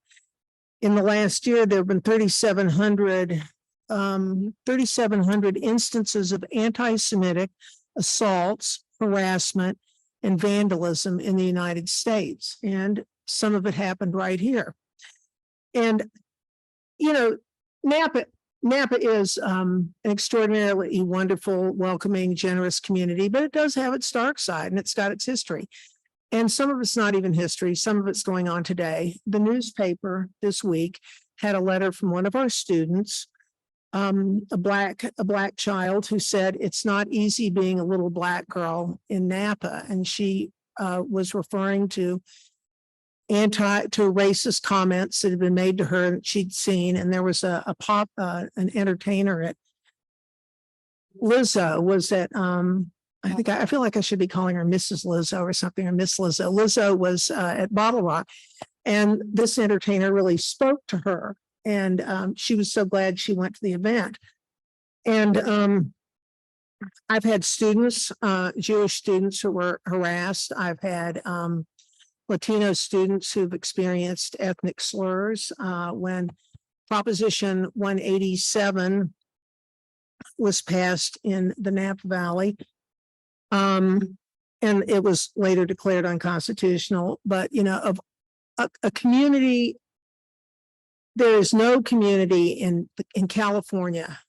in the last year, there have been 3,700 instances of anti-Semitic assaults, harassment, and vandalism in the United States. And some of it happened right here. And, Napa is an extraordinarily wonderful, welcoming, generous community, but it does have its dark side and it's got its history. And some of it's not even history. Some of it's going on today. The newspaper this week had a letter from one of our students a black child who said it's not easy being a little black girl in Napa. And she was referring to racist comments that had been made to her that she'd seen. And there was an entertainer at Lizzo was at, I feel like I should be calling her Mrs. Lizzo or something, or Miss Lizzo. Lizzo was at Bottle Rock, and this entertainer really spoke to her. And she was so glad she went to the event. And I've had students, Jewish students who were harassed. I've had Latino students who've experienced ethnic slurs. When Proposition 187 was passed in the Napa Valley, and it was later declared unconstitutional. But, you know, of a community, there is no community in California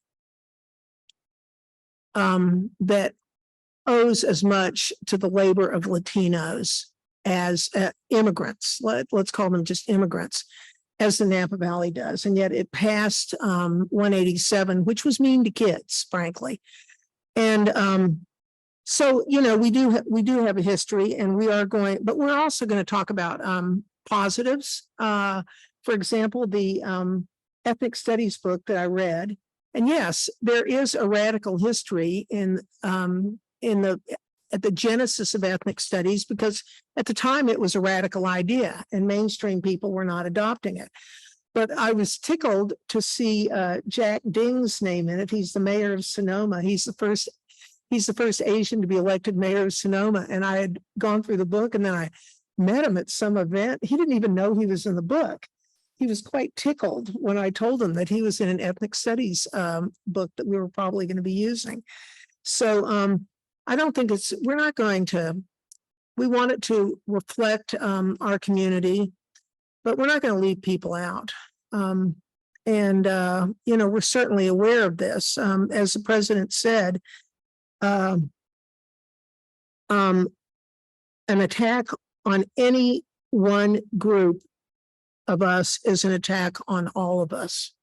that owes as much to the labor of Latinos as immigrants. Let's call them just immigrants, as the Napa Valley does. And yet it passed 187, which was mean to kids, frankly. And so, you know, we do have a history, and but we're also going to talk about positives. For example, the ethnic studies book that I read. And yes, there is a radical history at the genesis of ethnic studies, because at the time it was a radical idea and mainstream people were not adopting it. But I was tickled to see Jack Ding's name in it. He's the mayor of Sonoma. He's the first Asian to be elected mayor of Sonoma. And I had gone through the book, and then I met him at some event. He didn't even know he was in the book. He was quite tickled when I told him that he was in an ethnic studies book that we were probably going to be using. So I don't think we want it to reflect our community, but we're not going to leave people out. You know, we're certainly aware of this. As the president said, an attack on any one group of us is an attack on all of us.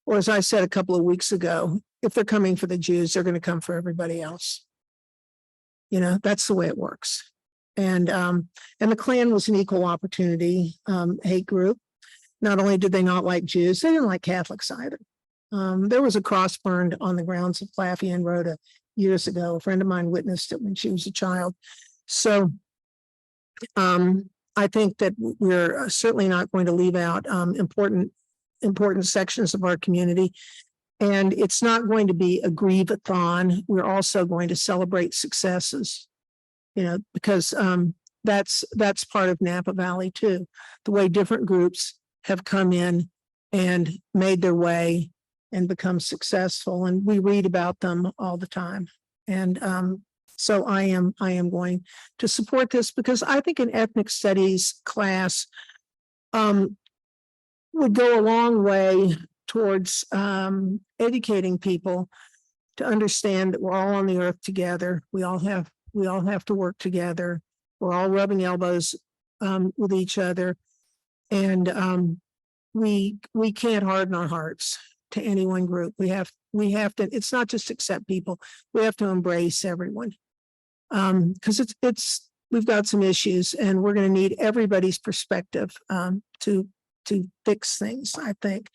Or as I said a couple of weeks ago, if they're coming for the Jews, they're going to come for everybody else. You know, that's the way it works. And the Klan was an equal opportunity hate group. Not only did they not like Jews, they didn't like Catholics either. There was a cross burned on the grounds of Lafayette Rhoda years ago. A friend of mine witnessed it when she was a child. So I think that we're certainly not going to leave out important sections of our community. And it's not going to be a grieve-a-thon. We're also going to celebrate successes, you know, because that's part of Napa Valley too. The way different groups have come in and made their way and become successful, and we read about them all the time. And so I am going to support this, because I think an ethnic studies class would go a long way towards educating people to understand that we're all on the earth together. We all have to work together. We're all rubbing elbows with each other, and we can't harden our hearts to any one group. We have to. It's not just accept people. We have to embrace everyone, because we've got some issues, and we're going to need everybody's perspective to fix things, I think.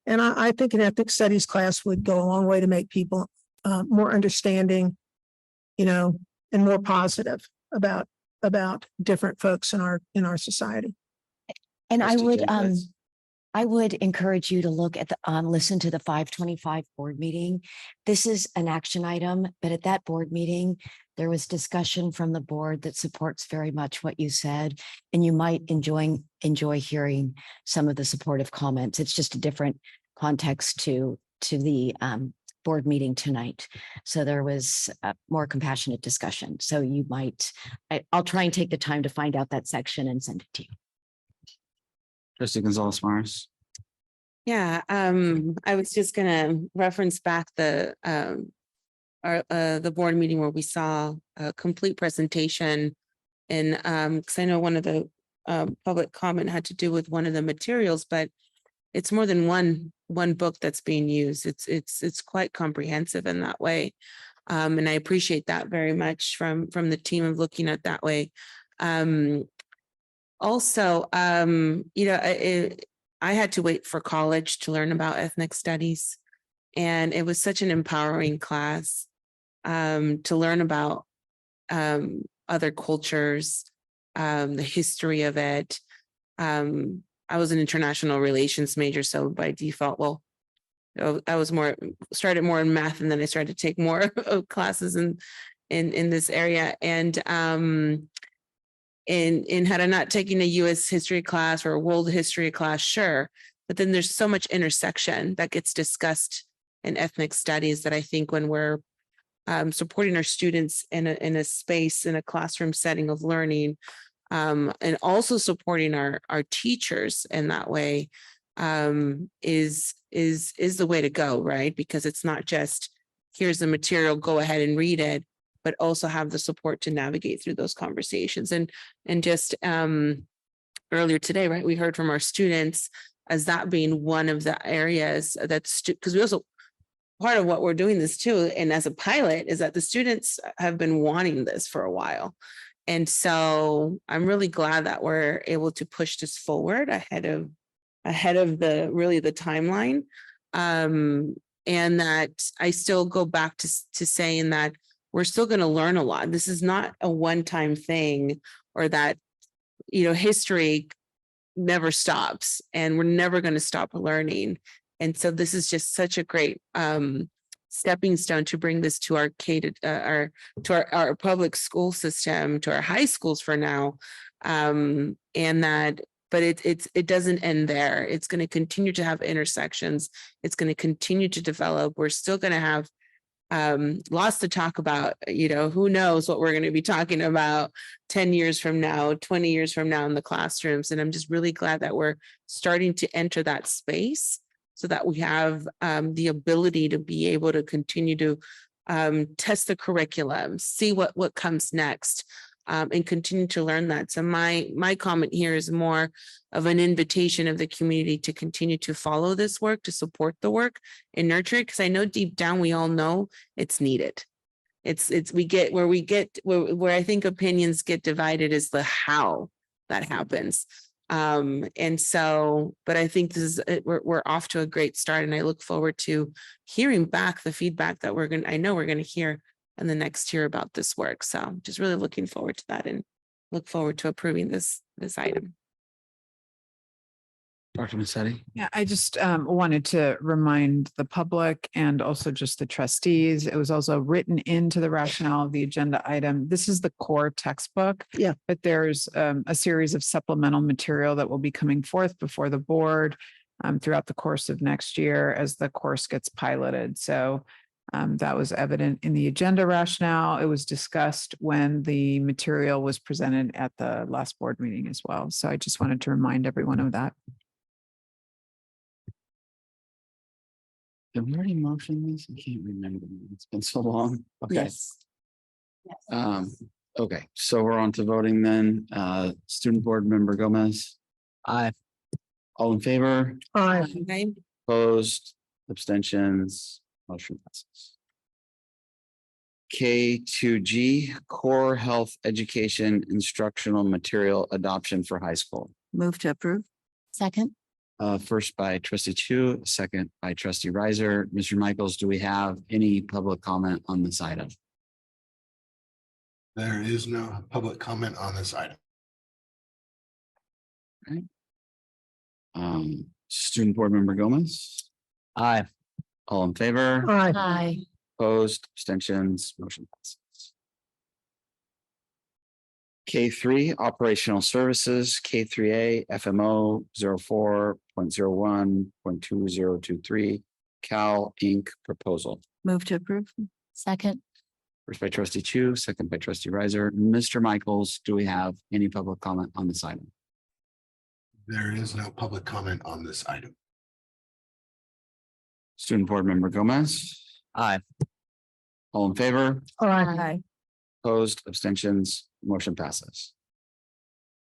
And I think an ethnic studies class would go a long way to make people more understanding, you know, and more positive about different folks in our society. And I would encourage you to look at listen to the 525 board meeting. This is an action item, but at that board meeting, there was discussion from the board that supports very much what you said, and you might enjoy hearing some of the supportive comments. It's just a different context to the board meeting tonight. So there was a more compassionate discussion. So you might, I'll try and take the time to find out that section and send it to you. Trustee Gonzalez Morris. Yeah, I was just gonna reference back the board meeting where we saw a complete presentation, and because I know one of the public comment had to do with one of the materials, but it's more than one book that's being used. It's quite comprehensive in that way. And I appreciate that very much from the team of looking at that way. Also, I had to wait for college to learn about ethnic studies, and it was such an empowering class to learn about other cultures, the history of it. I was an international relations major, so by default, well, I was started more in math, and then I started to take more of classes in this area. And had I not taken a US history class or a world history class, sure. But then there's so much intersection that gets discussed in ethnic studies that I think when we're supporting our students in a space, in a classroom setting of learning, and also supporting our teachers in that way, is the way to go, right? Because it's not just here's the material, go ahead and read it, but also have the support to navigate through those conversations. And just earlier today, right, we heard from our students as that being one of the areas that's because we also part of what we're doing this too, and as a pilot, is that the students have been wanting this for a while. And so I'm really glad that we're able to push this forward ahead of the timeline. And that I still go back to saying that we're still going to learn a lot. This is not a one-time thing, or that, history never stops and we're never going to stop learning. And so this is just such a great stepping stone to bring this to our public school system, to our high schools for now. And that, but it doesn't end there. It's going to continue to have intersections. It's going to continue to develop. We're still going to have lots to talk about. Who knows what we're going to be talking about 10 years from now, 20 years from now in the classrooms. And I'm just really glad that we're starting to enter that space, so that we have the ability to be able to continue to test the curriculum, see what comes next, and continue to learn that. So my comment here is more of an invitation of the community to continue to follow this work, to support the work and nurture it, because I know deep down we all know it's needed. Where I think opinions get divided is the how that happens. And so, but I think we're off to a great start, and I look forward to hearing back the feedback that I know we're going to hear in the next year about this work. So just really looking forward to that, and look forward to approving this item. Dr. Massetti? Yeah, I just wanted to remind the public and also just the trustees, it was also written into the rationale of the agenda item. This is the core textbook. Yeah. But there's a series of supplemental material that will be coming forth before the board throughout the course of next year as the course gets piloted. So that was evident in the agenda rationale. It was discussed when the material was presented at the last board meeting as well. So I just wanted to remind everyone of that. Did we already motion this? I can't remember. It's been so long. Okay. Yes. Okay, so we're on to voting then. Student Board Member Gomez. Aye. All in favor? Aye. Opposed? Abstentions? Motion passes. K2G, Core Health Education Instructional Material Adoption for High School. Move to approve. Second. First by Trustee Chu, second by Trustee Riser. Mr. Michaels, do we have any public comment on this item? There is no public comment on this item. Right. Student Board Member Gomez. Aye. All in favor? Aye. Opposed, abstentions, motion passes. K3 Operational Services, K3A FMO 04.01.2023 Cal Inc. Proposal. Move to approve. Second. First by Trustee Chu, second by Trustee Riser. Mr. Michaels, do we have any public comment on this item? There is no public comment on this item. Student Board Member Gomez. Aye. All in favor? Aye. Opposed, abstentions, motion passes.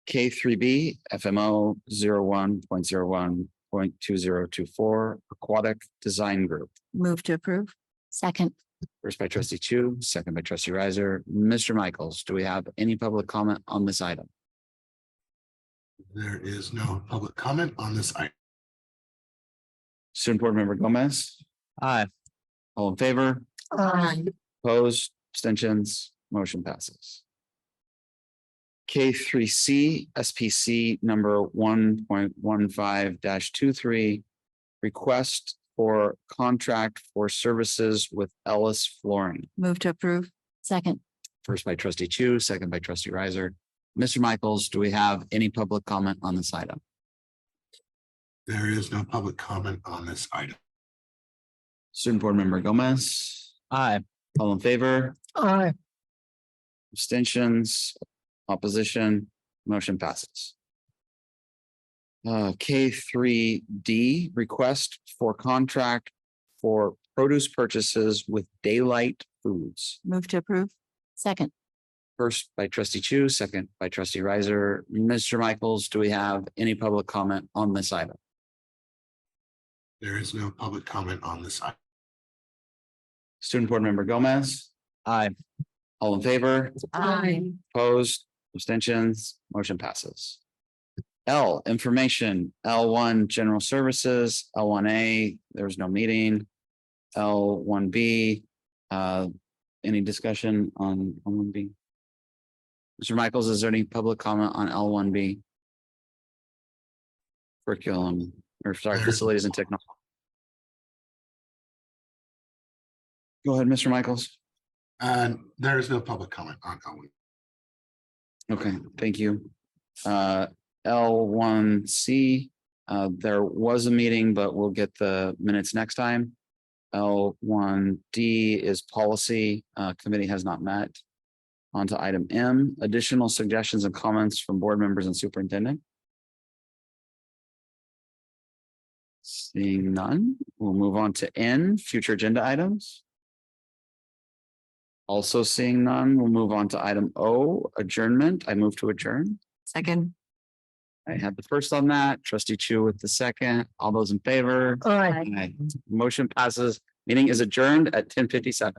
K3B FMO 01.01 0.2024 Aquatic Design Group. Move to approve. Second. First by trustee Chu, second by trustee Riser. Mr. Michaels, do we have any public comment on this item? There is no public comment on this item. Student Board Member Gomez. Aye. All in favor? Aye. Opposed, abstentions, motion passes. K3C SPC number 1.15-23, request for contract for services with Ellis Flooring. Move to approve. Second. First by trustee Chu, second by trustee Riser. Mr. Michaels, do we have any public comment on this item? There is no public comment on this item. Student Board Member Gomez. Aye. All in favor? Aye. Abstentions, opposition, motion passes. K3D, request for contract for produce purchases with Daylight Foods. Move to approve. Second. First by trustee Chu, second by trustee Riser. Mr. Michaels, do we have any public comment on this item? There is no public comment on this item. Student Board Member Gomez. Aye. All in favor? Aye. Opposed, abstentions, motion passes. L, information, L1, general services, L1A, there was no meeting. L1B, any discussion on L1B? Mr. Michaels, is there any public comment on L1B? Curriculum, or sorry, facilities and technology. Go ahead, Mr. Michaels. There is no public comment on L1. Okay, thank you. L1C, there was a meeting, but we'll get the minutes next time. L1D is policy, committee has not met. On to item M, additional suggestions and comments from board members and superintendent. Seeing none, we'll move on to N, future agenda items. Also seeing none, we'll move on to item O, adjournment. I move to adjourn. Second. I had the first on that, trustee Chu with the second. All those in favor? Aye. Aye. Motion passes. Meeting is adjourned at 10:57.